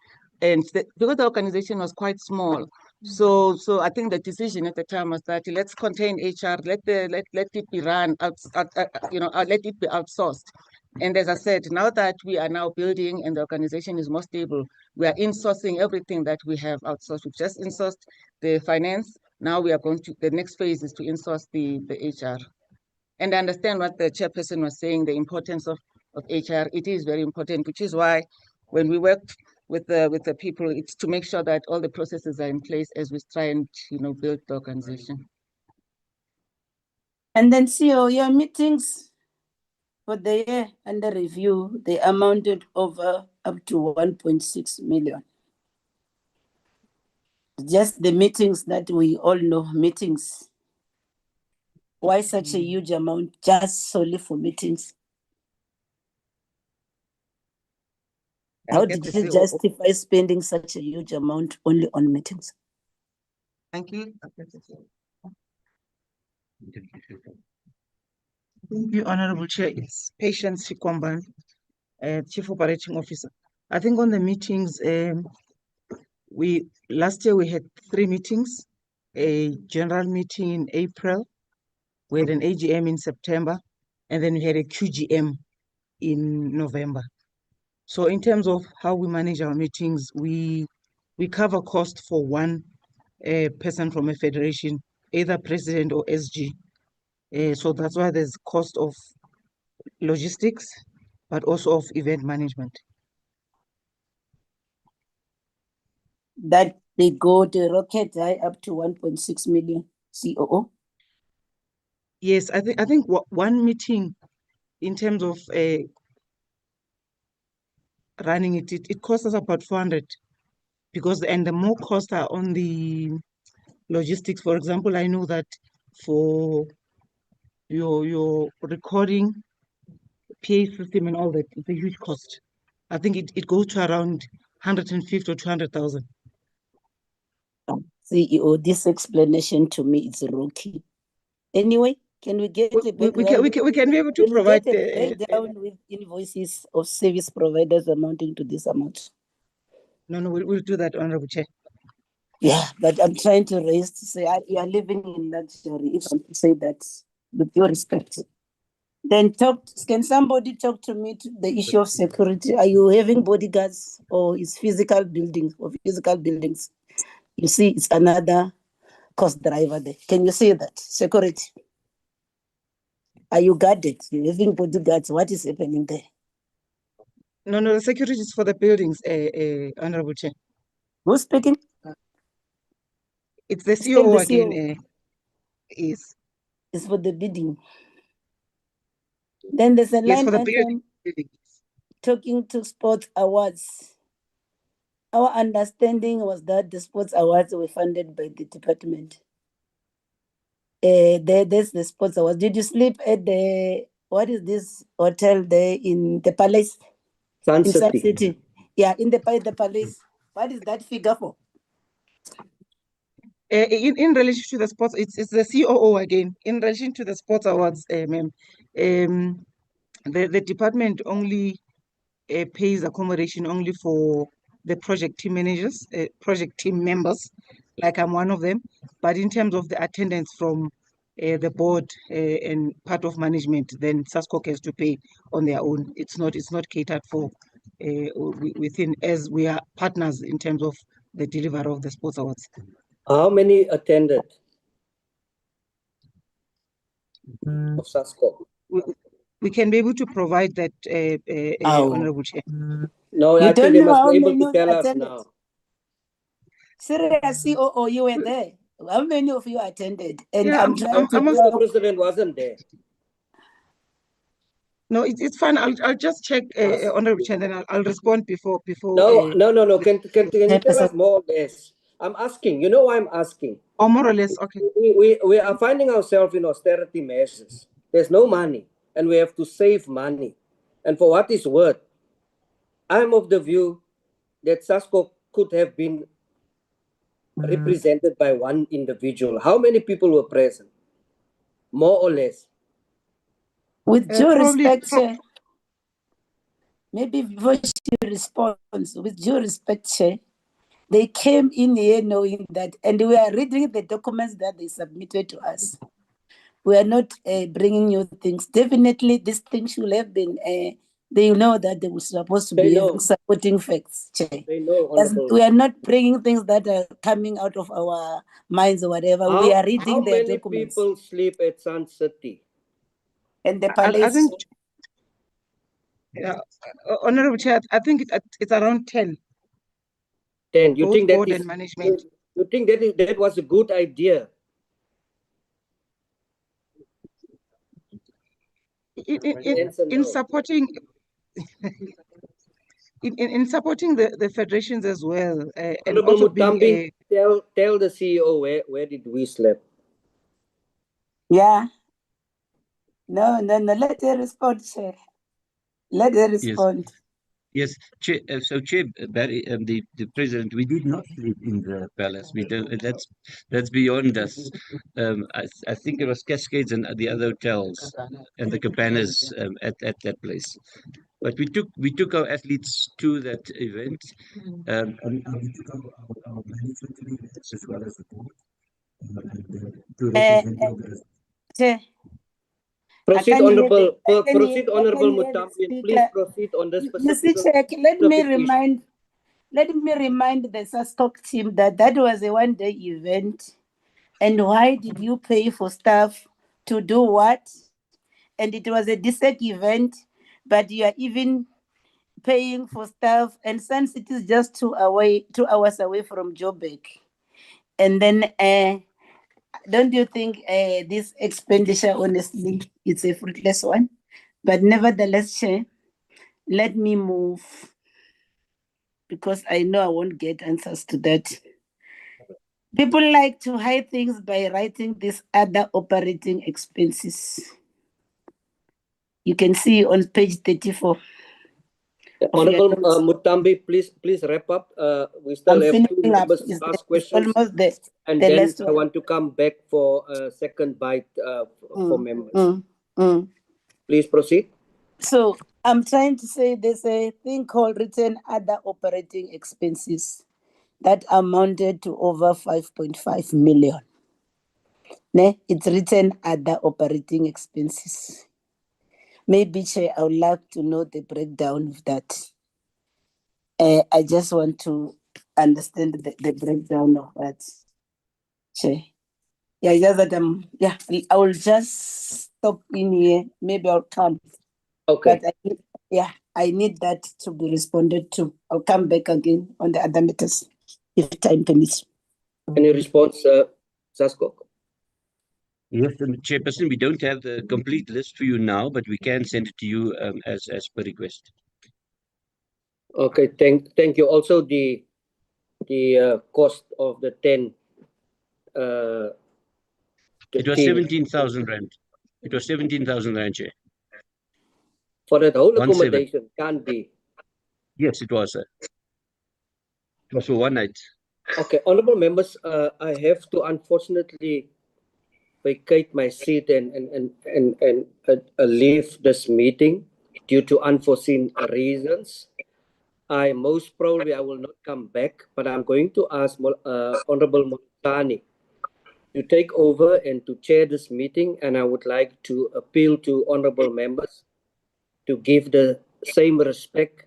[SPEAKER 3] and because the organization was quite small. So I think the decision at the time was that let's contain HR, let it be run let it be outsourced. And as I said, now that we are now building and the organization is more stable, we are insourcing everything that we have outsourced. We've just insourced the finance. Now we are going to, the next phase is to insource the HR. And I understand what the chairperson was saying, the importance of HR. It is very important, which is why when we worked with the people, it's to make sure that all the processes are in place as we try and build the organization.
[SPEAKER 13] And then CEO, your meetings for the year under review, they amounted over up to 1.6 million. Just the meetings that we all know, meetings. Why such a huge amount just solely for meetings? How did you justify spending such a huge amount only on meetings?
[SPEAKER 3] Thank you. Thank you, Honorable Chair. It's Patience Sikwamban, Chief Operating Officer. I think on the meetings, last year we had 3 meetings, a general meeting in April, we had an AGM in September, and then we had a QGM in November. So in terms of how we manage our meetings, we cover cost for one person from a federation, either president or SG. So that's why there's cost of logistics, but also of event management.
[SPEAKER 13] That they go to rocket high up to 1.6 million COO?
[SPEAKER 3] Yes, I think one meeting in terms of running it costs us about 400, and the more costs are on the logistics. For example, I know that for your recording, PA system and all that, it's a huge cost. I think it goes to around 150 or 200,000.
[SPEAKER 13] CEO, this explanation to me is rookie. Anyway, can we get a background?
[SPEAKER 3] We can be able to provide
[SPEAKER 13] a breakdown with invoices of service providers amounting to this amount?
[SPEAKER 3] No, we'll do that, Honorable Chair.
[SPEAKER 13] Yeah, but I'm trying to raise to say you are living in luxury, if I say that with your respect. Then can somebody talk to me to the issue of security? Are you having bodyguards or is physical buildings You see, it's another cost driver there. Can you see that? Security. Are you guarded? You're having bodyguards. What is happening there?
[SPEAKER 3] No, the security is for the buildings, Honorable Chair.
[SPEAKER 13] Who's speaking?
[SPEAKER 3] It's the COO again. Is
[SPEAKER 13] it's for the bidding. Then there's a line item talking to sports awards. Our understanding was that the sports awards were funded by the department. There's the sports awards. Did you sleep at what is this hotel there in the Palace?
[SPEAKER 2] Sun
[SPEAKER 13] City. Yeah, in the Palace. What is that figure for?
[SPEAKER 3] In relation to the sports, it's the COO again. In relation to the sports awards, ma'am, the department only pays accommodation only for the project team managers, project team members, like I'm one of them. But in terms of the attendance from the board and part of management, then SASCOC has to pay on their own. It's not catered for within, as we are partners in terms of the delivery of the sports awards.
[SPEAKER 2] How many attended of SASCOC?
[SPEAKER 3] We can be able to provide that, Honorable Chair.
[SPEAKER 2] No, I think they must be able to tell us now.
[SPEAKER 13] Serious COO, you were there. How many of you attended? And
[SPEAKER 3] yeah,
[SPEAKER 13] I'm trying to
[SPEAKER 2] the president wasn't there.
[SPEAKER 3] No, it's fine. I'll just check, Honorable Chair, and then I'll respond before.
[SPEAKER 2] No. Can you tell us more or less? I'm asking. You know why I'm asking?
[SPEAKER 3] Or more or less, okay.
[SPEAKER 2] We are finding ourselves in austerity measures. There's no money, and we have to save money. And for what is worth, I'm of the view that SASCOC could have been represented by one individual. How many people were present? More or less?
[SPEAKER 13] With due respect, Chair, maybe before she responds, with due respect, Chair, they came in here knowing that, and we are reading the documents that they submitted to us. we are not bringing new things. Definitely, this thing should have been. They know that they were supposed to be having supporting facts.
[SPEAKER 2] They know, Honorable.
[SPEAKER 13] We are not bringing things that are coming out of our minds or whatever. We are reading
[SPEAKER 2] how
[SPEAKER 13] their
[SPEAKER 2] many
[SPEAKER 13] documents.
[SPEAKER 2] people sleep at Sun City?
[SPEAKER 13] And the
[SPEAKER 6] I
[SPEAKER 13] palace.
[SPEAKER 6] think, Honorable Chair, I think it's around 10.
[SPEAKER 2] 10. You
[SPEAKER 6] Both
[SPEAKER 2] think that
[SPEAKER 6] board
[SPEAKER 2] is
[SPEAKER 6] and management.
[SPEAKER 2] you think that was a good idea?
[SPEAKER 6] In supporting in supporting the federations as well, and
[SPEAKER 2] Honorable
[SPEAKER 6] also being
[SPEAKER 2] Mutambi, tell the CEO where did we sleep?
[SPEAKER 13] Yeah. No. Let her respond, Chair. Let her respond.
[SPEAKER 1] Yes, Chair, so Chair Barry, the president, we did not live in the palace. We don't. That's beyond us. I think it was Cascades and the other hotels and the cabanas at that place. But we took our athletes to that event, and we took our management team as well as the board to represent
[SPEAKER 13] Chair.
[SPEAKER 2] Proceed, Honorable Mutambi,
[SPEAKER 13] Mutambi,
[SPEAKER 2] please proceed on the specific.
[SPEAKER 13] Let me remind the SASCOC team that was a one-day event. And why did you pay for staff to do what? And it was a DSEC event, but you are even paying for staff, and Sun City is just 2 hours away from Joburg. And then don't you think this expenditure, honestly, it's a fruitless one? But nevertheless, Chair, let me move, because I know I won't get answers to that. People like to hide things by writing these other operating expenses. You can see on page 34.
[SPEAKER 2] Honorable Mutambi, please wrap up. We still have 2 members to ask questions. And then I want to come back for a second bite for members. Please proceed.
[SPEAKER 13] So I'm trying to say there's a thing called written other operating expenses that amounted to over 5.5 million. It's written other operating expenses. Maybe, Chair, I would like to know the breakdown of that. I just want to understand the breakdown of that, Chair. Yeah, just that I will just stop in here. Maybe I'll come.
[SPEAKER 2] Okay.
[SPEAKER 13] But I need that to be responded to. I'll come back again on the other matters if time permits.
[SPEAKER 2] Any response, SASCOC?
[SPEAKER 1] Yes, Chairperson, we don't have the complete list for you now, but we can send it to you as per request.
[SPEAKER 2] Okay, thank you. Also, the cost of the 10.
[SPEAKER 1] It was 17,000 rand. It was 17,000 rand, Chair.
[SPEAKER 2] For that whole
[SPEAKER 1] 17.
[SPEAKER 2] accommodation, can't be.
[SPEAKER 1] Yes, it was. It was for one night.
[SPEAKER 2] Okay, honorable members, I have to unfortunately vacate my seat and leave this meeting due to unforeseen reasons. Most probably I will not come back, but I'm going to ask Honorable Molotani to take over and to chair this meeting, and I would like to appeal to honorable members to give the same respect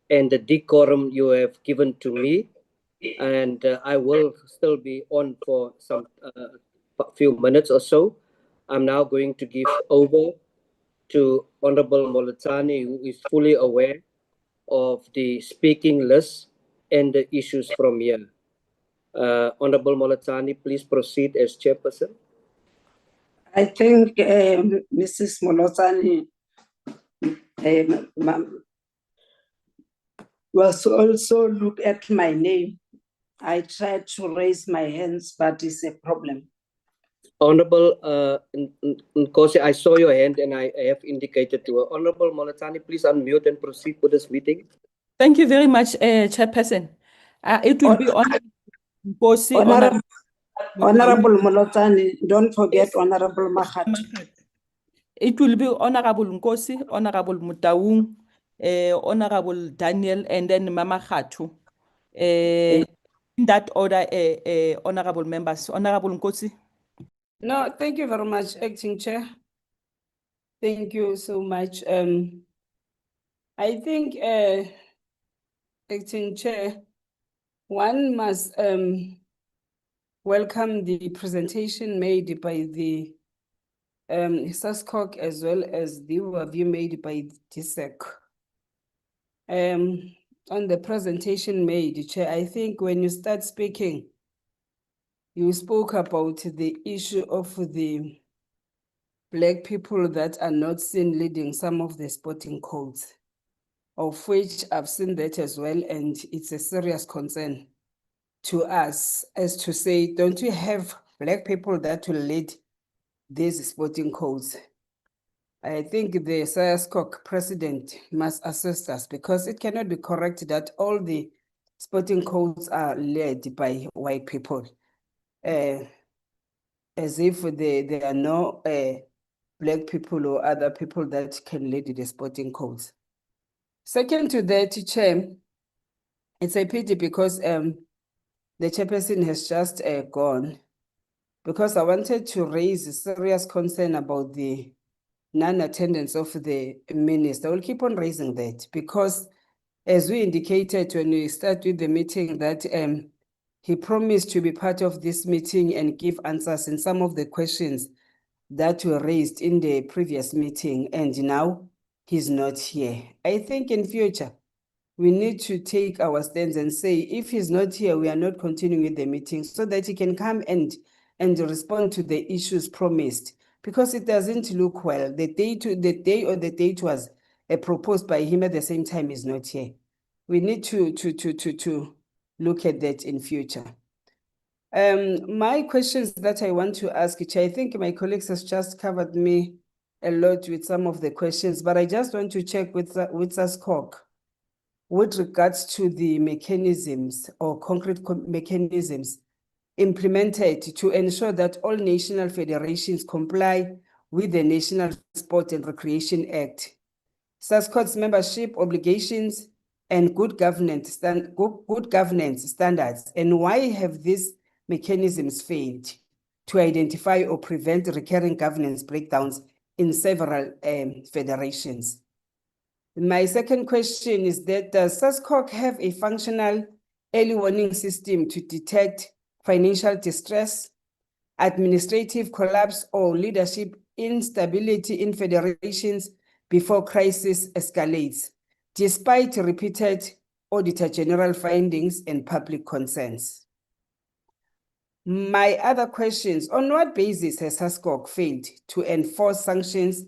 [SPEAKER 2] and the decorum you have given to me, and I will still be on for some few minutes or so. I'm now going to give over to Honorable Molotani, who is fully aware of the speaking list and the issues from here. Honorable Molotani, please proceed as chairperson.
[SPEAKER 15] I think Mrs. Molotani was also look at my name. I tried to raise my hands, but it's a problem.
[SPEAKER 2] Honorable Nkosi, I saw your hand and I have indicated to her. Honorable Molotani, please unmute and proceed with this meeting.
[SPEAKER 9] Thank you very much, Chairperson. It will be Honorable Nkosi,
[SPEAKER 15] Honorable Molotani, don't forget Honorable Mahat.
[SPEAKER 9] It will be Honorable Nkosi, Honorable Mutaung, Honorable Daniel, and then Mama Khatu. In that order, honorable members. Honorable Nkosi.
[SPEAKER 15] No, thank you very much, Acting Chair. Thank you so much. I think, Acting Chair, one must welcome the presentation made by the SASCOC as well as the overview made by DSEC. On the presentation made, Chair, I think when you start speaking, you spoke about the issue of the Black people that are not seen leading some of the sporting codes, of which I've seen that as well, and it's a serious concern to us as to say, don't we have Black people that will lead these sporting codes? I think the SASCOC president must assist us, because it cannot be correct that all the sporting codes are led by white people, as if there are no Black people or other people that can lead the sporting codes. Second to that, Chair, it's a pity because the chairperson has just gone, because I wanted to raise a serious concern about the non-attendance of the minister. I will keep on raising that, because as we indicated when we started with the meeting, that he promised to be part of this meeting and give answers in some of the questions that were raised in the previous meeting, and now he's not here. I think in future, we need to take our stands and say, if he's not here, we are not continuing with the meeting, so that he can come and respond to the issues promised, because it doesn't look well. The date was proposed by him at the same time is not here. We need to look at that in future. My questions that I want to ask, which I think my colleagues has just covered me a lot with some of the questions, but I just want to check with SASCOC with regards to the mechanisms or concrete mechanisms implemented to ensure that all national federations comply with the National Sport and Recreation Act, SASCOC's membership obligations, and good governance standards, and why have these mechanisms failed to identify or prevent recurring governance breakdowns in several federations? My second question is that does SASCOC have a functional early warning system to detect financial distress, administrative collapse, or leadership instability in federations before crisis escalates, despite repeated Auditor General findings and public concerns? My other questions, on what basis has SASCOC failed to enforce sanctions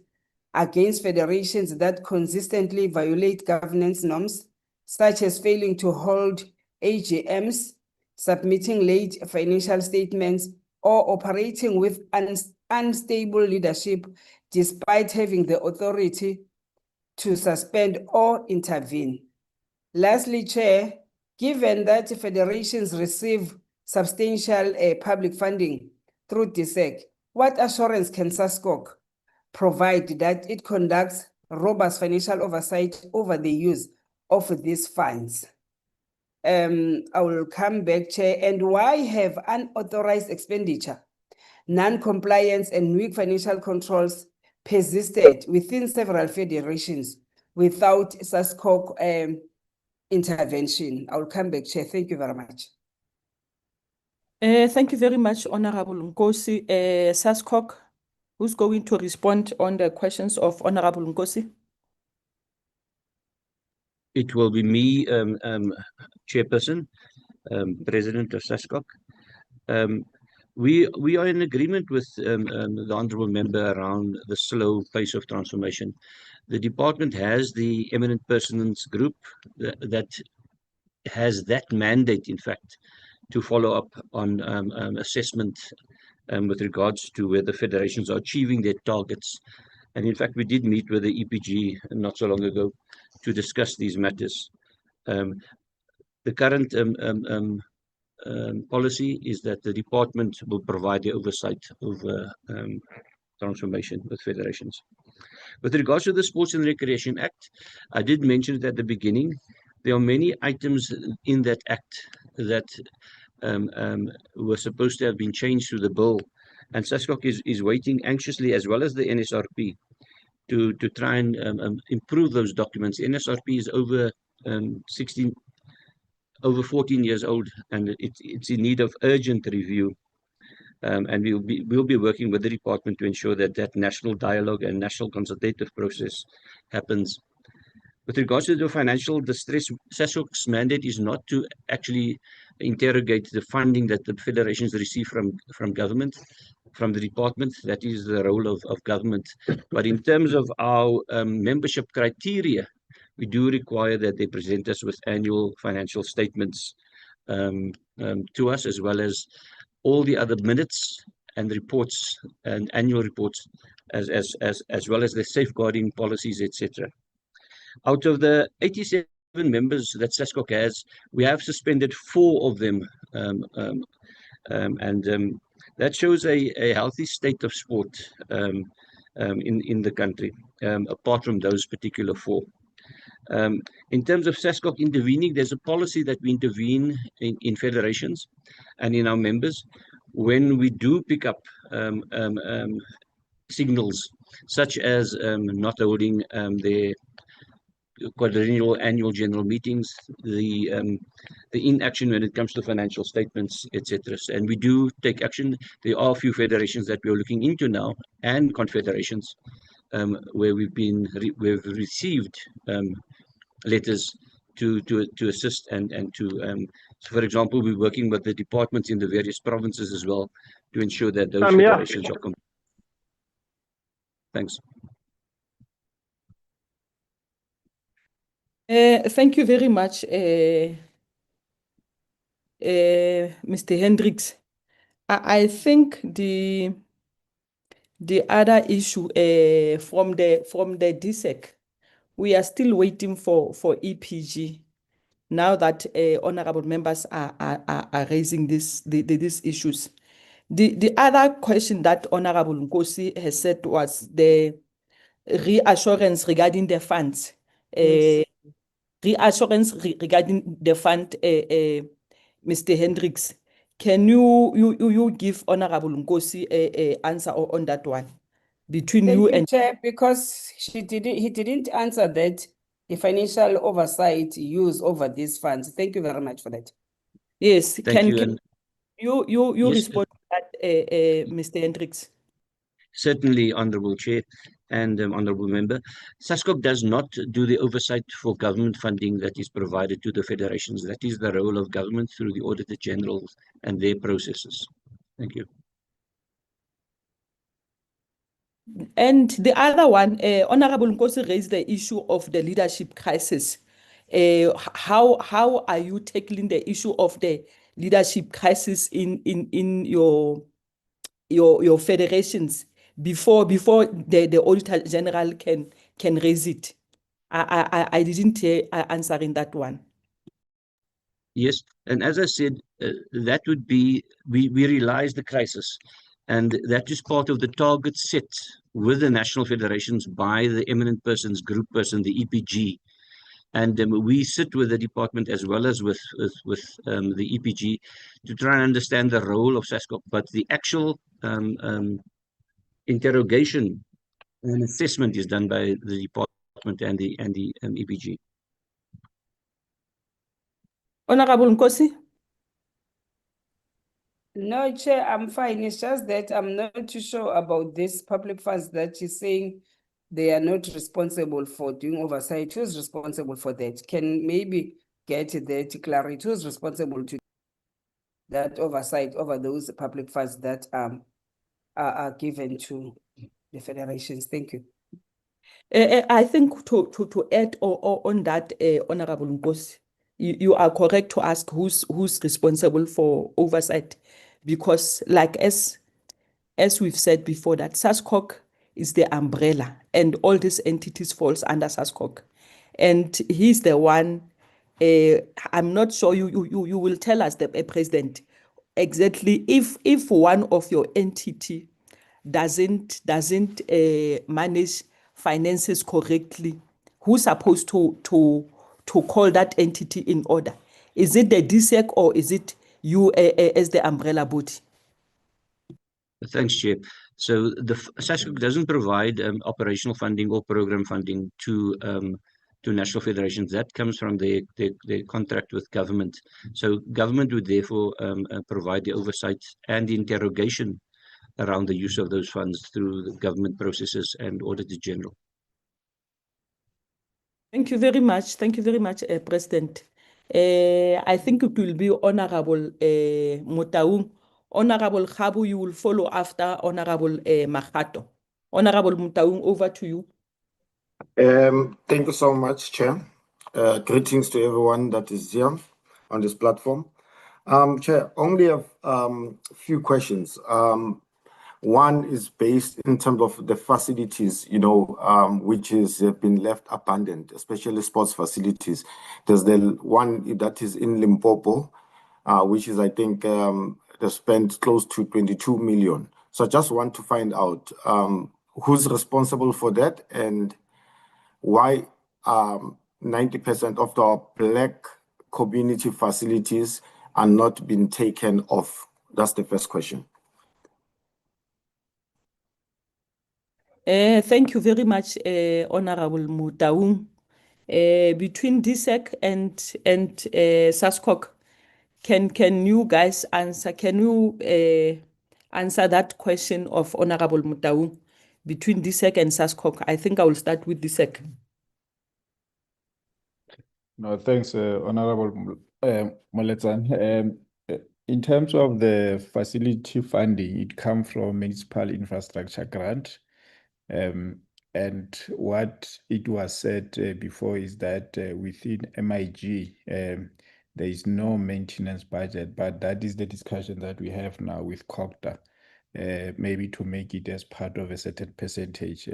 [SPEAKER 15] against federations that consistently violate governance norms, such as failing to hold AGMs, submitting late financial statements, or operating with unstable leadership despite having the authority to suspend or intervene? Lastly, Chair, given that federations receive substantial public funding through DSEC, what assurance can SASCOC provide that it conducts robust financial oversight over the use of these funds? I will come back, Chair. And why have unauthorized expenditure, non-compliance, and weak financial controls persisted within several federations without SASCOC intervention? I will come back, Chair. Thank you very much.
[SPEAKER 9] Thank you very much, Honorable Nkosi. SASCOC, who's going to respond on the questions of Honorable Nkosi?
[SPEAKER 1] It will be me, Chairperson, President of SASCOC. We are in agreement with the Honourable Member around the slow pace of transformation. The department has the eminent persons group that has that mandate, in fact, to follow up on assessment with regards to whether federations are achieving their targets. And in fact, we did meet with the EPG not so long ago to discuss these matters. The current policy is that the department will provide the oversight over transformation with federations. With regards to the Sports and Recreation Act, I did mention it at the beginning. There are many items in that act that were supposed to have been changed to the bill, And SASCOC is waiting anxiously, as well as the NSRP, to try and improve those documents. NSRP is over 14 years old, and it's in need of urgent review. And we'll be working with the department to ensure that national dialogue and national consultative process happens. With regards to the financial distress, SASCOC's mandate is not to actually interrogate the funding that the federations receive from government, from the department. That is the role of government. But in terms of our membership criteria, we do require that they present us with annual financial statements to us, as well as all the other minutes and reports and annual reports, as well as the safeguarding policies, etc. Out of the 87 members that SASCOC has, we have suspended 4 of them, and that shows a healthy state of sport in the country, apart from those particular 4. In terms of SASCOC intervening, there's a policy that we intervene in federations and in our members when we do pick up signals such as not holding their quadrennial annual general meetings, the inaction when it comes to financial statements, etc. And we do take action. There are a few federations that we are looking into now, and confederations, where we've received letters to assist and to so for example, we're working with the departments in the various provinces as well to ensure that those federations are complete. Thanks.
[SPEAKER 9] Thank you very much, Mr. Hendricks. I think the other issue from the DSEC, we are still waiting for EPG. Now that honorable members are raising these issues. The other question that Honorable Nkosi has said was the reassurance regarding the funds.
[SPEAKER 15] Yes.
[SPEAKER 9] Reassurance regarding the fund, Mr. Hendricks. Can you give Honorable Nkosi a answer on that one between
[SPEAKER 15] Thank
[SPEAKER 9] you
[SPEAKER 15] you,
[SPEAKER 9] and
[SPEAKER 15] Chair, because he didn't answer that, the financial oversight use over these funds. Thank you very much for that.
[SPEAKER 9] yes?
[SPEAKER 1] Thank you.
[SPEAKER 9] Can
[SPEAKER 1] And
[SPEAKER 9] you
[SPEAKER 1] yes,
[SPEAKER 9] respond to that, Mr. Hendricks?
[SPEAKER 1] certainly, Honourable Chair and Honourable Member. SASCOC does not do the oversight for government funding that is provided to the federations. That is the role of government through the Auditor General and their processes. Thank you.
[SPEAKER 9] And the other one, Honorable Nkosi raised the issue of the leadership crisis. How are you tackling the issue of the leadership crisis in your federations before the Auditor General can raise it? I didn't hear answering that one.
[SPEAKER 1] Yes, and as I said, that would be, we realize the crisis, and that is part of the target set with the national federations by the eminent persons group person, the EPG. And we sit with the department as well as with the EPG to try and understand the role of SASCOC. But the actual interrogation and assessment is done by the department and the EPG.
[SPEAKER 9] Honorable Nkosi?
[SPEAKER 15] No, Chair, I'm fine. It's just that I'm not too sure about this public funds that you're saying they are not responsible for doing oversight. Who's responsible for that? Can maybe get that clarity. Who's responsible to that oversight over those public funds that are given to the federations? Thank you.
[SPEAKER 9] I think to add on that, Honorable Nkosi, you are correct to ask who's responsible for oversight, because like as we've said before, that SASCOC is the umbrella and all these entities falls under SASCOC, and he's the one. I'm not sure you will tell us, the President, exactly if one of your entity doesn't manage finances correctly, who's supposed to call that entity in order? Is it the DSEC or is it you as the umbrella body?
[SPEAKER 1] Thanks, Chair. So the SASCOC doesn't provide operational funding or program funding to national federations. That comes from their contract with government. So government would therefore provide the oversight and the interrogation around the use of those funds through the government processes and Auditor General.
[SPEAKER 9] Thank you very much. Thank you very much, President. I think it will be Honorable Motaung. Honorable Khabu, you will follow after Honorable Makgato. Honorable Motaung, over to you.
[SPEAKER 16] Thank you so much, Chair. Greetings to everyone that is here on this platform. Chair, only a few questions. One is based in terms of the facilities, which has been left abandoned, especially sports facilities. There's the one that is in Limpopo, which is, I think, they spent close to 22 million. So I just want to find out who's responsible for that and why 90% of the Black community facilities are not being taken off. That's the first question.
[SPEAKER 9] Thank you very much, Honorable Motaung. Between DSEC and SASCOC, can you guys answer? Can you answer that question of Honorable Motaung between DSEC and SASCOC? I think I will start with DSEC.
[SPEAKER 11] No, thanks, Honorable Moletsan. In terms of the facility funding, it comes from municipal infrastructure grant. And what it was said before is that within MIG, there is no maintenance budget, but that is the discussion that we have now with COGTA, maybe to make it as part of a certain percentage.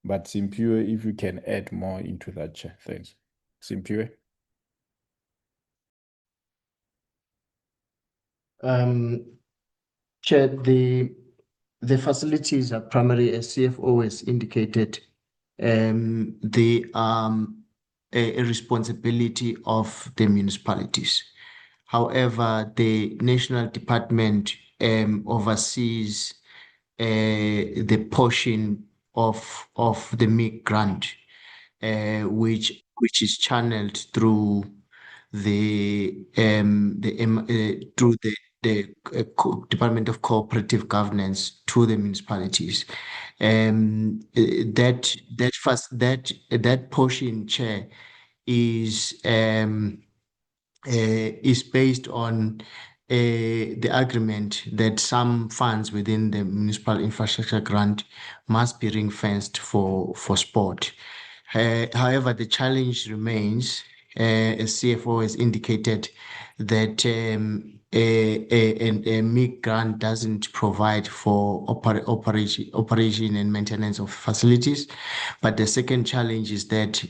[SPEAKER 11] But Simphiwe, if you can add more into that, Chair. Thanks. Simphiwe?
[SPEAKER 12] Chair, the facilities are primarily, as CFO has indicated, they are a responsibility of the municipalities. However, the National Department oversees the portion of the MIG grant, which is channeled through the Department of Cooperative Governance to the municipalities. That portion, Chair, is based on the agreement that some funds within the municipal infrastructure grant must be ring-fenced for sport. However, the challenge remains, as CFO has indicated, that a MIG grant doesn't provide for operation and maintenance of facilities. But the second challenge is that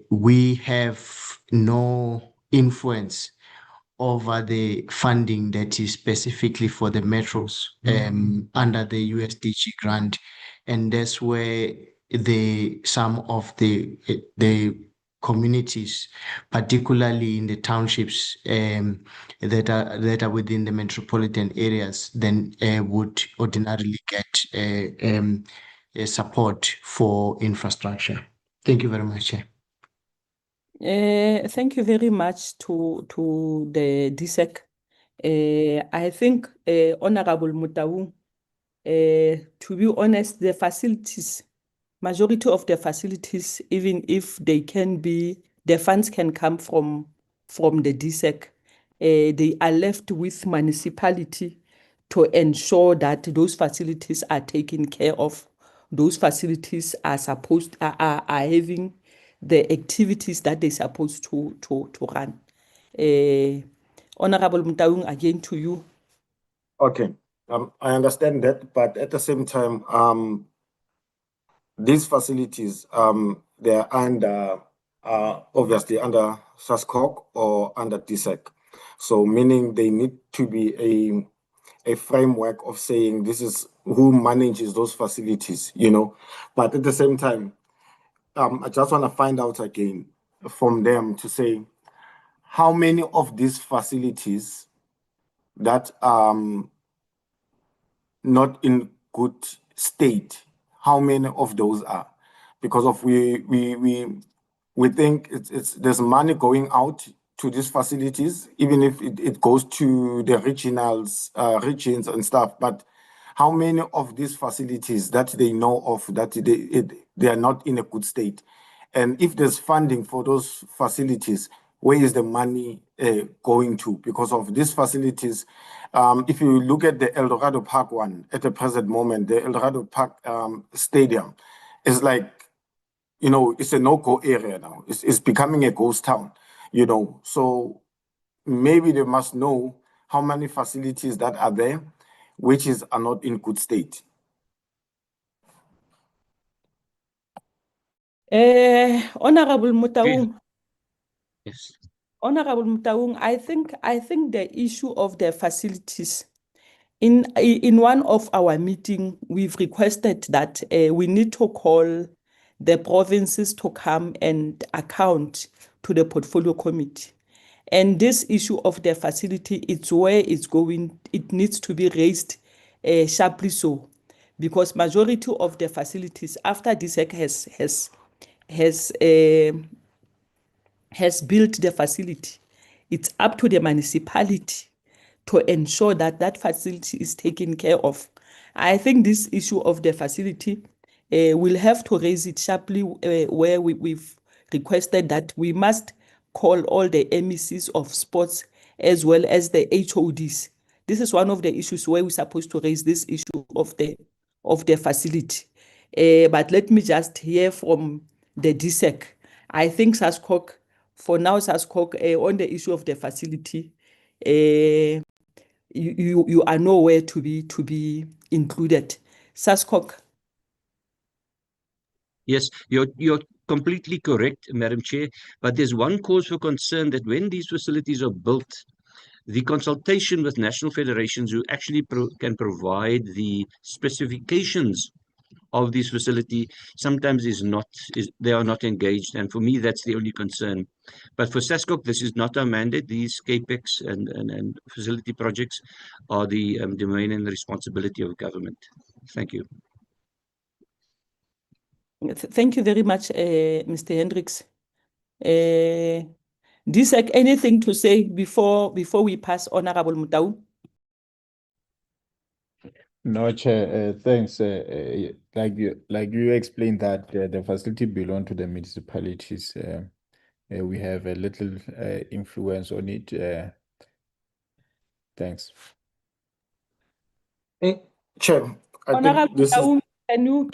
[SPEAKER 12] we have no influence over the funding that is specifically for the metros under the USDG grant, and that's where some of the communities, particularly in the townships that are within the metropolitan areas, then would ordinarily get support for infrastructure. Thank you very much, Chair.
[SPEAKER 9] Thank you very much to the DSEC. I think, Honorable Motaung, to be honest, the facilities, majority of the facilities, even if they can be, the funds can come from the DSEC, they are left with municipality to ensure that those facilities are taken care of. Those facilities are having the activities that they're supposed to run. Honorable Motaung, again to you.
[SPEAKER 16] Okay, I understand that, but at the same time, these facilities, they are under, obviously under SASCOC or under DSEC. So meaning they need to be a framework of saying this is who manages those facilities, But at the same time, I just want to find out again from them to say how many of these facilities that not in good state, how many of those are? Because of we think there's money going out to these facilities, even if it goes to the regions and stuff. But how many of these facilities that they know of that they are not in a good state? And if there's funding for those facilities, where is the money going to? Because of these facilities, if you look at the El Dorado Park one at the present moment, the El Dorado Park Stadium is like, it's a no-go area now. It's becoming a ghost town, So maybe they must know how many facilities that are there, which are not in good state.
[SPEAKER 9] Honorable Mutaung.
[SPEAKER 1] Yes.
[SPEAKER 9] Honorable Mutaung, I think the issue of the facilities, in one of our meeting, we've requested that we need to call the provinces to come and account to the portfolio committee. And this issue of the facility, it's where it's going, it needs to be raised sharply so, because majority of the facilities after DSEC has built the facility, it's up to the municipality to ensure that that facility is taken care of. I think this issue of the facility, we'll have to raise it sharply where we've requested that we must call all the MECs of sports as well as the HODs. This is one of the issues where we're supposed to raise this issue of the facility. But let me just hear from the DSEC. I think SASCOC, for now, SASCOC on the issue of the facility, you are nowhere to be included. SASCOC.
[SPEAKER 1] Yes, you're completely correct, Madam Chair. But there's one cause for concern that when these facilities are built, the consultation with national federations who actually can provide the specifications of this facility sometimes they are not engaged, and for me that's the only concern. But for SASCOC, this is not our mandate. These capex and facility projects are the domain and responsibility of government. Thank you.
[SPEAKER 9] Thank you very much, Mr. Hendricks. DSEC, anything to say before we pass Honorable Mutau?
[SPEAKER 11] No, Chair, thanks. Like you explained that the facility belongs to the municipalities. We have a little influence on it. Thanks.
[SPEAKER 16] Chair, I
[SPEAKER 9] Honorable
[SPEAKER 16] think this is...
[SPEAKER 9] Mutau,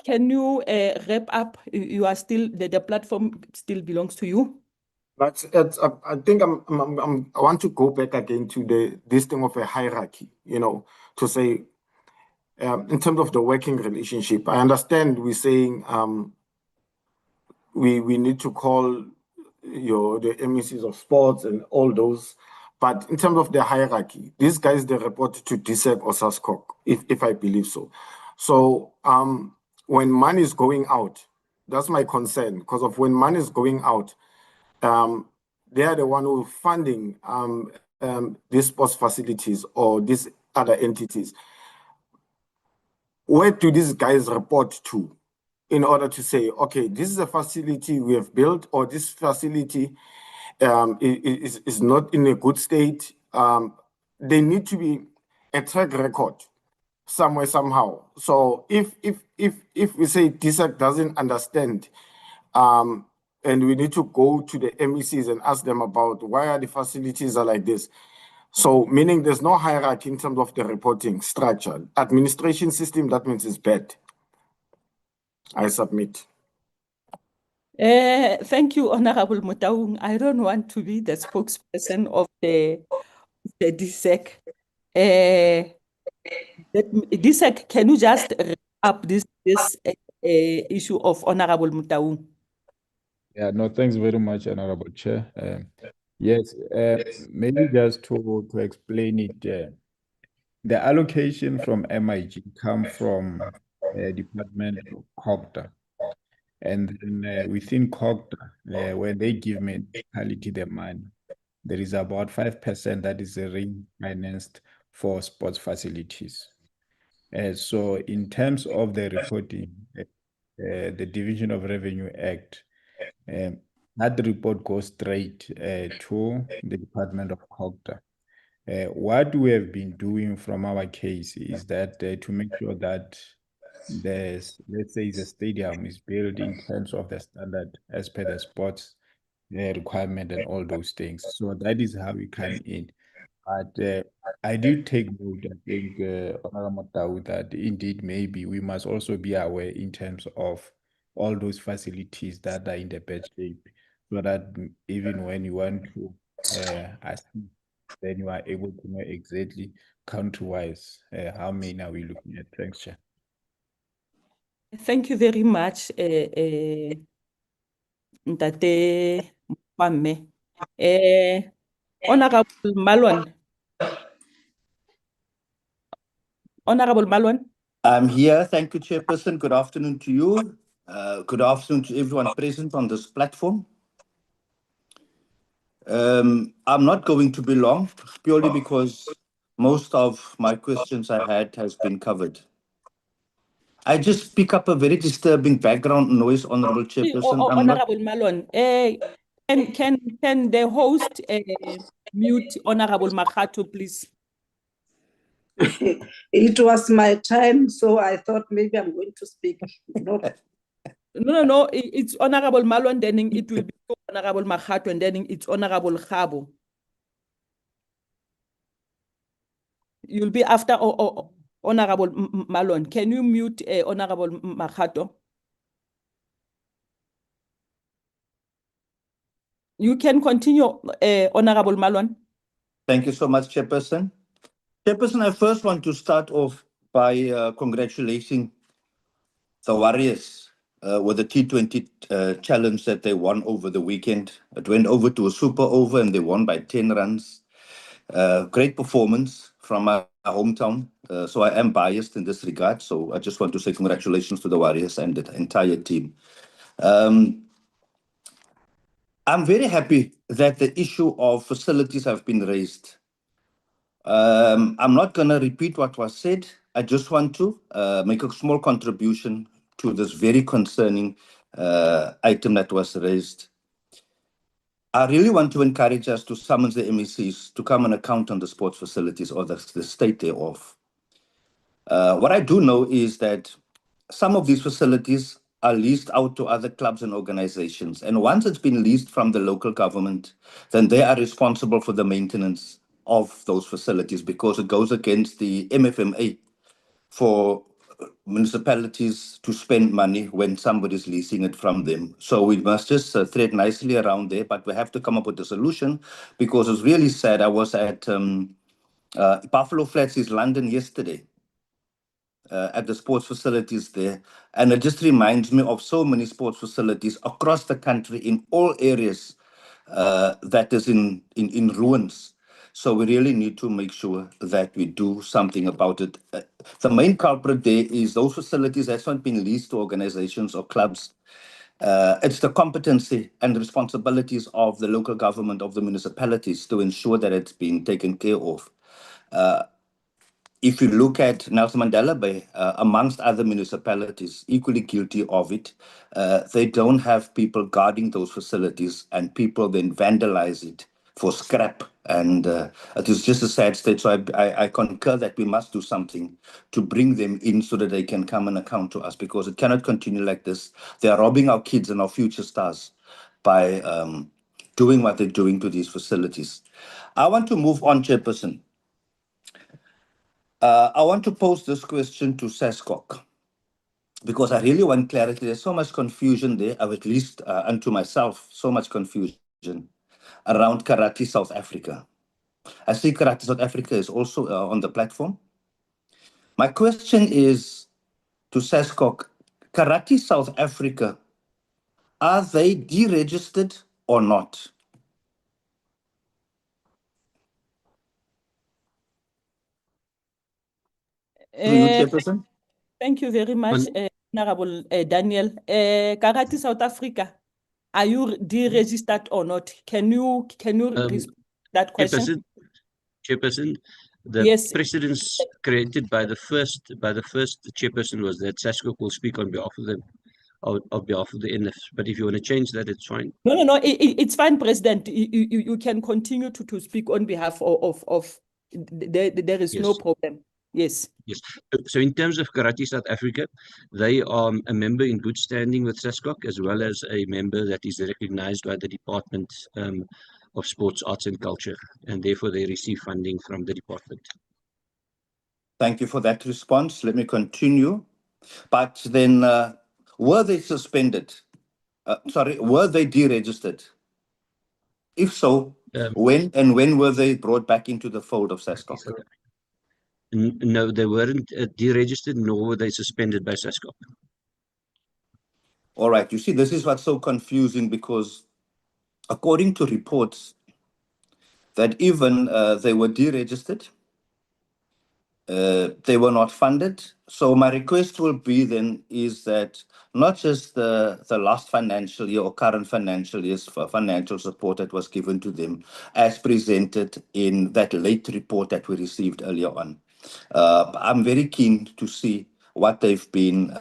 [SPEAKER 9] can you wrap up? You are still the platform still belongs to you.
[SPEAKER 16] But I think I want to go back again to this thing of a hierarchy, to say, in terms of the working relationship, I understand we're saying we need to call the MECs of sports and all those, but in terms of the hierarchy, these guys, they report to DSEC or SASCOC, if I believe so. So when money is going out, that's my concern, because of when money is going out, they are the one who are funding these sports facilities or these other entities. Where do these guys report to in order to say, okay, this is a facility we have built, or this facility is not in a good state? There need to be a track record somewhere, somehow. So if we say DSEC doesn't understand, and we need to go to the MECs and ask them about why are the facilities are like this. So meaning there's no hierarchy in terms of the reporting structure. Administration system, that means it's bad. I submit.
[SPEAKER 9] Thank you, Honorable Mutaung. I don't want to be the spokesperson of the DSEC. DSEC, can you just wrap up this issue of Honorable Mutaung?
[SPEAKER 11] Yeah, no, thanks very much, Honorable Chair. Yes, maybe just to explain it, the allocation from MIG come from Department of COGTA. And then within COGTA, when they give municipality the money, there is about 5% that is refinanced for sports facilities. So in terms of the reporting, the Division of Revenue Act, that report goes straight to the Department of Culture. What we have been doing from our case is that to make sure that let's say the stadium is built in terms of the standard as per the sports requirement and all those things. So that is how we come in. But I do take note, I think, Honorable Matau, that indeed maybe we must also be aware in terms of all those facilities that are in the bad shape, so that even when you want to assist, then you are able to know exactly country-wise how many are we looking at. Thanks, Chair.
[SPEAKER 9] Thank you very much, Ntate Mokgwamme. Honorable Malwan. Honorable Malwan.
[SPEAKER 17] I'm here. Thank you, Chairperson. Good afternoon to you. Good afternoon to everyone present on this platform. I'm not going to be long, purely because most of my questions I had has been covered. I just pick up a very disturbing background noise, Honorable Chairperson.
[SPEAKER 9] Honorable Malwan, can the host mute Honorable Makhato, please?
[SPEAKER 18] It was my time, so I thought maybe I'm going to speak.
[SPEAKER 9] No, it's Honorable Malwan, then it will be Honorable Makhato, and then it's Honorable Khabo. You'll be after Honorable Malwan. Can you mute Honorable Makhato? You can continue, Honorable Malwan.
[SPEAKER 17] Thank you so much, Chairperson. Chairperson, I first want to start off by congratulating the Warriors with the T20 challenge that they won over the weekend. It went over to a super over and they won by 10 runs. Great performance from my hometown. So I am biased in this regard. So I just want to say congratulations to the Warriors and the entire team. I'm very happy that the issue of facilities have been raised. I'm not going to repeat what was said. I just want to make a small contribution to this very concerning item that was raised. I really want to encourage us to summons the MECs to come and account on the sports facilities or the state thereof. What I do know is that some of these facilities are leased out to other clubs and organizations. And once it's been leased from the local government, then they are responsible for the maintenance of those facilities because it goes against the MFMA for municipalities to spend money when somebody's leasing it from them. So we must just thread nicely around there, but we have to come up with a solution because it's really sad. I was at Buffalo Flats, East London yesterday at the sports facilities there. And it just reminds me of so many sports facilities across the country in all areas that is in ruins. So we really need to make sure that we do something about it. The main culprit there is those facilities that's not been leased to organizations or clubs. It's the competency and responsibilities of the local government, of the municipalities to ensure that it's being taken care of. If you look at Nelson Mandela Bay, amongst other municipalities equally guilty of it, they don't have people guarding those facilities and people then vandalize it for scrap. And it is just a sad state. So I concur that we must do something to bring them in so that they can come and account to us because it cannot continue like this. They are robbing our kids and our future stars by doing what they're doing to these facilities. I want to move on, Chairperson. I want to pose this question to SASCOC because I really want clarity. There's so much confusion there, or at least unto myself, so much confusion around Karate South Africa. I see Karate South Africa is also on the platform. My question is to SASCOC, Karate South Africa, are they deregistered or not? Chairperson?
[SPEAKER 9] Thank you very much, Honorable Daniel. Karate South Africa, are you deregistered or not? Can you respond to that question?
[SPEAKER 1] Chairperson, The
[SPEAKER 9] Yes.
[SPEAKER 1] precedence created by the first chairperson was that SASCOC will speak on behalf of the NF. But if you want to change that, it's fine.
[SPEAKER 9] No, it's fine, President. You can continue to speak on behalf of there is no
[SPEAKER 1] Yes.
[SPEAKER 9] problem. Yes.
[SPEAKER 1] Yes. So in terms of Karate South Africa, they are a member in good standing with SASCOC, as well as a member that is recognized by the Department of Sports, Arts and Culture, and therefore they receive funding from the department.
[SPEAKER 17] Thank you for that response. Let me continue. But then, were they suspended? Were they deregistered? If so, when were they brought back into the fold of SASCOC?
[SPEAKER 1] No, they weren't deregistered, nor were they suspended by SASCOC.
[SPEAKER 17] All right. You see, this is what's so confusing, because according to reports, that even they were deregistered, they were not funded. So my request will be then is that not just the last financial year or current financial year's financial support that was given to them as presented in that late report that we received earlier on. I'm very keen to see what they've been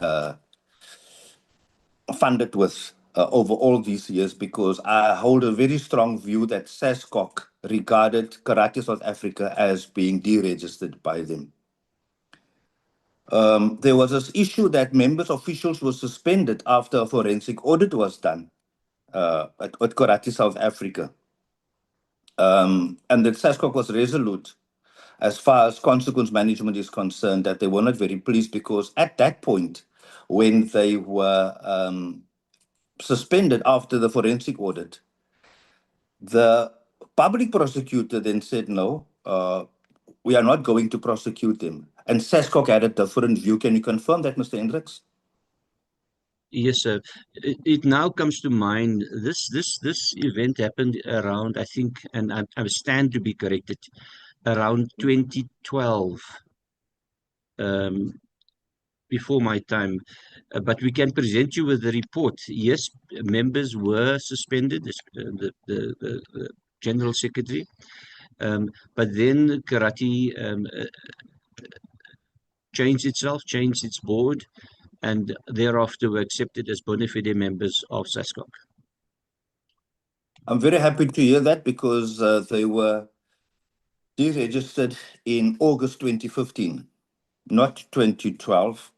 [SPEAKER 17] funded with over all these years, because I hold a very strong view that SASCOC regarded Karate South Africa as being deregistered by them. There was this issue that members, officials were suspended after a forensic audit was done at Karate South Africa. And that SASCOC was resolute as far as consequence management is concerned, that they were not very pleased, because at that point, when they were suspended after the forensic audit, the public prosecutor then said, no, we are not going to prosecute them. And SASCOC had a different view. Can you confirm that, Mr. Hendricks?
[SPEAKER 1] Yes, sir. It now comes to mind, this event happened around, I think, and I stand to be corrected, around 2012, before my time. But we can present you with the report. Yes, members were suspended, the General Secretary, but then Karate changed its board, and thereafter were accepted as bona fide members of SASCOC.
[SPEAKER 17] I'm very happy to hear that, because they were deregistered in August 2015, not 2012.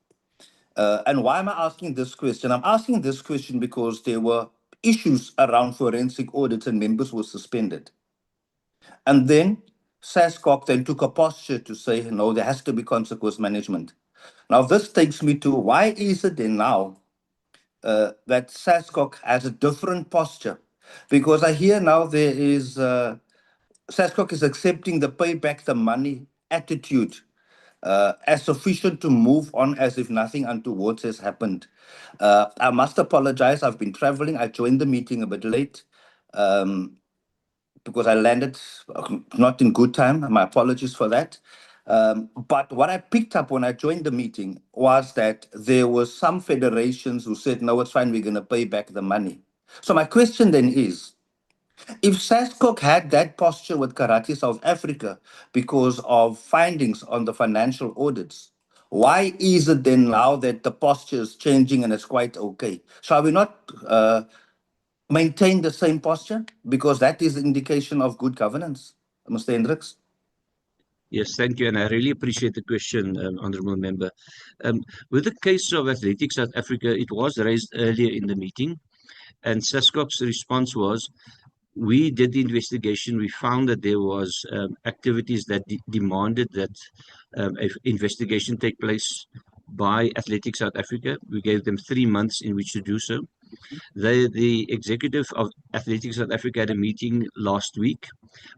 [SPEAKER 17] And why am I asking this question? I'm asking this question because there were issues around forensic audits and members were suspended. And then SASCOC then took a posture to say, no, there has to be consequence management. Now, this takes me to, why is it then now that SASCOC has a different posture? Because I hear now there is, SASCOC is accepting the pay back the money attitude as sufficient to move on as if nothing untoward has happened. I must apologize. I've been traveling. I joined the meeting a bit late because I landed not in good time. My apologies for that. But what I picked up when I joined the meeting was that there were some federations who said, no, it's fine, we're going to pay back the money. So my question then is, if SASCOC had that posture with Karate South Africa because of findings on the financial audits, why is it then now that the posture is changing and it's quite okay? Shall we not maintain the same posture? Because that is an indication of good governance, Mr. Hendricks.
[SPEAKER 1] Yes, thank you, and I really appreciate the question, Honourable Member. With the case of Athletics South Africa, it was raised earlier in the meeting, and SASCOC's response was, we did the investigation. We found that there was activities that demanded that an investigation take place by Athletics South Africa. We gave them 3 months in which to do so. The executive of Athletics South Africa had a meeting last week.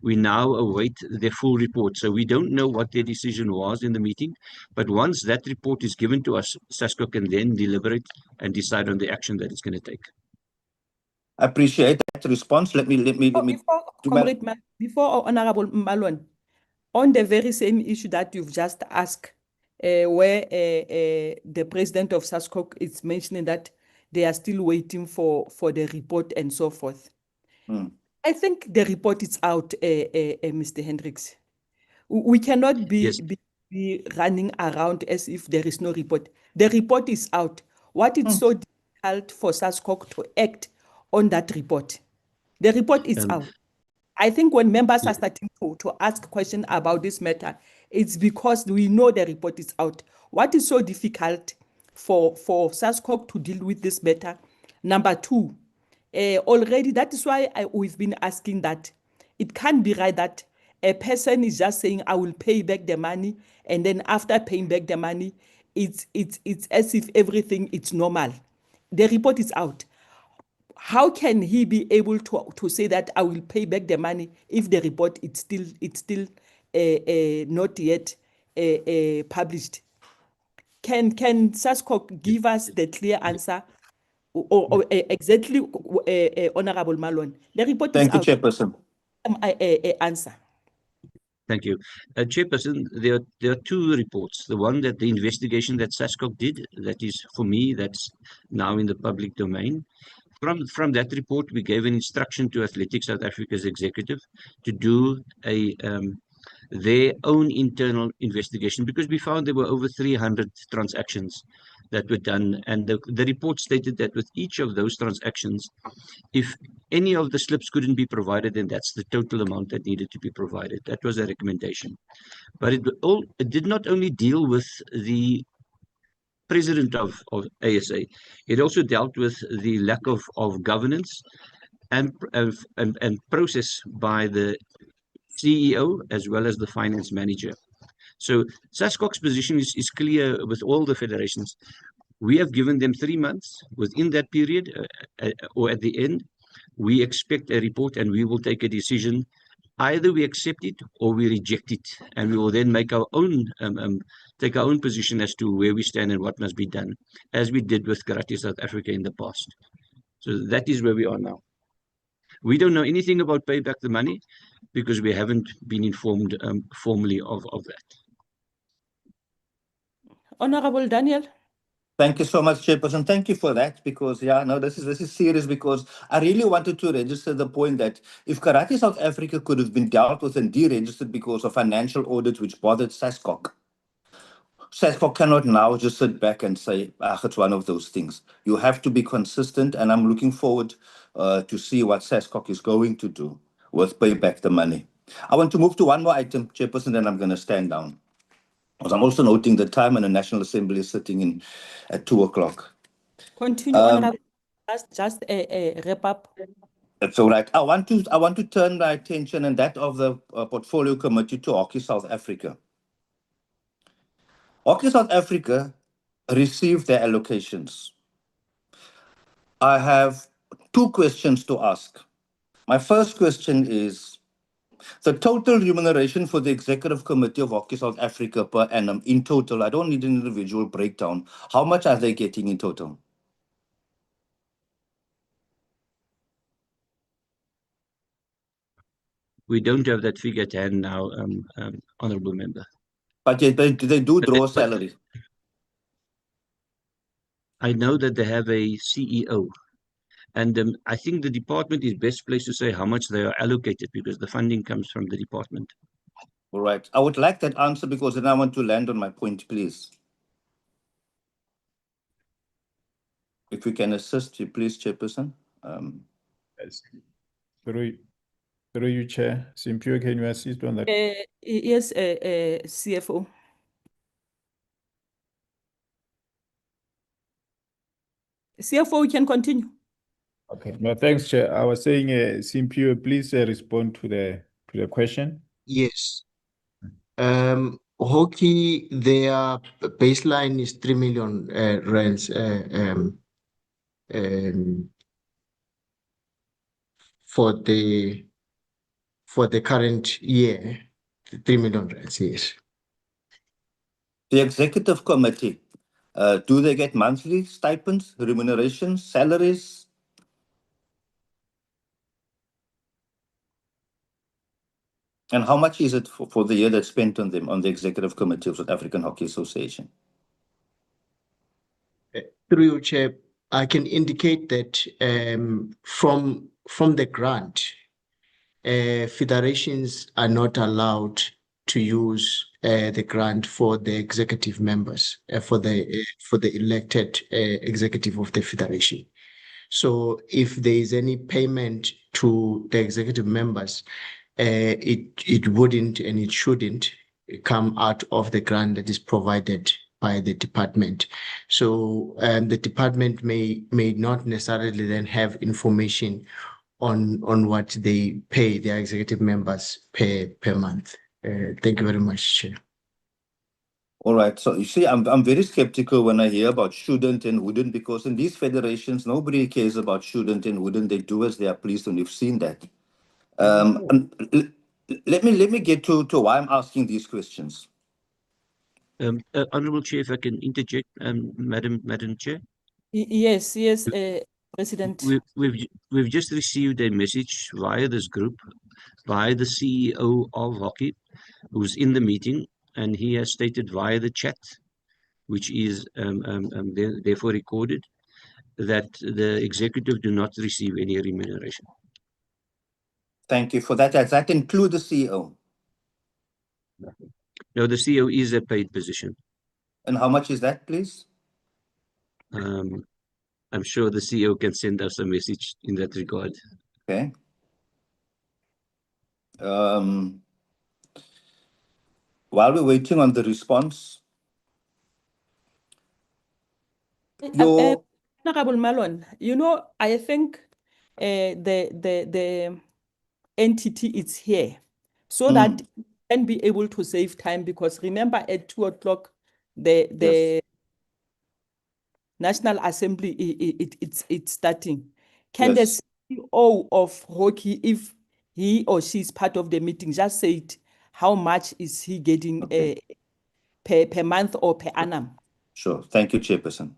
[SPEAKER 1] We now await their full report. So we don't know what their decision was in the meeting. But once that report is given to us, SASCOC can then deliberate and decide on the action that it's going to take.
[SPEAKER 17] I appreciate that response. Let me.
[SPEAKER 9] Before Honorable Mbalwan, on the very same issue that you've just asked, where the president of SASCOC is mentioning that they are still waiting for the report and so forth. I think the report is out, Mr. Hendricks. We cannot be,
[SPEAKER 1] Yes.
[SPEAKER 9] be running around as if there is no report. The report is out. What is so difficult for SASCOC to act on that report? The report is out. I think when members are starting to ask questions about this matter, it's because we know the report is out. What is so difficult for SASCOC to deal with this matter? Number two, already that is why we've been asking that. It can't be right that a person is just saying, I will pay back the money, and then after paying back the money, it's as if everything is normal. The report is out. How can he be able to say that I will pay back the money if the report it's still not yet published? Can SASCOC give us the clear answer or exactly, Honorable Malone? The report
[SPEAKER 17] Thank
[SPEAKER 9] is
[SPEAKER 17] you,
[SPEAKER 9] out.
[SPEAKER 17] Chairperson.
[SPEAKER 9] Answer.
[SPEAKER 1] Thank you. Chairperson, there are two reports. The one that the investigation that SASCOC did, that is, for me, that's now in the public domain. From that report, we gave an instruction to Athletics South Africa's executive to do their own internal investigation, because we found there were over 300 transactions that were done. And the report stated that with each of those transactions, if any of the slips couldn't be provided, then that's the total amount that needed to be provided. That was a recommendation. But it did not only deal with the president of ASA, it also dealt with the lack of governance and process by the CEO as well as the finance manager. So SASCOC's position is clear with all the federations. We have given them 3 months. Within that period, or at the end, we expect a report, and we will take a decision. Either we accept it or we reject it, and we will then make our own take our own position as to where we stand and what must be done, as we did with Karate South Africa in the past. So that is where we are now. We don't know anything about pay back the money because we haven't been informed formally of that.
[SPEAKER 9] Honorable Daniel.
[SPEAKER 17] Thank you so much, Chairperson. Thank you for that, because this is serious, because I really wanted to register the point that if Karate South Africa could have been dealt with and deregistered because of financial audits which bothered SASCOC, SASCOC cannot now just sit back and say, it's one of those things. You have to be consistent, and I'm looking forward to see what SASCOC is going to do with pay back the money. I want to move to one more item, Chairperson, then I'm going to stand down. Because I'm also noting the time, and the National Assembly is sitting in at 2:00.
[SPEAKER 9] Continue, Honorable. Just a wrap up.
[SPEAKER 17] That's all right. I want to turn my attention and that of the Portfolio Committee to Hockey South Africa. Hockey South Africa received their allocations. I have 2 questions to ask. My first question is, the total remuneration for the Executive Committee of Hockey South Africa per annum in total, I don't need an individual breakdown. How much are they getting in total?
[SPEAKER 1] We don't have that figure at hand now, Honourable Member.
[SPEAKER 17] But they do draw salary.
[SPEAKER 1] I know that they have a CEO, and I think the department is best placed to say how much they are allocated, because the funding comes from the department.
[SPEAKER 17] All right. I would like that answer, because then I want to land on my point, please. If we can assist you, please, Chairperson.
[SPEAKER 11] Yes. Through you, Chair. Simpio, can you assist on that?
[SPEAKER 9] Yes, CFO. CFO, you can continue.
[SPEAKER 11] Okay. No, thanks, Chair. I was saying, Simpio, please respond to the question.
[SPEAKER 12] Yes. Hockey, their baseline is 3 million rands for the current year. 3 million rands, yes.
[SPEAKER 17] The Executive Committee, do they get monthly stipends, remunerations, salaries? And how much is it for the year that's spent on them, on the Executive Committee of South African Hockey Association?
[SPEAKER 12] Through you, Chair, I can indicate that from the grant, federations are not allowed to use the grant for the executive members, for the elected executive of the federation. So if there is any payment to the executive members, it wouldn't and it shouldn't come out of the grant that is provided by the department. So the department may not necessarily then have information on what they pay their executive members per month. Thank you very much, Chair.
[SPEAKER 17] All right. So you see, I'm very skeptical when I hear about shouldn't and wouldn't, because in these federations, nobody cares about shouldn't and wouldn't. They do as they are pleased, and we've seen that. And let me get to why I'm asking these questions.
[SPEAKER 1] Honorable Chair, if I can interject, Madam Chair.
[SPEAKER 9] Yes, President.
[SPEAKER 1] We've just received a message via this group by the CEO of hockey, who's in the meeting, and he has stated via the chat, which is therefore recorded, that the executive do not receive any remuneration.
[SPEAKER 17] Thank you for that. Does that include the CEO?
[SPEAKER 1] No, the CEO is a paid position.
[SPEAKER 17] And how much is that, please?
[SPEAKER 1] I'm sure the CEO can send us a message in that regard.
[SPEAKER 17] Okay. While we're waiting on the response,
[SPEAKER 9] Honorable Malone, you know, I think the entity is here so that you can be able to save time, because remember at 2 o'clock the National Assembly it's starting. Can the CEO of hockey, if he or she is part of the meeting, just say it, how much is he getting per month or per annum?
[SPEAKER 17] Sure. Thank you, Chairperson.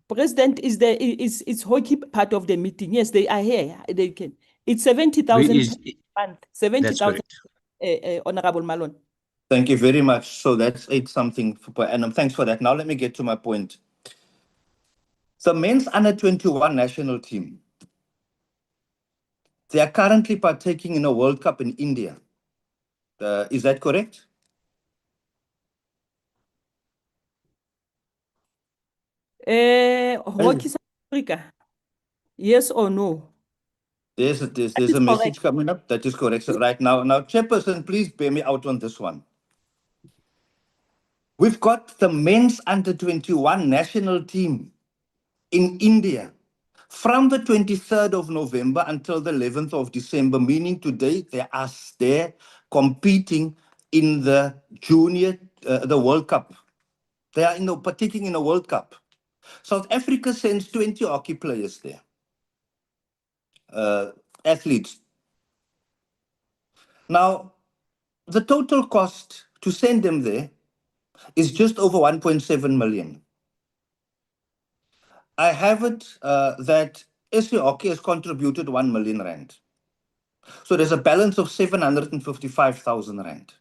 [SPEAKER 9] President, is hockey part of the meeting? Yes, they are here. They can. It's 70,000 per month. 70,000. Honorable Malone.
[SPEAKER 17] Thank you very much. So that's 8 something per annum. Thanks for that. Now let me get to my point. The men's under 21 national team, they are currently partaking in a World Cup in India. Is that correct?
[SPEAKER 9] Hockey South Africa. Yes or no?
[SPEAKER 17] There's a message coming up. That is correct. So right now, Chairperson, please bear me out on this one. We've got the men's under 21 national team in India from the 23rd of November until the 11th of December, meaning today they are there competing in the the World Cup. They are partaking in a World Cup. South Africa sends 20 hockey players there, athletes. Now, the total cost to send them there is just over 1.7 million. I have it that SA Hockey has contributed 1 million rand. So there's a balance of 755,000 rand.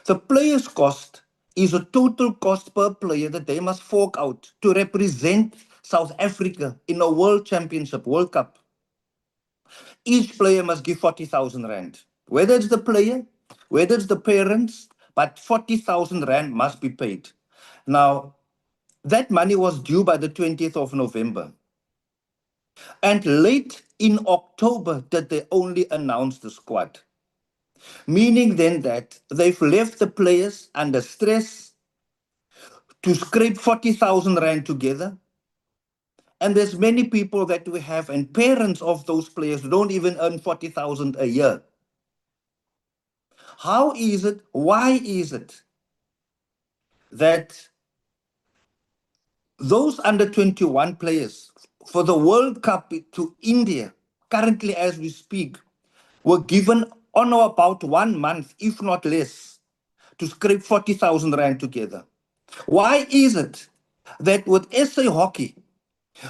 [SPEAKER 17] The player's cost is a total cost per player that they must fork out to represent South Africa in a World Championship, World Cup. Each player must give 40,000 rand. Whether it's the player, whether it's the parents, but 40,000 rand must be paid. Now, that money was due by the 20th of November. And late in October did they only announce the squad. Meaning then that they've left the players under stress to scrape 40,000 rand together. And there's many people that we have, and parents of those players don't even earn 40,000 a year. How is it, why is it that those under 21 players for the World Cup to India, currently as we speak, were given on or about 1 month, if not less, to scrape 40,000 rand together? Why is it that with SA Hockey,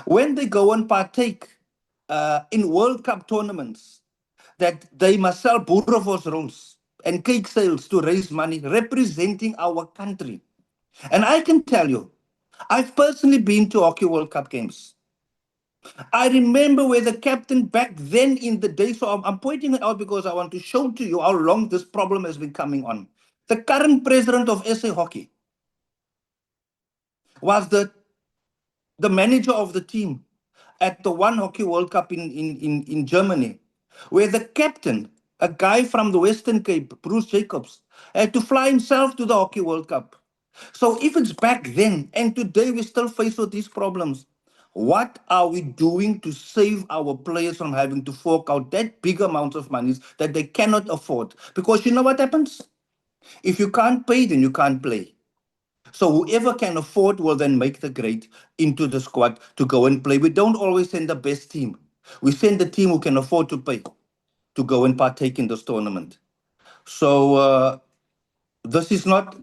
[SPEAKER 17] when they go and partake in World Cup tournaments, that they must sell boerewors rolls and cake sales to raise money representing our country? And I can tell you, I've personally been to Hockey World Cup games. I remember where the captain back then in the day, so I'm pointing it out because I want to show to you how long this problem has been coming on. The current president of SA Hockey was the manager of the team at the One Hockey World Cup in Germany, where the captain, a guy from the Western Cape, Bruce Jacobs, had to fly himself to the Hockey World Cup. So if it's back then and today we still face with these problems, what are we doing to save our players from having to fork out that big amounts of money that they cannot afford? Because you know what happens? If you can't pay, then you can't play. So whoever can afford will then make the grade into the squad to go and play. We don't always send the best team. We send the team who can afford to pay to go and partake in this tournament. So this is not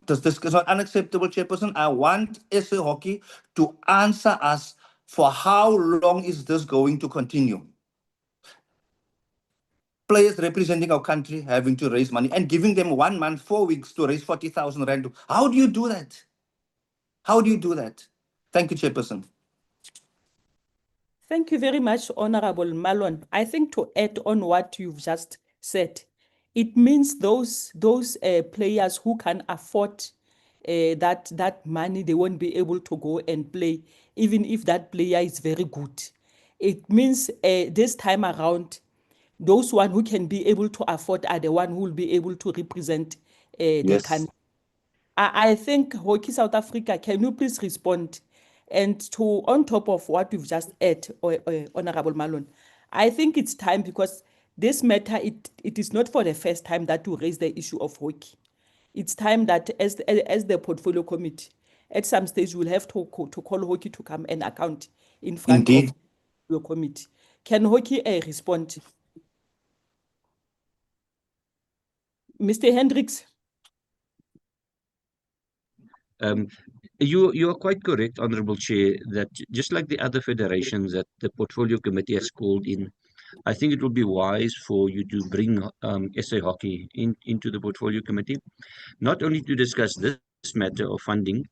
[SPEAKER 17] unacceptable, Chairperson. I want SA Hockey to answer us for how long is this going to continue. Players representing our country having to raise money and giving them 1 month, 4 weeks to raise 40,000 rand. How do you do that? How do you do that? Thank you, Chairperson.
[SPEAKER 9] Thank you very much, Honorable Malon. I think to add on what you've just said, it means those players who can afford that money, they won't be able to go and play, even if that player is very good. It means this time around, those one who can be able to afford are the one who will be able to represent the country. I think Hockey South Africa, can you please respond? And on top of what you've just said, Honorable Malon, I think it's time, because this matter, it is not for the first time that we raise the issue of hockey. It's time that as the portfolio committee, at some stage we'll have to call hockey to come and account in front of your committee. Can hockey respond? Mr. Hendricks?
[SPEAKER 1] You are quite correct, Honourable Chair, that just like the other federations that the Portfolio Committee has called in, I think it would be wise for you to bring SA Hockey into the Portfolio Committee, not only to discuss this matter of funding,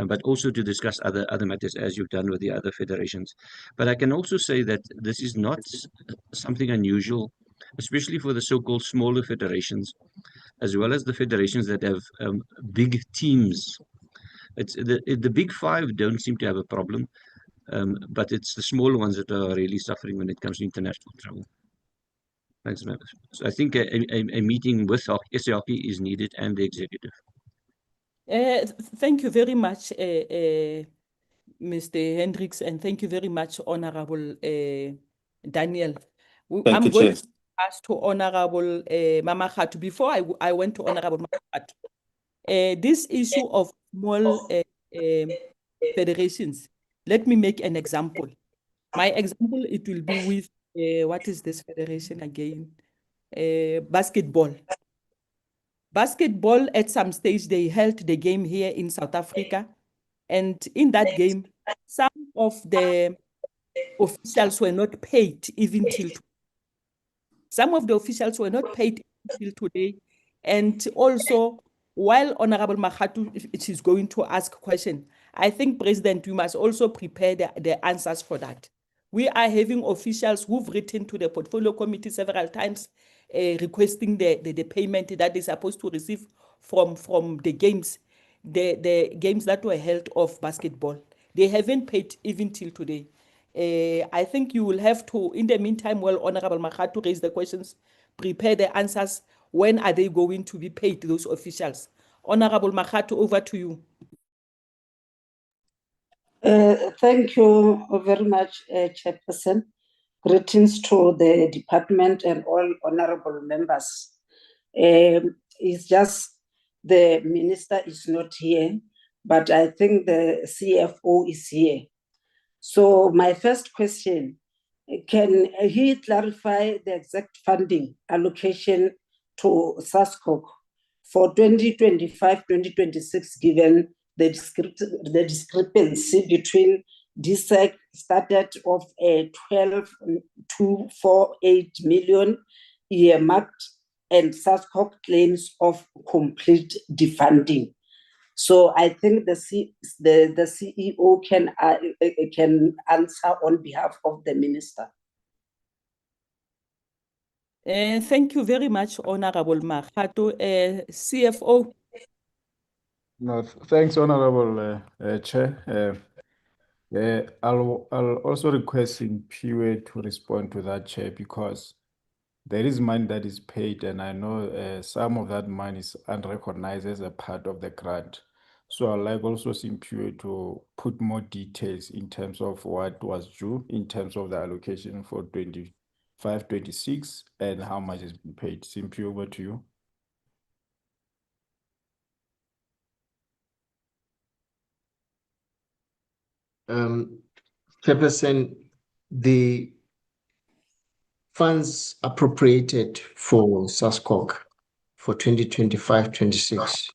[SPEAKER 1] but also to discuss other matters as you've done with the other federations. But I can also say that this is not something unusual, especially for the so-called smaller federations, as well as the federations that have big teams. It's the big five don't seem to have a problem, but it's the smaller ones that are really suffering when it comes to international travel. Thanks, man. So I think a meeting with SA Hockey is needed and the executive.
[SPEAKER 9] Thank you very much, Mr. Hendricks, and thank you very much, Honorable Daniel. I'm going to pass to Honorable Mama Khatu. Before I went to Honorable Mama Khatu, this issue of small federations, let me make an example. My example, it will be with, what is this federation again? Basketball. Basketball, at some stage, they held the game here in South Africa. And in that game, some of the officials were not paid even till today. Some of the officials were not paid until today. And also, while Honorable Makhatu is going to ask a question, I think, President, we must also prepare the answers for that. We are having officials who've written to the Portfolio Committee several times requesting the payment that they're supposed to receive from the games, the games that were held of basketball. They haven't paid even till today. I think you will have to, in the meantime, while Honorable Makhatu raise the questions, prepare the answers. When are they going to be paid, those officials? Honorable Makhatu, over to you.
[SPEAKER 18] Thank you very much, Chairperson. Greetings to the department and all honorable members. It's just the minister is not here, but I think the CFO is here. So my first question, can he clarify the exact funding allocation to SASCOC for 2025-2026, given the discrepancy between DSEC started of 12.248 million earmarked and SASCOC claims of complete defunding? So I think the CEO can answer on behalf of the minister.
[SPEAKER 9] Thank you very much, Honorable Makgato. CFO.
[SPEAKER 11] No, thanks, Honorable Chair. I'll also request Simpiwe to respond to that, Chair, because there is money that is paid, and I know some of that money is unrecognized as a part of the grant. So I'd like also Simpiwe to put more details in terms of what was due in terms of the allocation for 25-26 and how much has been paid. Simpiwe, over to you.
[SPEAKER 12] Chairperson, the funds appropriated for SASCOC for 2025-26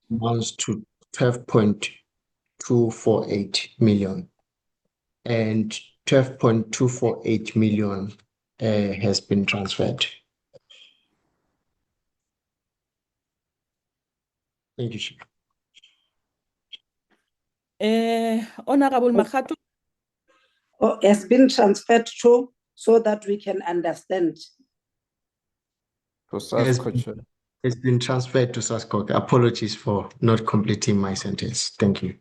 [SPEAKER 12] amounts to 12.248 million, and 12.248 million has been transferred. Thank you, Chair.
[SPEAKER 9] Honorable Makgato.
[SPEAKER 18] Oh, has been transferred to, so that we can understand.
[SPEAKER 11] For SASCOC, Chair.
[SPEAKER 12] It's been transferred to SASCOC. Apologies for not completing my sentence. Thank you.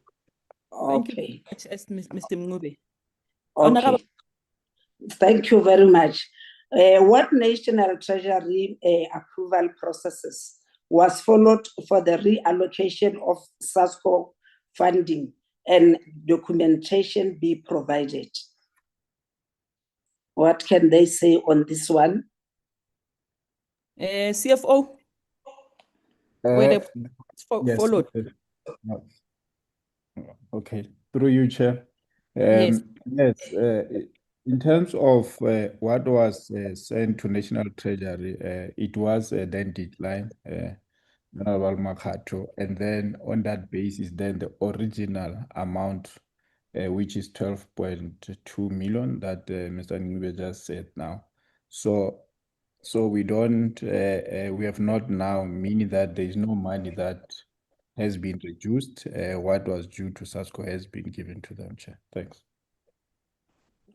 [SPEAKER 18] Okay.
[SPEAKER 9] Thank you, Mr. Mngube.
[SPEAKER 18] Okay. Thank you very much. What National Treasury approval processes was followed for the reallocation of SASCOC funding and documentation be provided? What can they say on this one?
[SPEAKER 9] CFO.
[SPEAKER 11] Yes,
[SPEAKER 9] Followed.
[SPEAKER 11] Okay, through you, Chair.
[SPEAKER 9] Yes.
[SPEAKER 11] Yes, in terms of what was sent to National Treasury, it was then declined, Honorable Makgato, and then on that basis, then the original amount, which is 12.2 million that Mr. Ngube just said now. So we don't, we have not now, meaning that there is no money that has been reduced. What was due to SASCO has been given to them, Chair. Thanks.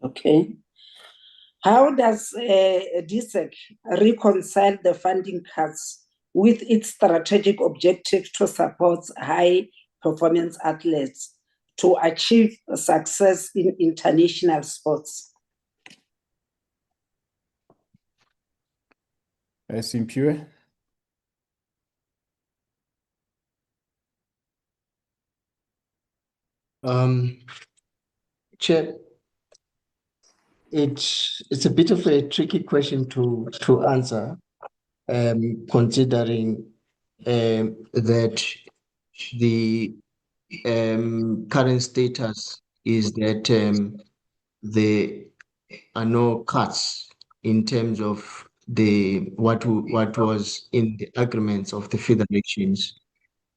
[SPEAKER 18] Okay. How does DSEC reconcile the funding cuts with its strategic objective to support high performance athletes to achieve success in international sports?
[SPEAKER 11] Simpiwe.
[SPEAKER 12] Chair, it's a bit of a tricky question to answer, considering that the current status is that there are no cuts in terms of what was in the agreements of the federations.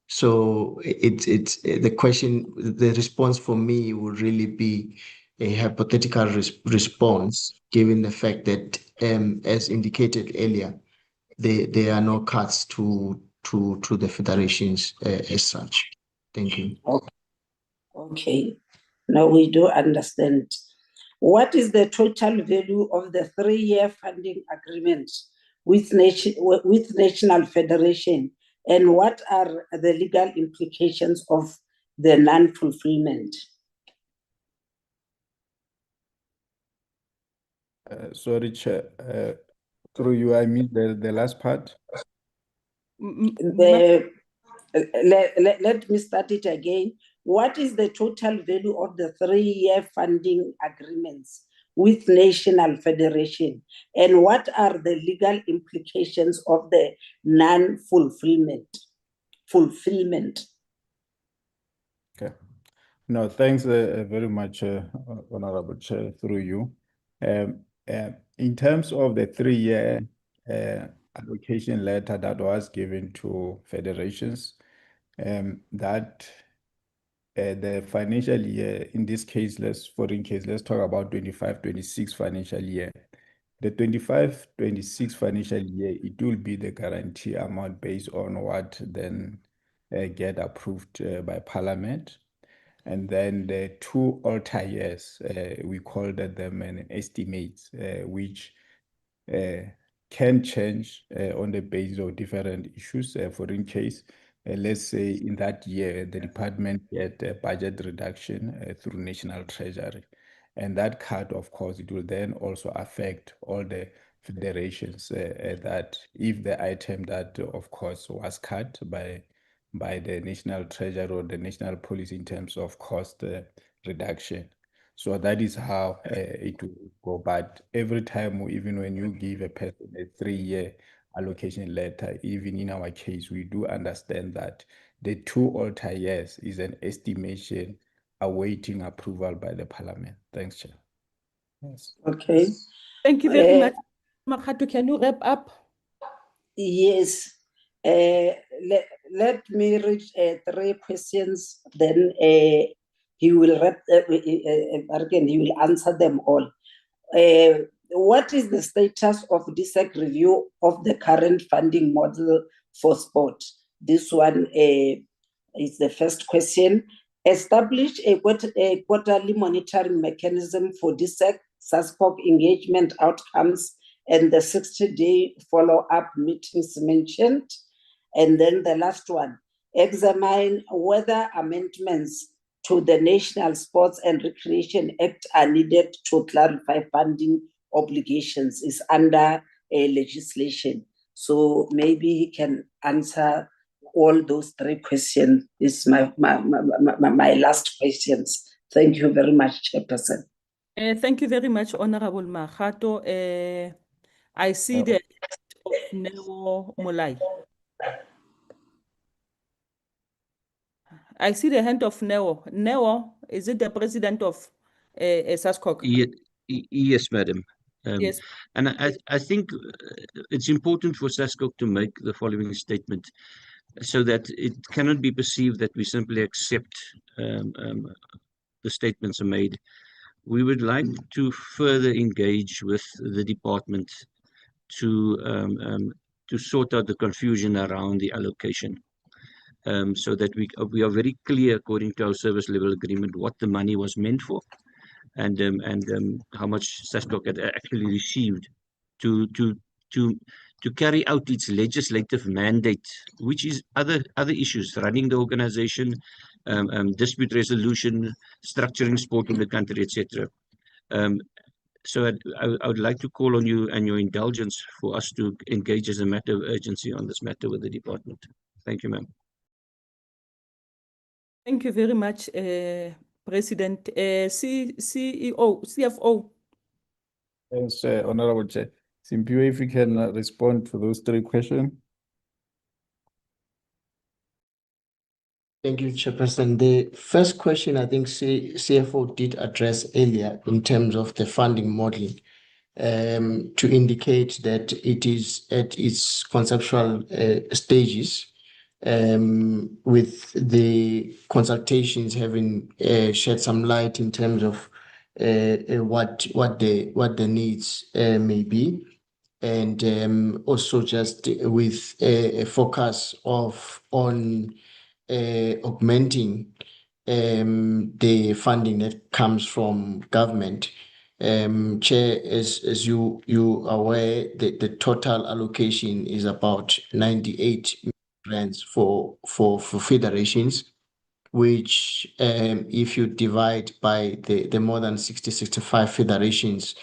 [SPEAKER 12] So it's the question. The response for me would really be a hypothetical response, given the fact that, as indicated earlier, there are no cuts to the federations as such. Thank you.
[SPEAKER 18] Okay. Now we do understand. What is the total value of the 3-year funding agreement with National Federation, and what are the legal implications of the non-fulfillment?
[SPEAKER 11] Sorry, Chair. Through you, I missed the last part.
[SPEAKER 18] Let me start it again. What is the total value of the 3-year funding agreements with National Federation, and what are the legal implications of the non-fulfillment?
[SPEAKER 11] Okay. No, thanks very much, Honorable Chair, through you. In terms of the 3-year allocation letter that was given to federations, that the financial year, in this case, let's talk about 25-26 financial year. The 25-26 financial year, it will be the guarantee amount based on what then get approved by Parliament. And then the 2 alter years, we called them an estimates, which can change on the basis of different issues. For in case, let's say in that year, the department get a budget reduction through National Treasury. And that cut, of course, it will then also affect all the federations that if the item that, of course, was cut by the National Treasury or the national policy in terms of cost reduction. So that is how it will go. But every time, even when you give a person a 3-year allocation letter, even in our case, we do understand that the 2 alter years is an estimation awaiting approval by the Parliament. Thanks, Chair. Yes.
[SPEAKER 18] Okay.
[SPEAKER 9] Thank you very much. Makgato, can you wrap up?
[SPEAKER 18] Yes. Let me read 3 questions, then he will he will answer them all. What is the status of DSEC review of the current funding model for sport? This one is the first question. Establish a quarterly monitoring mechanism for DSEC, SASCOC engagement outcomes, and the 60-day follow-up meetings mentioned. And then the last one, examine whether amendments to the National Sports and Recreation Act are needed to clarify funding obligations is under legislation. So maybe he can answer all those 3 questions. This is my last questions. Thank you very much, Chairperson.
[SPEAKER 9] Thank you very much, Honorable Makgato. I see the hand of Neo Molai. I see the hand of Neo. Neo, is it the president of SASCOC?
[SPEAKER 1] Yes, madam.
[SPEAKER 9] Yes.
[SPEAKER 1] And I think it's important for SASCOC to make the following statement so that it cannot be perceived that we simply accept the statements are made. We would like to further engage with the department to sort out the confusion around the allocation, so that we are very clear, according to our service level agreement, what the money was meant for, and how much SASCOC had actually received to carry out its legislative mandate, which is other issues, running the organization, dispute resolution, structuring sport in the country, etc. So I would like to call on you and your indulgence for us to engage as a matter of urgency on this matter with the department. Thank you, ma'am.
[SPEAKER 9] Thank you very much, President. CFO.
[SPEAKER 11] Yes, Honorable Chair. Simpiwe, if you can respond to those 3 questions.
[SPEAKER 12] Thank you, Chairperson. The first question, I think CFO did address earlier in terms of the funding model, to indicate that it is at its conceptual stages, with the consultations having shed some light in terms of what the needs may be, and also just with a focus on augmenting the funding that comes from government. Chair, as you are aware, the total allocation is about 98 million rands for federations, which if you divide by the more than 65 federations,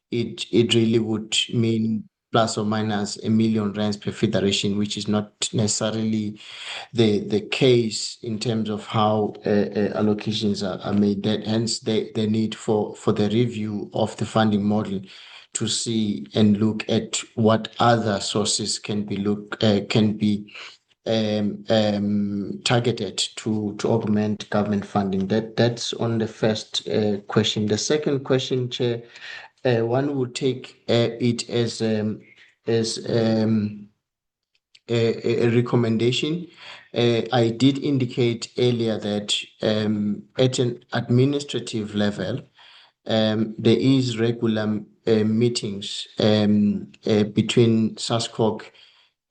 [SPEAKER 12] it really would mean plus or minus R1 million per federation, which is not necessarily the case in terms of how allocations are made. That hence the need for the review of the funding model to see and look at what other sources can be targeted to augment government funding. That's on the first question. The second question, Chair, one would take it as a recommendation. I did indicate earlier that at an administrative level, there is regular meetings between SASCOC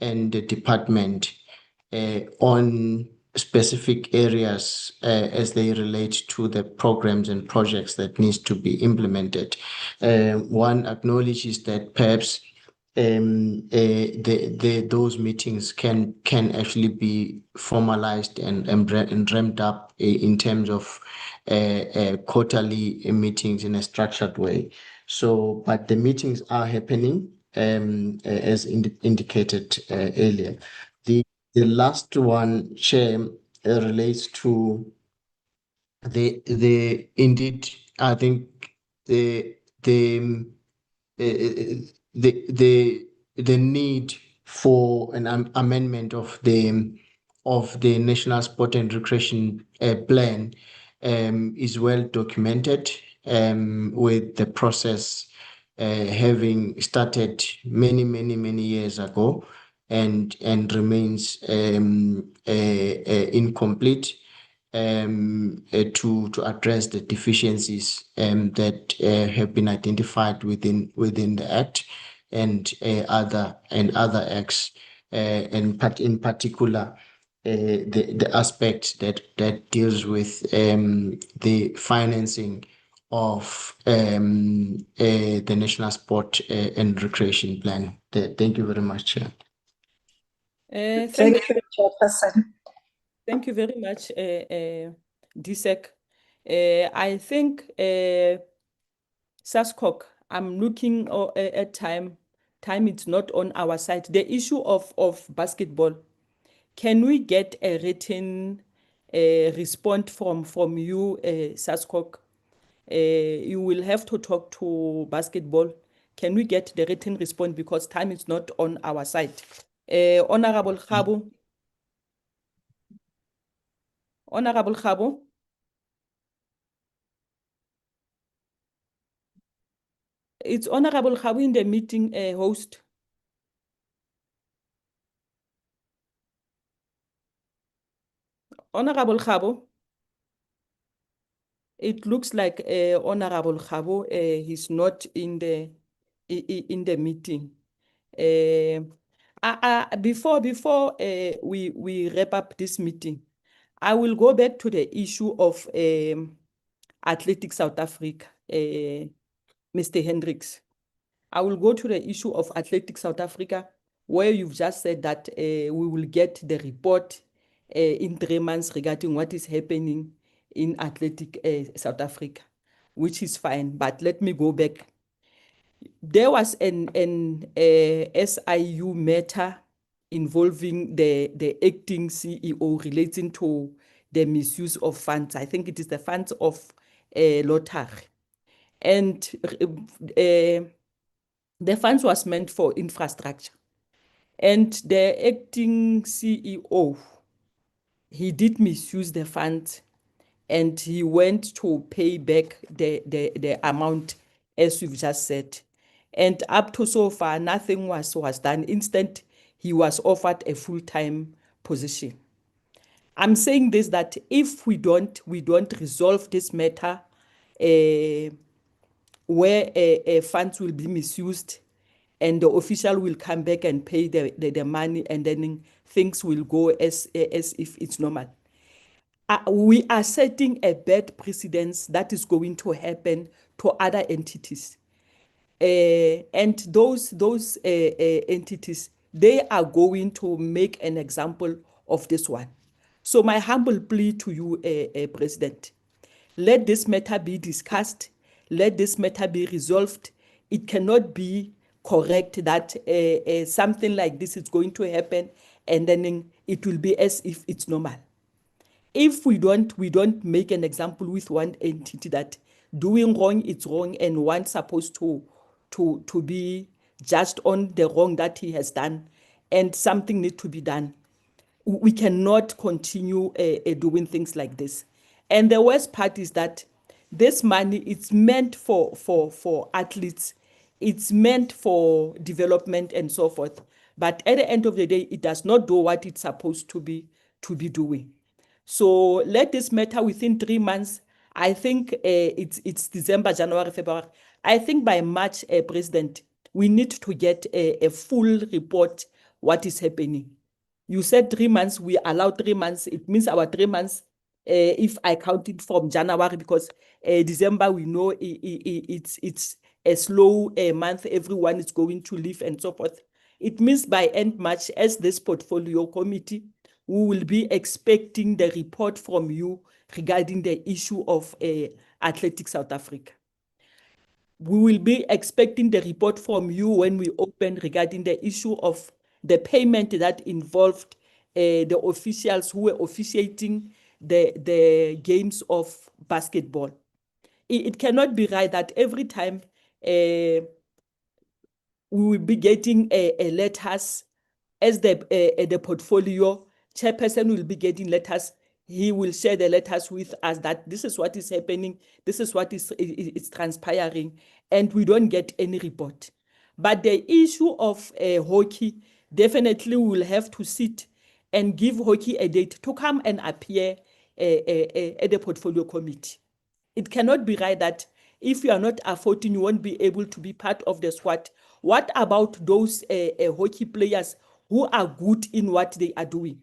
[SPEAKER 12] and the department on specific areas as they relate to the programs and projects that needs to be implemented. One acknowledges that perhaps those meetings can actually be formalized and ramped up in terms of quarterly meetings in a structured way. So, but the meetings are happening as indicated earlier. The last one, Chair, relates to the indeed, I think the need for an amendment of the National Sport and Recreation Plan is well documented, with the process having started many years ago and remains incomplete to address the deficiencies that have been identified within the Act and other acts, and in particular the aspect that deals with the financing of the National Sport and Recreation Plan. Thank you very much, Chair.
[SPEAKER 18] Thank you, Chairperson.
[SPEAKER 9] Thank you very much, DSEC. I think SASCOC, I'm looking at time. Time is not on our side. The issue of basketball, can we get a written response from you, SASCOC? You will have to talk to basketball. Can we get the written response because time is not on our side? Honorable Khabu. Honorable Khabu. It's Honorable Khabu in the meeting host. Honorable Khabu. It looks like Honorable Khabu, he's not in the meeting. Before we wrap up this meeting, I will go back to the issue of Athletics South Africa, Mr. Hendricks. I will go to the issue of Athletics South Africa, where you've just said that we will get the report in 3 months regarding what is happening in Athletic South Africa, which is fine. But let me go back. There was an SIU matter involving the acting CEO relating to the misuse of funds. I think it is the funds of lottery. And the funds was meant for infrastructure. And the acting CEO, he did misuse the funds and he went to pay back the amount as you've just said. And up to so far, nothing was done. Instead, he was offered a full-time position. I'm saying this, that if we don't resolve this matter, where funds will be misused and the official will come back and pay the money, and then things will go as if it's normal. We are setting a bad precedence that is going to happen to other entities. And those entities, they are going to make an example of this one. So my humble plea to you, President, let this matter be discussed. Let this matter be resolved. It cannot be correct that something like this is going to happen and then it will be as if it's normal. If we don't make an example with one entity that doing wrong, it's wrong, and one's supposed to be judged on the wrong that he has done, and something needs to be done, we cannot continue doing things like this. And the worst part is that this money, it's meant for athletes, it's meant for development and so forth. But at the end of the day, it does not do what it's supposed to be doing. So let this matter within 3 months. I think it's December, January, February. I think by March, President, we need to get a full report what is happening. You said 3 months, we allow 3 months. It means our 3 months, if I count it from January, because December, we know it's a slow month, everyone is going to leave and so forth. It means by end March, as this portfolio committee, we will be expecting the report from you regarding the issue of Athletic South Africa. We will be expecting the report from you when we open regarding the issue of the payment that involved the officials who were officiating the games of basketball. It cannot be right that every time we will be getting letters as the portfolio chairperson will be getting letters. He will share the letters with us that this is what is happening, this is what is transpiring, and we don't get any report. But the issue of hockey, definitely we will have to sit and give hockey a date to come and appear at the portfolio committee. It cannot be right that if you are not affording, you won't be able to be part of the squad. What about those hockey players who are good in what they are doing,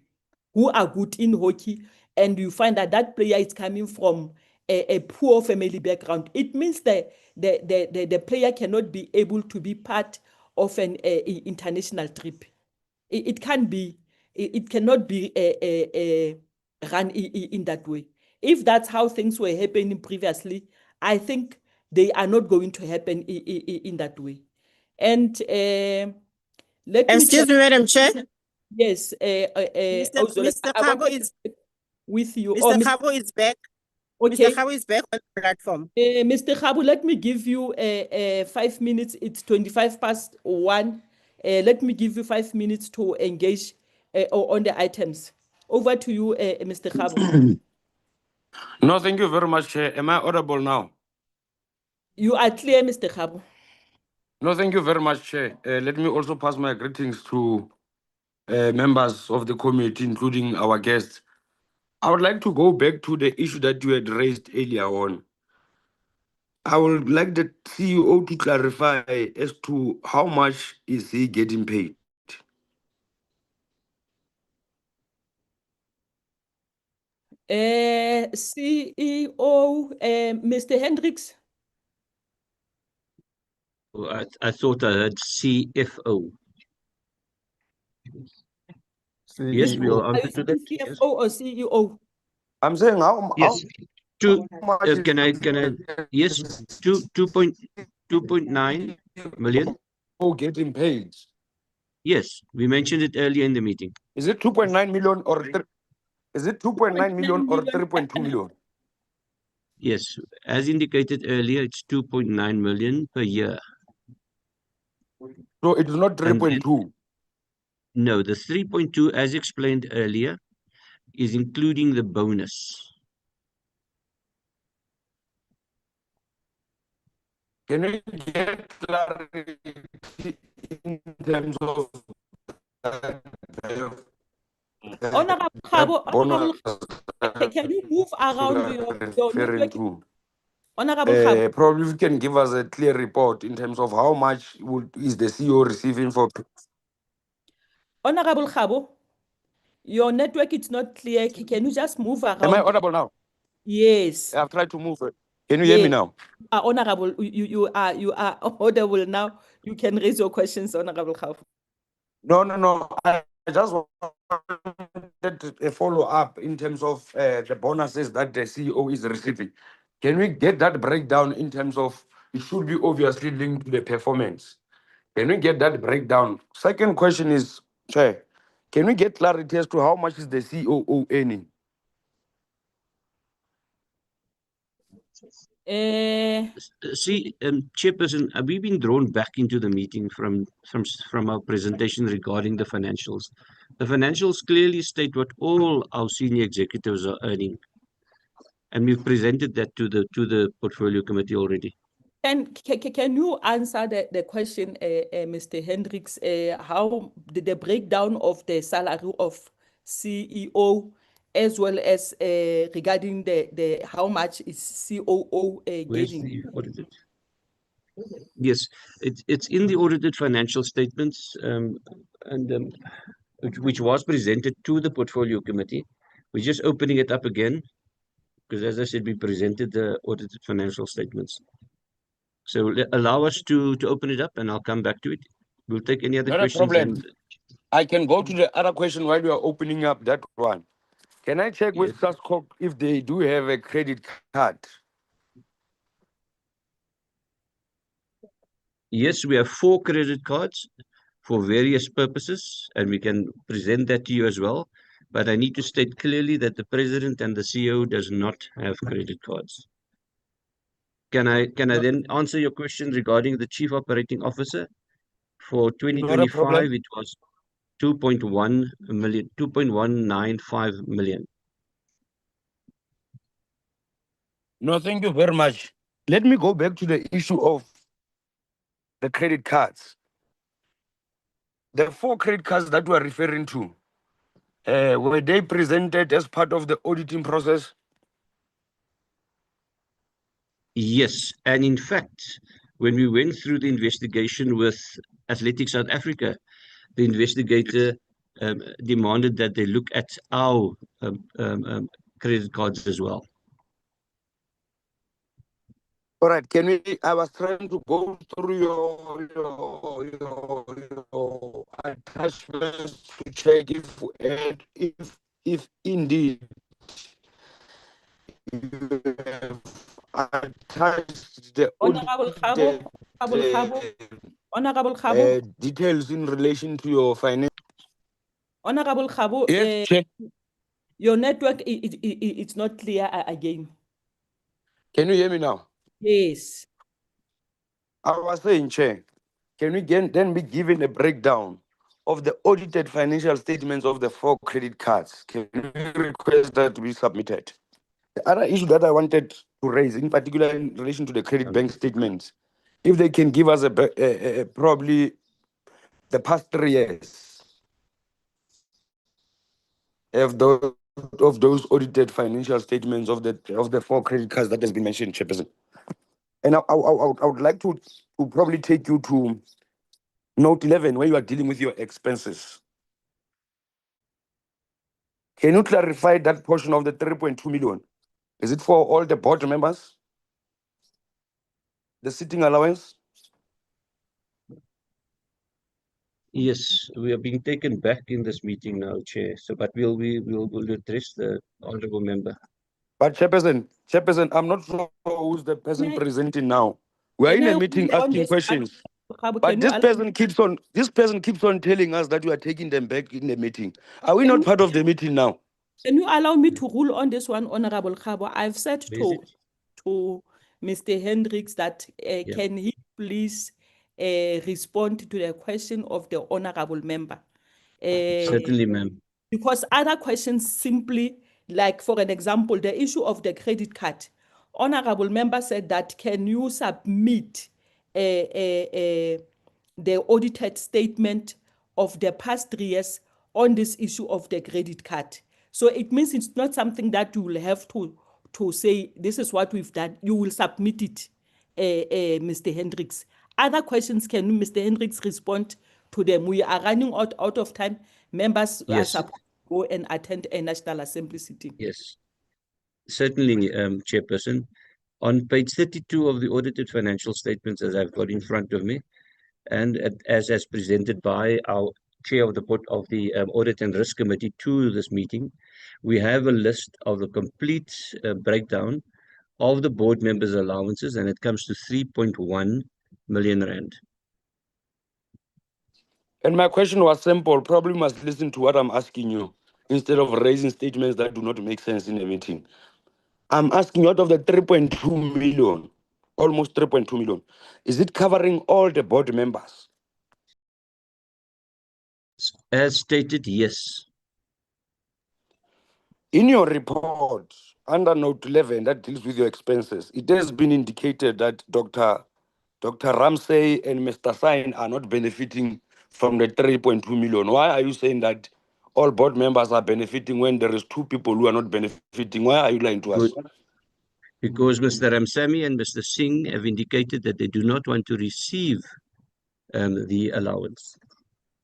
[SPEAKER 9] who are good in hockey, and you find that that player is coming from a poor family background? It means that the player cannot be able to be part of an international trip. It can be, it cannot be run in that way. If that's how things were happening previously, I think they are not going to happen in that way. And let me
[SPEAKER 19] Excuse me, Madam Chair.
[SPEAKER 9] Yes,
[SPEAKER 19] Mr. Kabo is
[SPEAKER 9] with you.
[SPEAKER 19] Mr. Kabo is back.
[SPEAKER 9] Okay.
[SPEAKER 19] Mr. Kabo is back on the platform.
[SPEAKER 9] Mr. Kabo, let me give you 5 minutes. It's 1:25. Let me give you 5 minutes to engage on the items. Over to you, Mr. Kabo.
[SPEAKER 4] No, thank you very much, Chair. Am I audible now?
[SPEAKER 9] You are clear, Mr. Kabo.
[SPEAKER 4] No, thank you very much, Chair. Let me also pass my greetings to members of the committee, including our guests. I would like to go back to the issue that you had raised earlier on. I would like the CEO to clarify as to how much is he getting paid.
[SPEAKER 9] CEO, Mr. Hendricks.
[SPEAKER 1] Oh, I thought I heard CFO. Yes, we will answer to that.
[SPEAKER 9] CFO or CEO?
[SPEAKER 4] I'm saying how
[SPEAKER 1] Yes.
[SPEAKER 4] much
[SPEAKER 1] Can I? Yes, 2.9 million.
[SPEAKER 4] Oh, getting paid.
[SPEAKER 1] Yes, we mentioned it earlier in the meeting.
[SPEAKER 4] Is it 2.9 million or is it 2.9 million or 3.2 million?
[SPEAKER 1] Yes, as indicated earlier, it's 2.9 million per year.
[SPEAKER 4] So it is not 3.2.
[SPEAKER 1] No, the 3.2, as explained earlier, is including the bonus.
[SPEAKER 4] Can we get clarity in terms of
[SPEAKER 9] Honorable Kabo, can you move around your network? Honorable Kabo.
[SPEAKER 4] Probably you can give us a clear report in terms of how much is the CEO receiving for.
[SPEAKER 9] Honorable Kabo, your network is not clear. Can you just move around?
[SPEAKER 4] Am I audible now?
[SPEAKER 9] Yes.
[SPEAKER 4] I've tried to move it. Can you hear me now?
[SPEAKER 9] Honorable, you are audible now. You can raise your questions, Honorable Kabo.
[SPEAKER 4] No. I just wanted a follow-up in terms of the bonuses that the CEO is receiving. Can we get that breakdown in terms of, it should be obviously linked to the performance. Can we get that breakdown? Second question is, Chair, can we get clarity as to how much is the COO earning?
[SPEAKER 1] See, Chairperson, we've been drawn back into the meeting from our presentation regarding the financials. The financials clearly state what all our senior executives are earning, and we've presented that to the portfolio committee already.
[SPEAKER 9] Can you answer the question, Mr. Hendricks, how the breakdown of the salary of CEO as well as regarding the how much is COO
[SPEAKER 1] Where's
[SPEAKER 9] getting?
[SPEAKER 1] the audited? Yes, it's in the audited financial statements, and which was presented to the portfolio committee. We're just opening it up again because, as I said, we presented the audited financial statements. So allow us to open it up, and I'll come back to it. We'll take any other
[SPEAKER 4] Not a
[SPEAKER 1] questions.
[SPEAKER 4] problem.
[SPEAKER 1] And
[SPEAKER 4] I can go to the other question while you are opening up that one. Can I check with SASCOC if they do have a credit card?
[SPEAKER 1] yes, we have 4 credit cards for various purposes, and we can present that to you as well. But I need to state clearly that the president and the CEO does not have credit cards. Can I then answer your question regarding the chief operating officer? For 2025, it was 2.1 million, 2.195 million.
[SPEAKER 4] No, thank you very much. Let me go back to the issue of the credit cards. The 4 credit cards that we are referring to, were they presented as part of the auditing process?
[SPEAKER 1] Yes, and in fact, when we went through the investigation with Athletics South Africa, the investigator demanded that they look at our credit cards as well.
[SPEAKER 4] All right, can we? I was trying to go through your attachments to check if indeed you have attached the
[SPEAKER 9] Honorable Khabo,
[SPEAKER 4] details in relation to your finance.
[SPEAKER 9] Honorable Khabo,
[SPEAKER 4] Yes, Chair.
[SPEAKER 9] Your network it's not clear again.
[SPEAKER 4] Can you hear me now?
[SPEAKER 9] Yes.
[SPEAKER 4] I was saying, Chair, can we then be given a breakdown of the audited financial statements of the 4 credit cards? Can we request that to be submitted? The other issue that I wanted to raise, in particular in relation to the credit bank statements, if they can give us probably the past 3 years of those audited financial statements of the 4 credit cards that has been mentioned, Chairperson. And I would like to probably take you to note 11 where you are dealing with your expenses. Can you clarify that portion of the 3.2 million? Is it for all the board members? The sitting allowance?
[SPEAKER 1] Yes, we are being taken back in this meeting now, Chair. So, but we'll address the honourable member.
[SPEAKER 4] But Chairperson, I'm not sure who's the person presenting now. We're in a meeting asking questions. But this person keeps on telling us that we are taking them back in the meeting. Are we not part of the meeting now?
[SPEAKER 9] Can you allow me to rule on this one, Honorable Khabo? I've said to Mr. Hendricks that can he please respond to the question of the honorable member?
[SPEAKER 1] Certainly, ma'am.
[SPEAKER 9] Because other questions simply, like for an example, the issue of the credit card. Honorable member said that can you submit the audited statement of the past 3 years on this issue of the credit card? So it means it's not something that you will have to say, this is what we've done. You will submit it, Mr. Hendricks. Other questions, can Mr. Hendricks respond to them? We are running out of time. Members are supposed to go and attend a National Assembly sitting.
[SPEAKER 1] Yes, certainly, Chairperson. On page 32 of the audited financial statements, as I've got in front of me, and as presented by our chair of the Audit and Risk Committee to this meeting, we have a list of the complete breakdown of the board members' allowances, and it comes to 3.1 million rand.
[SPEAKER 4] And my question was simple. Probably must listen to what I'm asking you instead of raising statements that do not make sense in a meeting. I'm asking, out of the 3.2 million, almost 3.2 million, is it covering all the board members?
[SPEAKER 1] As stated, yes.
[SPEAKER 4] In your report, under note 11 that deals with your expenses, it has been indicated that Dr. Ramsey and Mr. Sain are not benefiting from the 3.2 million. Why are you saying that all board members are benefiting when there is 2 people who are not benefiting? Why are you lying to us?
[SPEAKER 1] Because Mr. Ramsamy and Mr. Singh have indicated that they do not want to receive the allowance.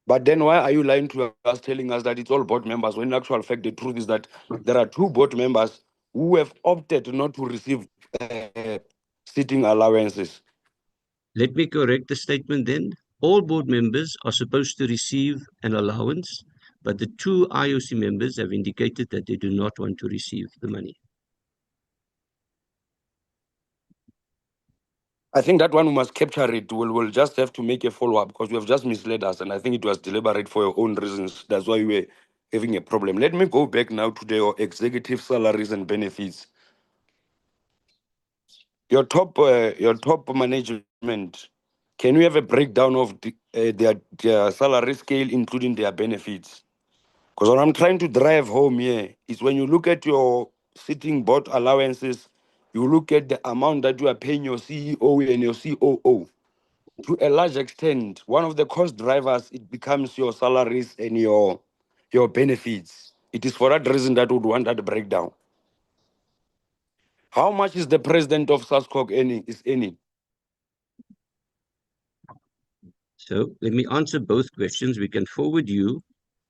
[SPEAKER 4] But then why are you lying to us, telling us that it's all board members, when in actual fact the truth is that there are 2 board members who have opted not to receive sitting allowances?
[SPEAKER 1] Let me correct the statement then. All board members are supposed to receive an allowance, but the 2 IOC members have indicated that they do not want to receive the money.
[SPEAKER 4] I think that one we must capture it. We'll just have to make a follow-up because you have just misled us, and I think it was deliberate for your own reasons. That's why we were having a problem. Let me go back now to the executive salaries and benefits. Your top management, can we have a breakdown of their salary scale, including their benefits? Because what I'm trying to drive home here is when you look at your sitting board allowances, you look at the amount that you are paying your CEO and your COO. To a large extent, one of the cost drivers, it becomes your salaries and your benefits. It is for that reason that we would want that breakdown. How much is the president of SASCOC earning?
[SPEAKER 1] So let me answer both questions. We can forward you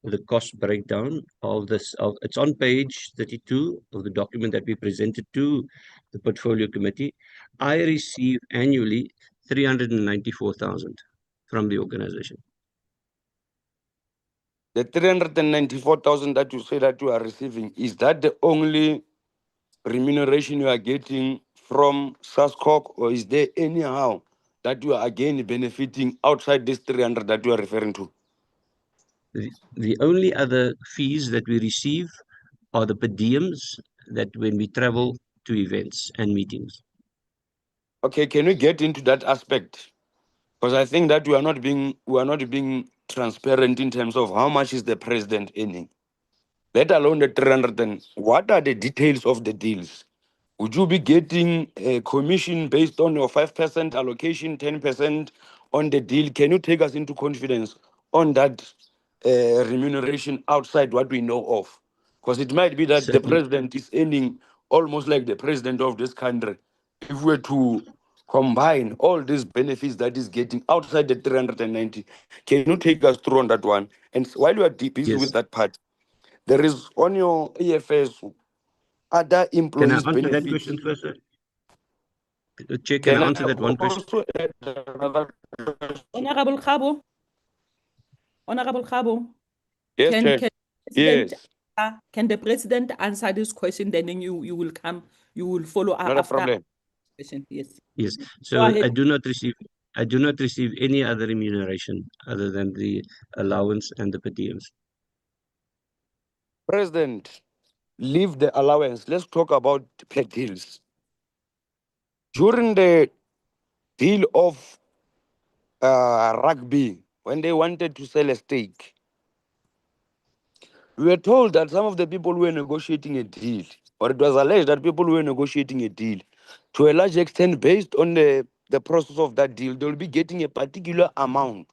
[SPEAKER 1] the cost breakdown of this. It's on page 32 of the document that we presented to the portfolio committee. I receive annually 394,000 from the organization.
[SPEAKER 4] The 394,000 that you say that you are receiving, is that the only remuneration you are getting from SASCOC, or is there anyhow that you are again benefiting outside this 300 that you are referring to?
[SPEAKER 1] The only other fees that we receive are the per diems that when we travel to events and meetings.
[SPEAKER 4] Okay, can we get into that aspect? Because I think that we are not being transparent in terms of how much is the president earning, let alone the 300. And what are the details of the deals? Would you be getting a commission based on your 5% allocation, 10% on the deal? Can you take us into confidence on that remuneration outside what we know of? Because it might be that the
[SPEAKER 1] Certainly.
[SPEAKER 4] president is earning almost like the president of this country. If we're to combine all these benefits that is getting outside the 390, can you take us through on that one? And while you are busy with that part, there is on your EFS other
[SPEAKER 1] Can I
[SPEAKER 4] employees'
[SPEAKER 1] answer that
[SPEAKER 4] benefits.
[SPEAKER 1] question first, sir? Chair, can I answer that one question?
[SPEAKER 4] Also add another question?
[SPEAKER 9] Honorable Khabo. Honorable Khabo.
[SPEAKER 4] Yes, Chair. Yes.
[SPEAKER 9] Can the president answer this question? Then you will follow up
[SPEAKER 4] Not a
[SPEAKER 9] after
[SPEAKER 4] problem.
[SPEAKER 9] question. Yes.
[SPEAKER 1] Yes.
[SPEAKER 9] Go
[SPEAKER 1] So
[SPEAKER 9] ahead.
[SPEAKER 1] I do not receive any other remuneration other than the allowance and the per diems.
[SPEAKER 4] President, leave the allowance. Let's talk about per deals. During the deal of rugby, when they wanted to sell a stake, we were told that some of the people were negotiating a deal, or it was alleged that people were negotiating a deal. To a large extent, based on the process of that deal, they will be getting a particular amount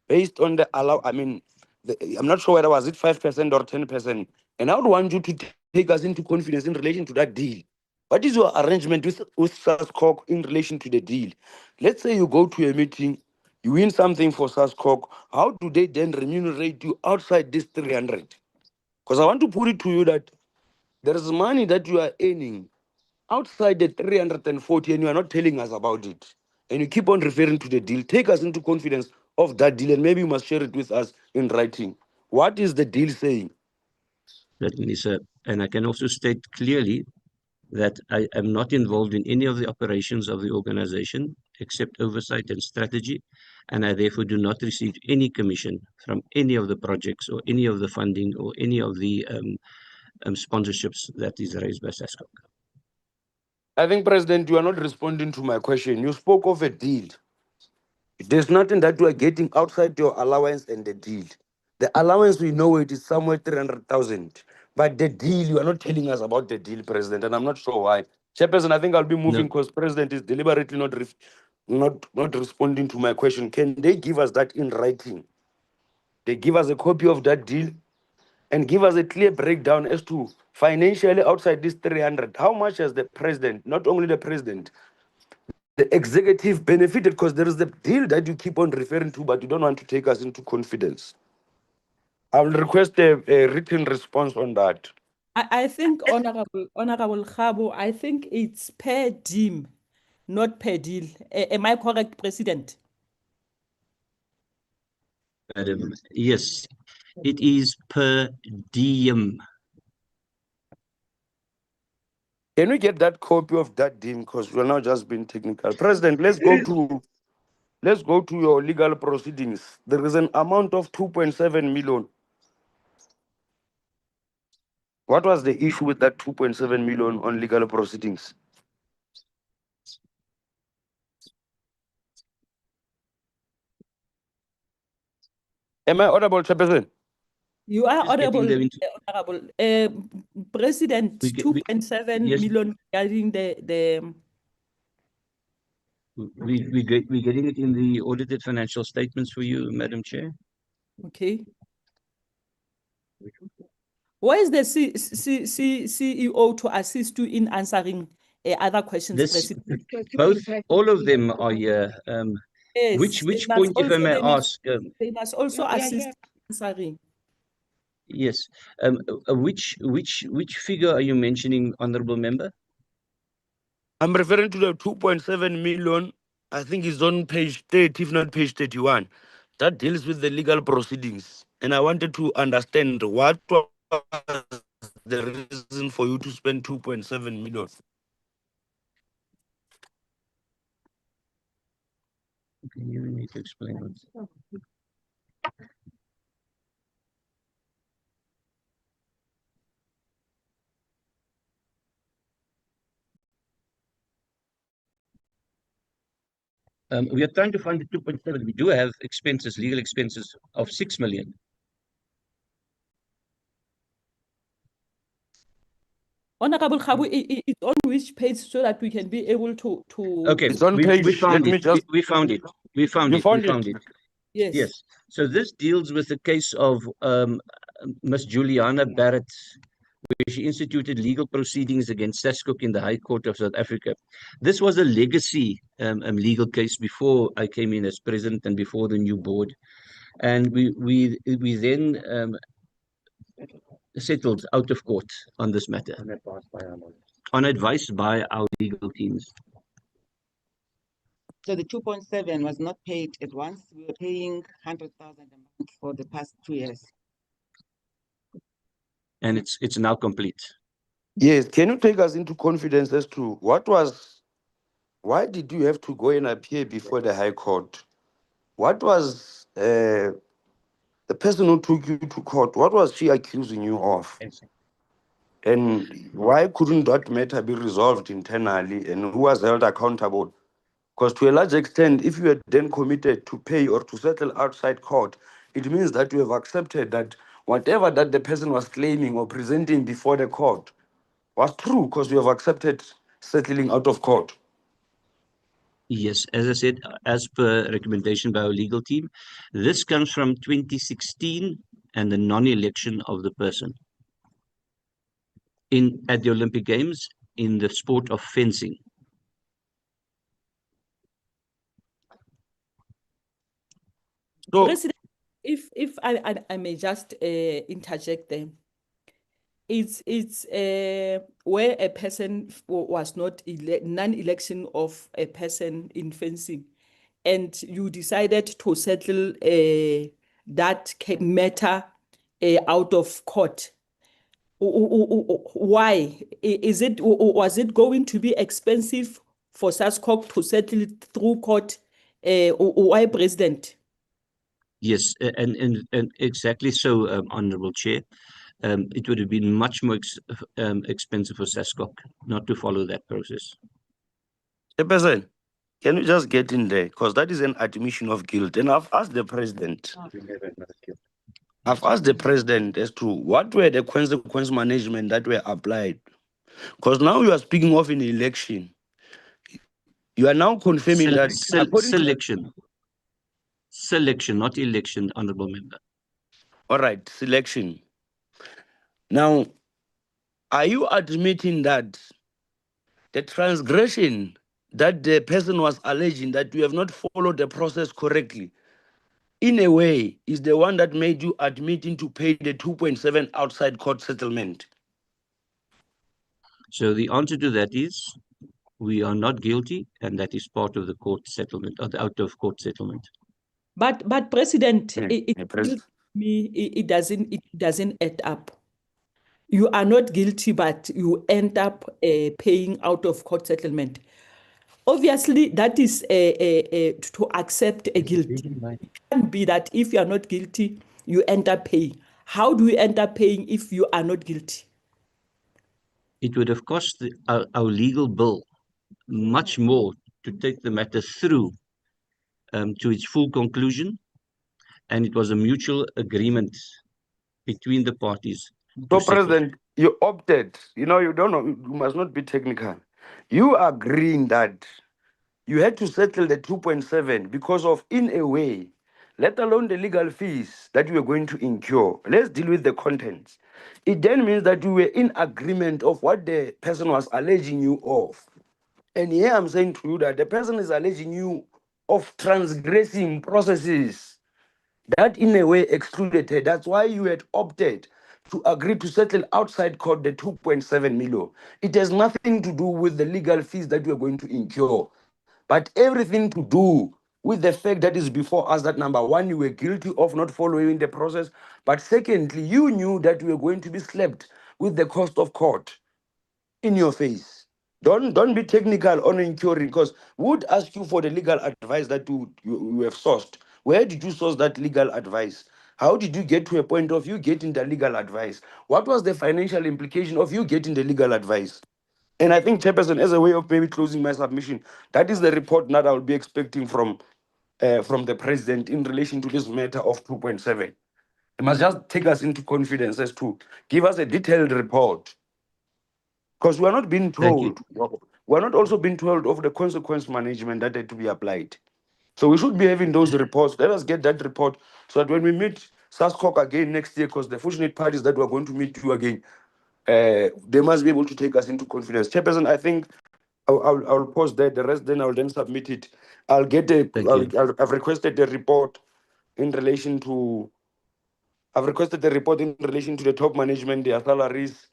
[SPEAKER 4] based on the I'm not sure whether was it 5% or 10%. And I would want you to take us into confidence in relation to that deal. What is your arrangement with SASCOC in relation to the deal? Let's say you go to a meeting, you win something for SASCOC. How do they then remunerate you outside this 300? Because I want to put it to you that there is money that you are earning outside the 340 and you are not telling us about it. And you keep on referring to the deal. Take us into confidence of that deal and maybe you must share it with us in writing. What is the deal saying?
[SPEAKER 1] Certainly, sir. And I can also state clearly that I am not involved in any of the operations of the organization except oversight and strategy, and I therefore do not receive any commission from any of the projects or any of the funding or any of the sponsorships that is raised by SASCOC.
[SPEAKER 4] I think, President, you are not responding to my question. You spoke of a deal. There's nothing that you are getting outside your allowance and the deal. The allowance, we know it is somewhere 300,000. But the deal, you are not telling us about the deal, President, and I'm not sure why. Chairperson, I think I'll be moving because President is deliberately not responding to my question. Can they give us that in writing? They give us a copy of that deal and give us a clear breakdown as to financially outside this 300, how much has the president, not only the president, the executive benefited, because there is the deal that you keep on referring to, but you don't want to take us into confidence. I will request a written response on that.
[SPEAKER 9] I think, Honorable Khabo, I think it's per diem, not per deal. Am I correct, President?
[SPEAKER 1] Madam, yes, it is per diem.
[SPEAKER 4] Can we get that copy of that deal? Because we're now just being technical. President, let's go to your legal proceedings. There is an amount of 2.7 million. What was the issue with that 2.7 million on legal proceedings? Am I audible, Chairperson?
[SPEAKER 9] You are
[SPEAKER 1] Just getting
[SPEAKER 9] audible,
[SPEAKER 1] them into-
[SPEAKER 9] Honorable. President,
[SPEAKER 1] We get-
[SPEAKER 9] 2.7
[SPEAKER 1] yes.
[SPEAKER 9] million regarding the
[SPEAKER 1] We're getting it in the audited financial statements for you, Madam Chair.
[SPEAKER 9] okay. Where is the CEO to assist you in answering other questions,
[SPEAKER 1] This,
[SPEAKER 9] President?
[SPEAKER 1] all of them are here.
[SPEAKER 9] Yes,
[SPEAKER 1] Which
[SPEAKER 9] they must
[SPEAKER 1] point, if I
[SPEAKER 9] also-
[SPEAKER 1] may
[SPEAKER 9] they must-
[SPEAKER 1] ask?
[SPEAKER 9] They must also assist answering.
[SPEAKER 1] Yes. Which figure are you mentioning, honourable member?
[SPEAKER 4] I'm referring to the 2.7 million. I think it's on page 30, if not page 31. That deals with the legal proceedings. And I wanted to understand what was the reason for you to spend 2.7 million.
[SPEAKER 1] Okay, you need to explain it. We are trying to find the 2.7. We do have expenses, legal expenses of 6 million.
[SPEAKER 9] Honorable Khabu, it's on which page so that we can be able to
[SPEAKER 1] Okay,
[SPEAKER 4] It's on
[SPEAKER 1] we
[SPEAKER 4] page.
[SPEAKER 1] found
[SPEAKER 4] Let me
[SPEAKER 1] it.
[SPEAKER 4] just.
[SPEAKER 1] We found it. We found
[SPEAKER 4] You
[SPEAKER 1] it.
[SPEAKER 4] found
[SPEAKER 1] We found
[SPEAKER 4] it?
[SPEAKER 1] it.
[SPEAKER 9] Yes.
[SPEAKER 1] Yes. So this deals with the case of Miss Juliana Barrett, where she instituted legal proceedings against SASCOC in the High Court of South Africa. This was a legacy legal case before I came in as president and before the new board, and we then settled out of court on this matter, on advice by our legal teams.
[SPEAKER 3] So the 2.7 was not paid at once. We were paying 100,000 a month for the past 2 years.
[SPEAKER 1] And it's now complete.
[SPEAKER 4] Yes. Can you take us into confidence as to why did you have to go and appear before the High Court? What was the person who took you to court? What was she accusing you of? And why couldn't that matter be resolved internally, and who was held accountable? Because to a large extent, if you are then committed to pay or to settle outside court, it means that you have accepted that whatever that the person was claiming or presenting before the court was true, because you have accepted settling out of court.
[SPEAKER 1] Yes, as I said, as per recommendation by our legal team, this comes from 2016 and the non-election of the person at the Olympic Games in the sport of fencing.
[SPEAKER 4] So,
[SPEAKER 9] President, if I may just interject there. It's where a person was not non-election of a person in fencing, and you decided to settle that matter out of court. Why? Was it going to be expensive for SASCOC to settle it through court? Why, President?
[SPEAKER 1] Yes, and exactly so, Honourable Chair. It would have been much more expensive for SASCOC not to follow that process.
[SPEAKER 4] Chairperson, can you just get in there? Because that is an admission of guilt. And I've asked the president. I've asked the president as to what were the consequence management that were applied. Because now you are speaking of an election. You are now confirming that
[SPEAKER 1] Selection. Selection, not election, honourable member.
[SPEAKER 4] All right, selection. Now, are you admitting that the transgression that the person was alleging that you have not followed the process correctly in a way, is the one that made you admitting to pay the 2.7 outside court settlement?
[SPEAKER 1] So the answer to that is we are not guilty, and that is part of the court settlement or the out of court settlement.
[SPEAKER 9] But President,
[SPEAKER 4] President.
[SPEAKER 9] it doesn't add up. You are not guilty, but you end up paying out of court settlement. Obviously, that is to accept a guilt. It can't be that if you are not guilty, you end up paying. How do you end up paying if you are not guilty?
[SPEAKER 1] It would have cost our legal bill much more to take the matter through to its full conclusion, and it was a mutual agreement between the parties.
[SPEAKER 4] So, President, you opted, you must not be technical. You agreeing that you had to settle the 2.7 because of, in a way, let alone the legal fees that you were going to incur. Let's deal with the contents. It then means that you were in agreement of what the person was alleging you of. And here I'm saying to you that the person is alleging you of transgressing processes that in a way excluded her. That's why you had opted to agree to settle outside court the 2.7 million. It has nothing to do with the legal fees that you are going to incur, but everything to do with the fact that is before us that number one, you were guilty of not following the process. But secondly, you knew that you were going to be slapped with the cost of court in your face. Don't be technical on incurring, because we would ask you for the legal advice that you have sourced. Where did you source that legal advice? How did you get to a point of you getting the legal advice? What was the financial implication of you getting the legal advice? And I think, Chairperson, as a way of maybe closing my submission, that is the report that I will be expecting from the President in relation to this matter of 2.7. It must just take us into confidence as to give us a detailed report, because we are not being told. We are not also being told of the consequence management that had to be applied. So we should be having those reports. Let us get that report so that when we meet SASCOC again next year, because the fortunate parties that we are going to meet you again, they must be able to take us into confidence. Chairperson, I think I'll pause there. The rest then I'll then submit it. I've requested the report in relation to. I've requested the report in relation to the top management, their salaries.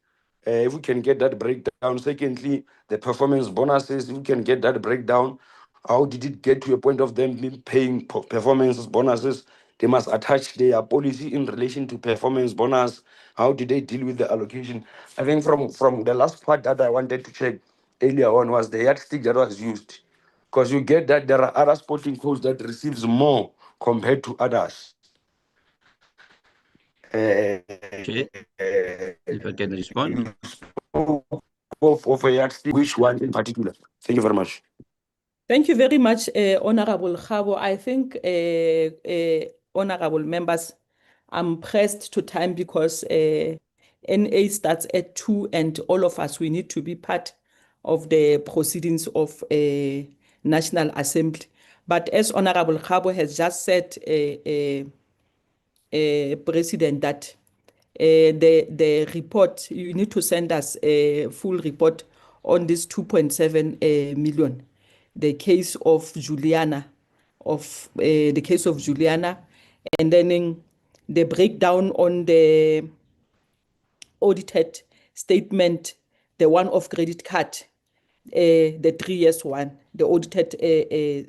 [SPEAKER 4] If we can get that breakdown. Secondly, the performance bonuses. If we can get that breakdown. How did it get to a point of them being paying performance bonuses? They must attach their policy in relation to performance bonus. How did they deal with the allocation? I think from the last part that I wanted to check earlier on was the yardstick that was used. Because you get that there are other sporting codes that receives more compared to others.
[SPEAKER 1] Chair, if I can respond.
[SPEAKER 4] Of a yardstick, which one in particular? Thank you very much.
[SPEAKER 9] Thank you very much, Honorable Khabo. I think, honorable members, I'm pressed to time because NA starts at 2 and all of us, we need to be part of the proceedings of National Assembly. But as Honorable Khabo has just said, President, that the report, you need to send us a full report on this 2.7 million. The case of Juliana, and then in the breakdown on the audited statement, the one of credit card, the 3 years one, the audited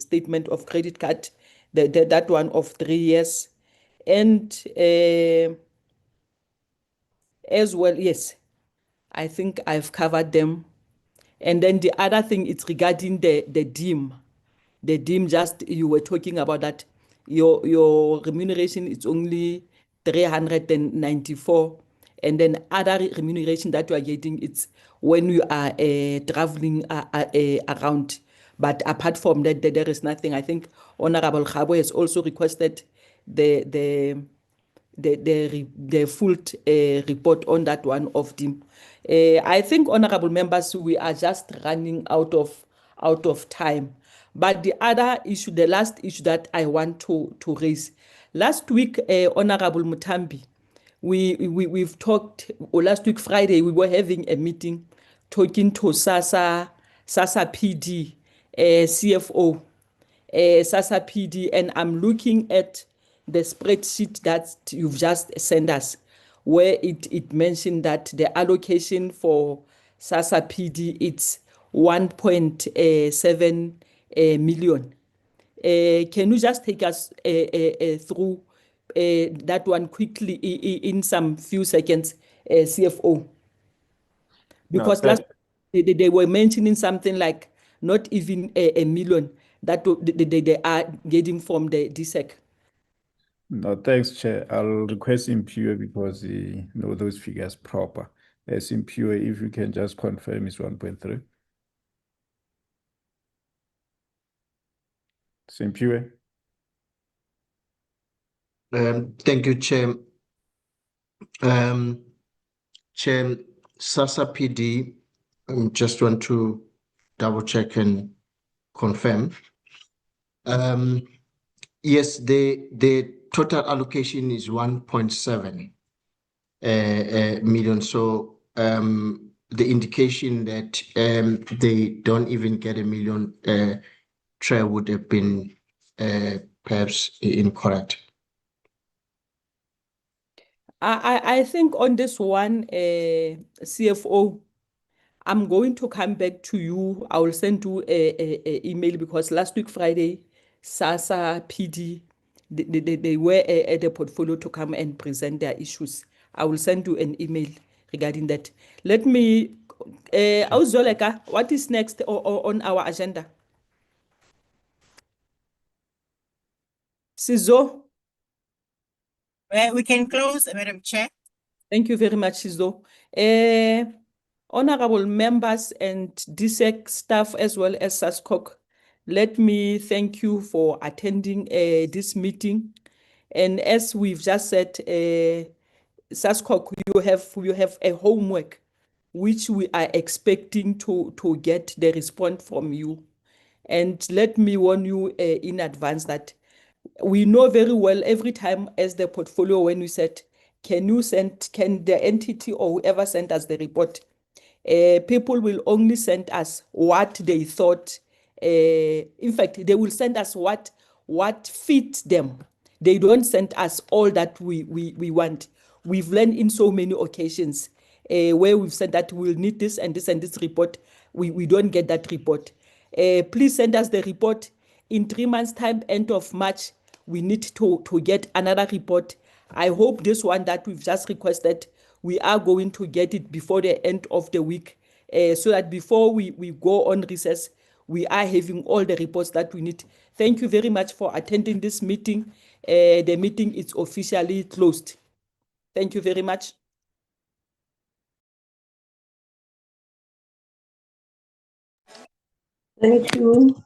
[SPEAKER 9] statement of credit card, that one of 3 years, and as well, yes, I think I've covered them. And then the other thing is regarding the DIM. The DIM, just you were talking about that your remuneration is only 394, and then other remuneration that you are getting, it's when you are traveling around. But apart from that, there is nothing. I think Honorable Khabo has also requested the full report on that one of DIM. I think, honorable members, we are just running out of time. But the other issue, the last issue that I want to raise, last week, Honorable Mutambi, we've talked, or last week Friday, we were having a meeting talking to SASA PD, CFO, SASA PD, and I'm looking at the spreadsheet that you've just sent us, where it mentioned that the allocation for SASA PD it's 1.7 million. Can you just take us through that one quickly in some few seconds, CFO? Because last they were mentioning something like not even a million that they are getting from the DSEC.
[SPEAKER 11] No, thanks, Chair. I'll request Impure because he know those figures proper. As Impure, if you can just confirm it's 1.3. Impure.
[SPEAKER 12] Thank you, Chair. Chair, SASA PD, just want to double check and confirm. Yes, the total allocation is 1.7 million. So the indication that they don't even get a million Chair would have been perhaps incorrect.
[SPEAKER 9] I think on this one, CFO, I'm going to come back to you. I will send you a email because last week, Friday, SASA PD, they were at the portfolio to come and present their issues. I will send you an email regarding that. Let me, Auzoleka, what is next on our agenda? Sizo?
[SPEAKER 19] We can close, Madam Chair.
[SPEAKER 9] Thank you very much, Sizo. Honorable members and DSEC staff as well as SASCOC, let me thank you for attending this meeting. And as we've just said, SASCOC, you have a homework which we are expecting to get the response from you. And let me warn you in advance that we know very well every time as the portfolio when we said, can the entity or whoever sent us the report, people will only send us what they thought. In fact, they will send us what fits them. They don't send us all that we want. We've learned in so many occasions where we've said that we'll need this and this and this report. We don't get that report. Please send us the report in 3 months' time, end of March. We need to get another report. I hope this one that we've just requested, we are going to get it before the end of the week, so that before we go on recess, we are having all the reports that we need. Thank you very much for attending this meeting. The meeting is officially closed. Thank you very much.
[SPEAKER 18] Thank you.